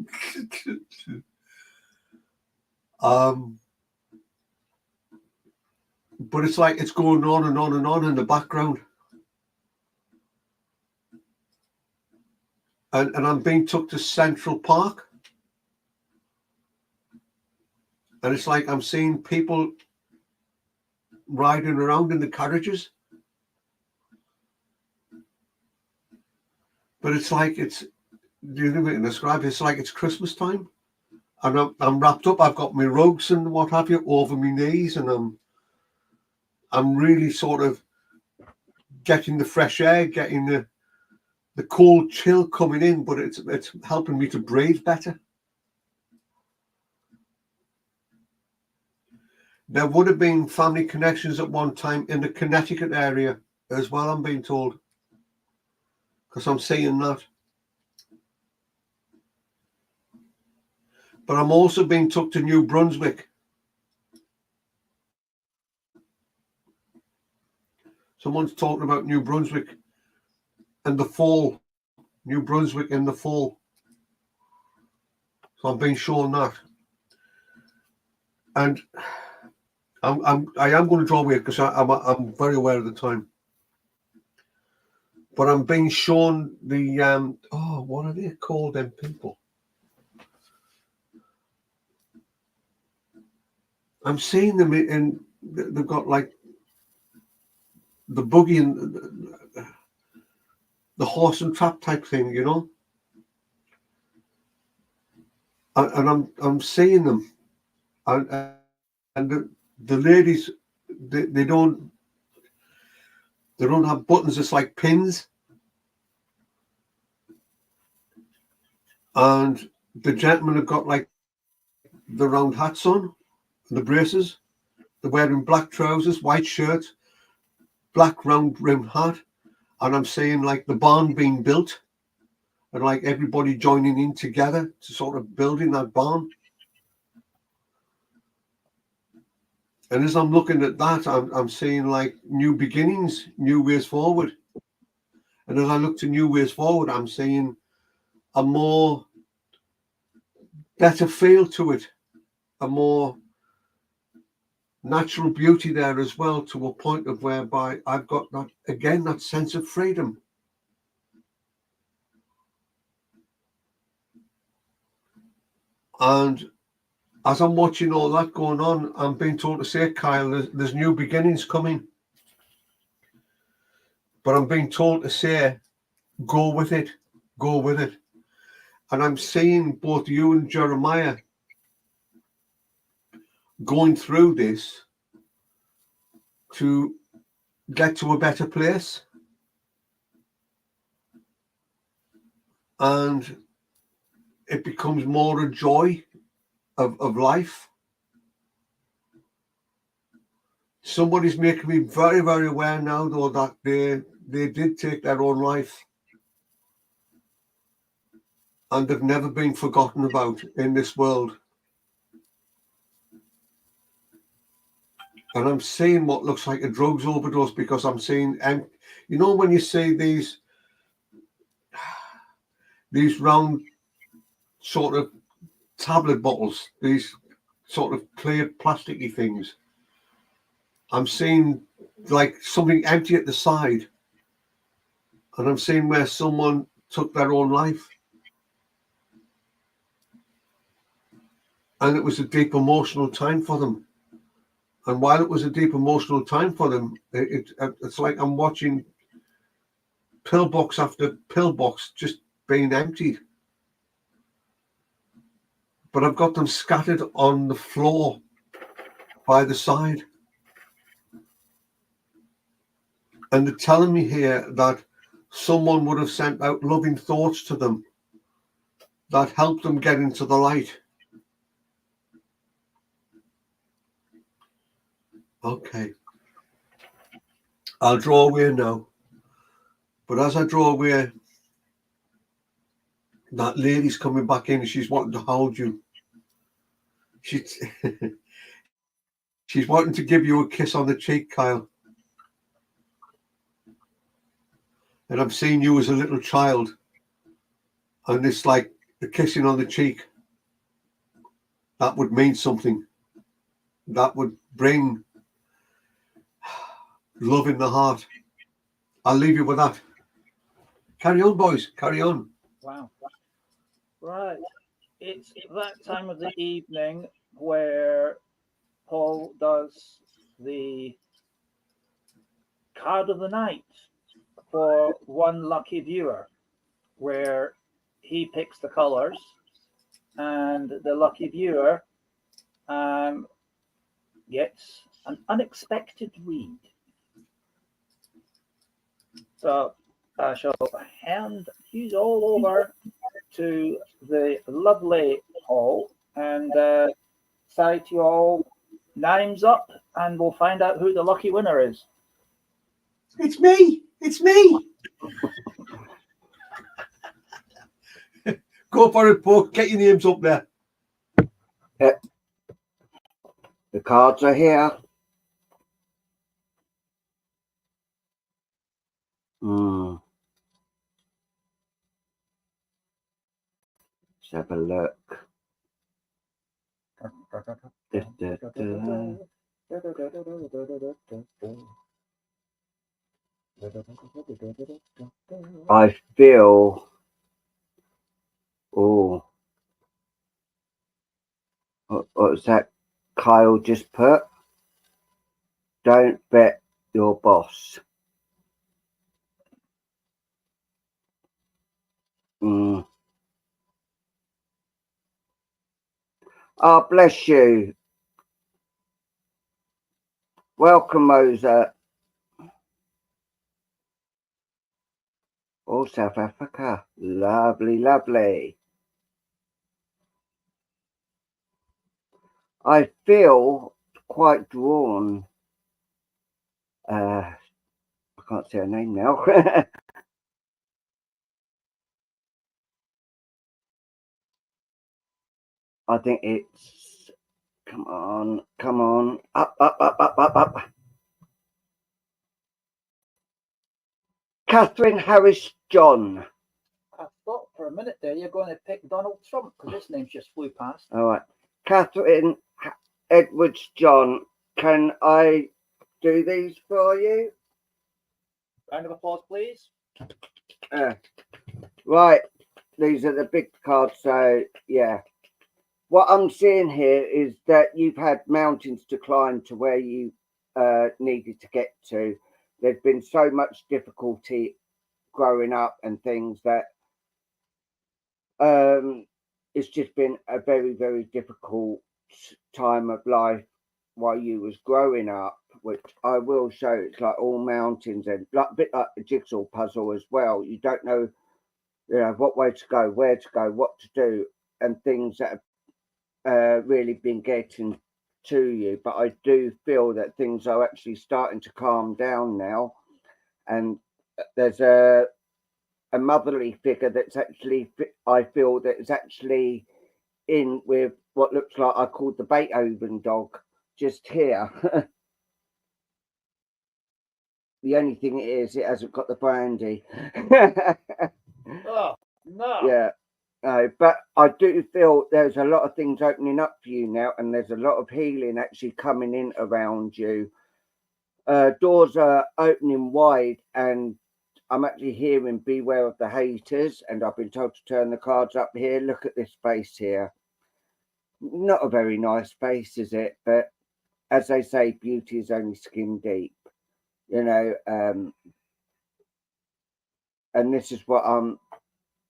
But it's like it's going on and on and on in the background. And I'm being took to Central Park. And it's like I'm seeing people riding around in the carriages. But it's like it's, the only way to describe it, it's like it's Christmas time. And I'm wrapped up. I've got my rugs and what have you over my knees. And I'm really sort of getting the fresh air, getting the cold chill coming in. But it's helping me to breathe better. There would have been family connections at one time in the Connecticut area as well, I'm being told. Because I'm seeing that. But I'm also being took to New Brunswick. Someone's talking about New Brunswick and the fall. New Brunswick in the fall. So I'm being shown that. And I am going to draw away because I'm very aware of the time. But I'm being shown the what are they called, them people? I'm seeing them in they've got like the buggy and the horse and trap type thing, you know. And I'm seeing them, and the ladies they don't have buttons. It's like pins, and the gentlemen have got like the round hats on, the braces. They're wearing black trousers, white shirt, black round rimmed hat, and I'm seeing like the barn being built, and like everybody joining in together to sort of building that barn. And as I'm looking at that, I'm seeing like new beginnings, new ways forward. And as I look to new ways forward, I'm seeing a more better feel to it, a more natural beauty there as well, to a point of whereby I've got that, again, that sense of freedom. And as I'm watching all that going on, I'm being told to say, Kyle, there's new beginnings coming. But I'm being told to say, go with it, go with it. And I'm seeing both you and Jeremiah going through this to get to a better place. And it becomes more a joy of life. Somebody's making me very, very aware now, though, that they did take their own life. And they've never been forgotten about in this world. And I'm seeing what looks like a drugs overdose, because I'm seeing, and you know, when you see these round sort of tablet bottles, these sort of clear plasticky things, I'm seeing like something empty at the side, and I'm seeing where someone took their own life. And it was a deep emotional time for them. And while it was a deep emotional time for them, it's like I'm watching pillbox after pillbox just being emptied. But I've got them scattered on the floor by the side. And they're telling me here that someone would have sent out loving thoughts to them that helped them get into the light. Okay. I'll draw away now. But as I draw away, that lady's coming back in and she's wanting to hold you. She's wanting to give you a kiss on the cheek, Kyle. And I'm seeing you as a little child. And it's like the kissing on the cheek. That would mean something. That would bring love in the heart. I'll leave you with that. Carry on, boys. Carry on. Wow. Right. It's that time of the evening where Paul does the card of the night for one lucky viewer, where he picks the colors and the lucky viewer gets an unexpected read. So I shall hand these all over to the lovely Paul and say to you all, names up, and we'll find out who the lucky winner is. It's me. It's me. Go for it, Paul. Get your names up there. Yep. The cards are here. Let's have a look. I feel, what was that Kyle just put? Don't bet your boss. Oh, bless you. Welcome, Moser. Oh, South Africa. Lovely, lovely. I feel quite drawn. I can't say her name now. I think it's, come on, up. Catherine Harris John. I thought for a minute there you're going to pick Donald Trump because his name's just flew past. All right. Catherine Edwards John, can I do these for you? Round of applause, please. Right. These are the big cards. So, yeah. What I'm seeing here is that you've had mountains to climb to where you needed to get to. There's been so much difficulty growing up and things that it's just been a very, very difficult time of life while you was growing up, which I will show. It's like all mountains and like a bit like a jigsaw puzzle as well. You don't know, what way to go, where to go, what to do, and things that have really been getting to you. But I do feel that things are actually starting to calm down now, and there's a motherly figure that's actually, I feel that is actually in with what looks like, I called the Beethoven dog, just here. The only thing it is, it hasn't got the brandy. Oh, no. Yeah. But I do feel there's a lot of things opening up for you now, and there's a lot of healing actually coming in around you. Doors are opening wide, and I'm actually hearing beware of the haters, and I've been told to turn the cards up here. Look at this face here. Not a very nice face, is it? But as they say, beauty is only skin deep, and this is what I'm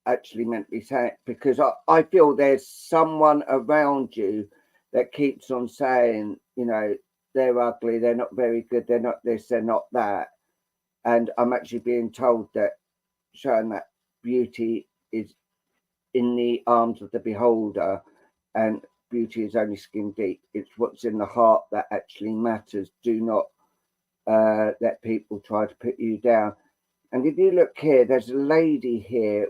actually meant to be saying, because I feel there's someone around you that keeps on saying, they're ugly, they're not very good, they're not this, they're not that. And I'm actually being told that, showing that beauty is in the arms of the beholder, and beauty is only skin deep. It's what's in the heart that actually matters. Do not let people try to put you down. And if you look here, there's a lady here,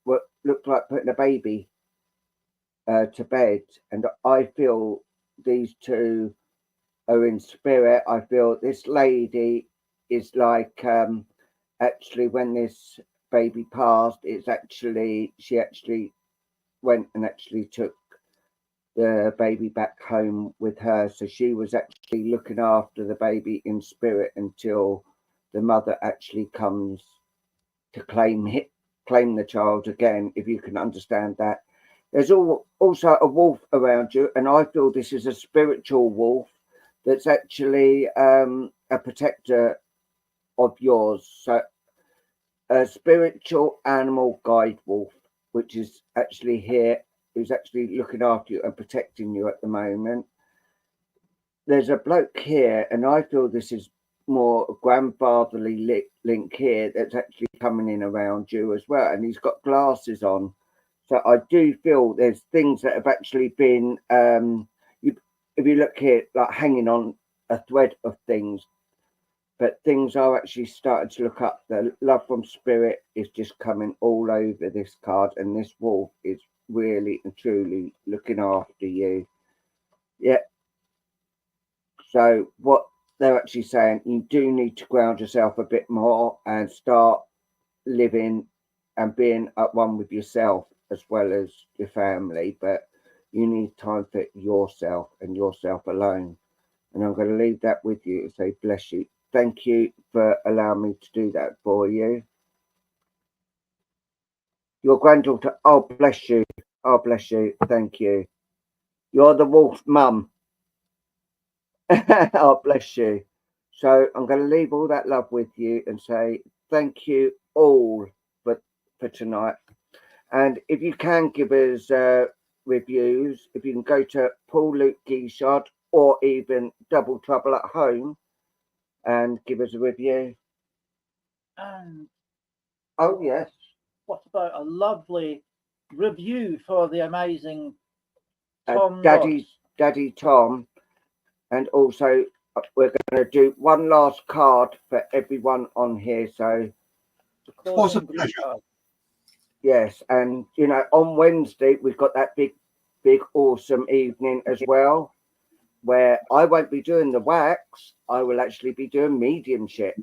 what looked like putting a baby to bed. And I feel these two are in spirit. I feel this lady is like, actually, when this baby passed, she actually went and actually took the baby back home with her. So she was actually looking after the baby in spirit until the mother actually comes to claim the child again, if you can understand that. There's also a wolf around you, and I feel this is a spiritual wolf that's actually a protector of yours. So a spiritual animal guide wolf, which is actually here, who's actually looking after you and protecting you at the moment. There's a bloke here, and I feel this is more a grandfatherly link here that's actually coming in around you as well, and he's got glasses on. So I do feel there's things that have actually been, if you look here, like hanging on a thread of things, but things are actually starting to look up. The love from spirit is just coming all over this card, and this wolf is really and truly looking after you. Yeah. So what they're actually saying, you do need to ground yourself a bit more and start living and being at one with yourself as well as your family, but you need time for yourself and yourself alone. And I'm going to leave that with you and say bless you. Thank you for allowing me to do that for you. Your granddaughter, oh bless you, oh bless you, thank you. You're the wolf mum. Oh bless you. So I'm going to leave all that love with you and say thank you all for tonight. And if you can give us reviews, if you can go to Paul Luke Guichard or even Double Trouble at Home and give us a review. And oh yes, what about a lovely review for the amazing Tom Daddy Tom? And also we're going to do one last card for everyone on here. So was a pleasure. Yes, and on Wednesday we've got that big awesome evening as well, where I won't be doing the wax. I will actually be doing mediumship.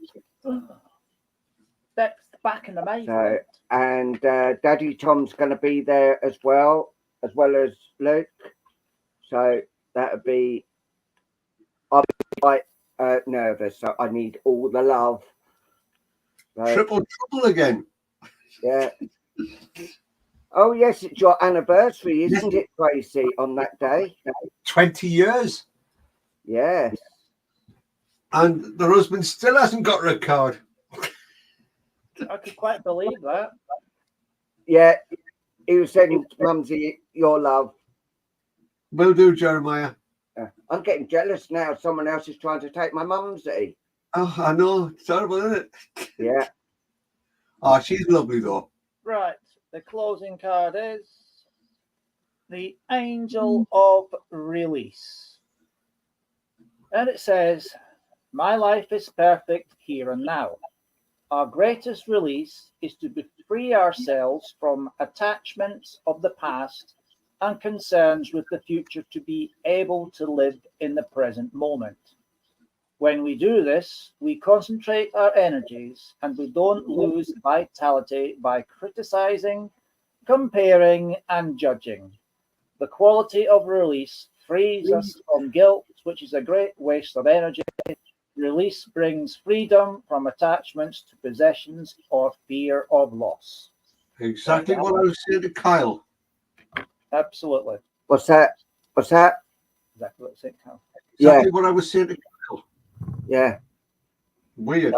That's back in the May. So, and Daddy Tom's going to be there as well as Luke. So that'll be. I'll be quite nervous. So I need all the love. So, Triple trouble again. yeah. Oh yes, it's your anniversary, isn't it, Tracy? On that day. 20 years. Yes. And the husband still hasn't got her a card. I could quite believe that. Yeah. He was saying, Mumsy, your love. Will do, Jeremiah. I'm getting jealous now. Someone else is trying to take my Mumsy. Oh, I know. It's terrible, isn't it? Yeah. Oh, she's lovely, though. Right. The closing card is the Angel of Release. And it says, my life is perfect here and now. Our greatest release is to free ourselves from attachments of the past and concerns with the future to be able to live in the present moment. When we do this, we concentrate our energies and we don't lose vitality by criticizing, comparing, and judging. The quality of release frees us from guilt, which is a great waste of energy. Release brings freedom from attachments to possessions or fear of loss. Exactly what I was saying to Kyle. Absolutely. What's that? Exactly what it's saying. Exactly what I was saying to Kyle. Yeah. Weird.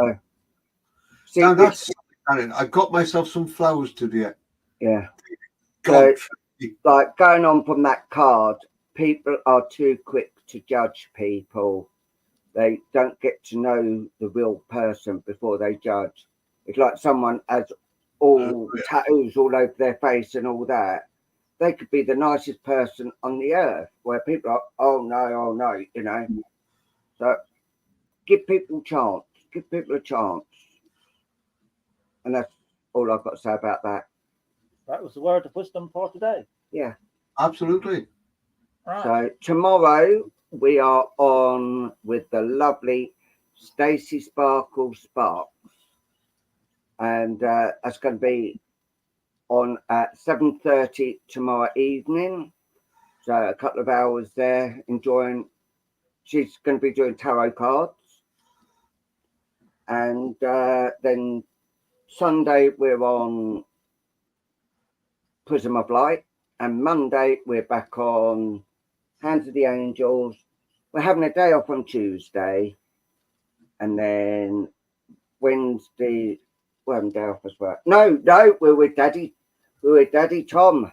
See, Now that's I got myself some flowers today. Yeah. God, Like going on from that card, people are too quick to judge people. They don't get to know the real person before they judge. It's like someone has all tattoos all over their face and all that. They could be the nicest person on the earth, where people are, oh no, you know. So give people a chance. Give people a chance. And that's all I've got to say about that. That was the word of wisdom for today. Yeah. Absolutely. Right. So tomorrow we are on with the lovely Stacey Sparkle Sparks. And that's going to be on at 7:30 tomorrow evening. So a couple of hours there enjoying. She's going to be doing tarot cards. And then Sunday we're on Prism of Light. And Monday we're back on Hands of the Angels. We're having a day off on Tuesday. And then Wednesday, we're having a day off as well. No, we're with Daddy. We're with Daddy Tom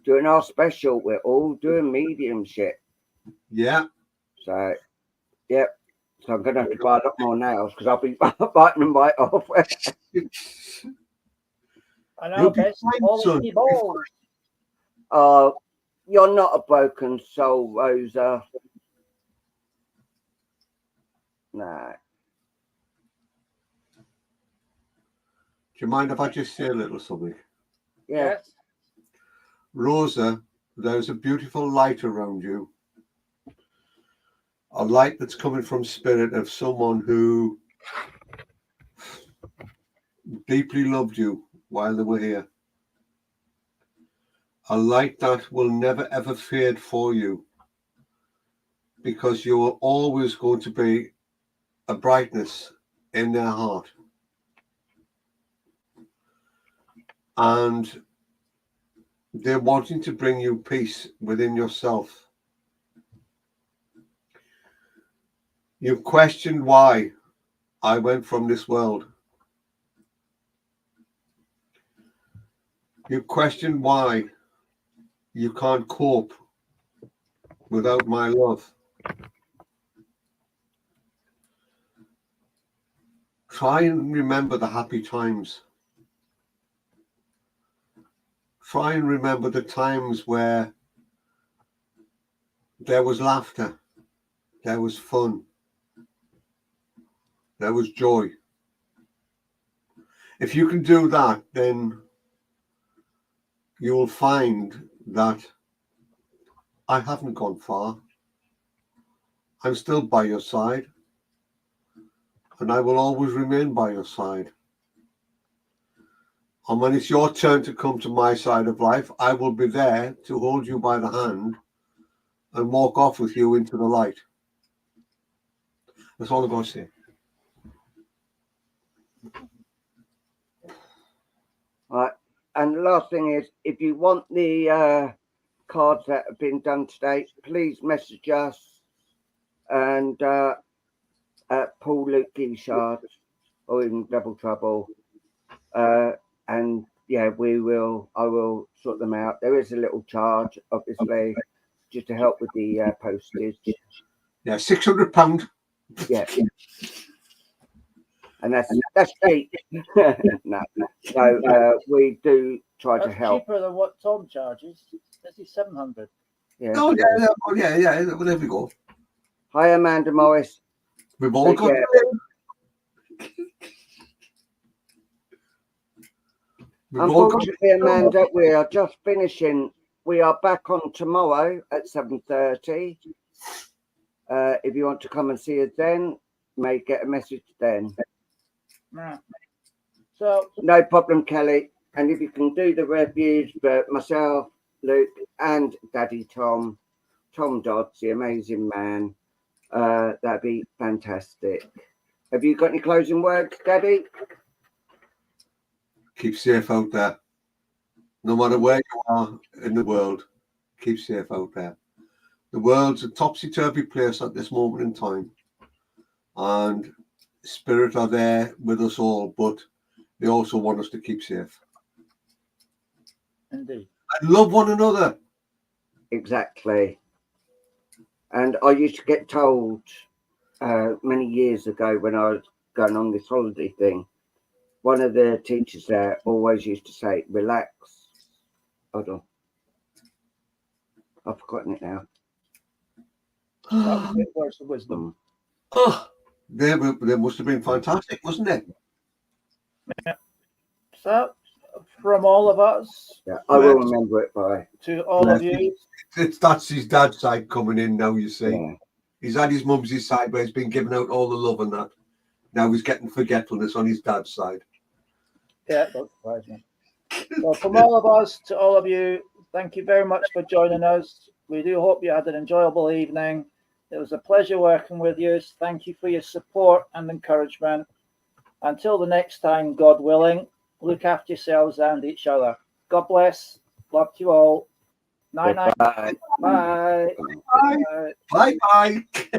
doing our special. We're all doing mediumship. Yeah. So, yep. So I'm going to have to buy a lot more nails because I'll be biting them right off. I know, best quality balls. You're not a broken soul, Rosa. No. Do you mind if I just say a little something? Yeah. Yes. Rosa, there's a beautiful light around you. A light that's coming from spirit of someone who deeply loved you while they were here. A light that will never ever fade for you, because you are always going to be a brightness in their heart. And they're wanting to bring you peace within yourself. You've questioned why I went from this world. You question why you can't cope without my love. Try and remember the happy times. Try and remember the times where there was laughter, there was fun, there was joy. If you can do that, then you will find that I haven't gone far. I'm still by your side, and I will always remain by your side. And when it's your turn to come to my side of life, I will be there to hold you by the hand and walk off with you into the light. That's all I'm going to say. Right. And the last thing is, if you want the cards that have been done today, please message us and Paul Luke Guichard or even Double Trouble. And yeah, I will sort them out. There is a little charge, obviously, just to help with the postage. Yeah, £600. Yeah. And that's cheap. No. So we do try to That's help. cheaper than what Tom charges. This is 700. Yeah. Oh, yeah. Well, there we go. Hi, Amanda Morris. We've all got Unfortunately, Amanda, we are just finishing. We are back on tomorrow at 7:30. If you want to come and see us then, may get a message then. Right. So No problem, Kelly. And if you can do the reviews for myself, Luke, and Daddy Tom Dodds, the amazing man, that'd be fantastic. Have you got any closing words, Daddy? Keep safe out there. No matter where you are in the world, keep safe out there. The world's a topsy-turvy place at this moment in time. And spirit are there with us all, but they also want us to keep safe. indeed. And love one another. Exactly. And I used to get told many years ago when I was going on this holiday thing, one of the teachers there always used to say, relax. Hold on. I've forgotten it now. That was good words of wisdom. Oh, they must have been fantastic, wasn't it? So, from all of us Yeah, I will remember it by. to all of you, That's his dad's side coming in now, you see. Yeah. He's had his mum's side where he's been giving out all the love and that. Now he's getting forgetfulness on his dad's side. yeah, don't surprise me. Well, from all of us to all of you, thank you very much for joining us. We do hope you had an enjoyable evening. It was a pleasure working with you. Thank you for your support and encouragement. Until the next time, God willing, look after yourselves and each other. God bless. Love to you all. Night, night. Bye. Bye. Bye. Bye. Bye.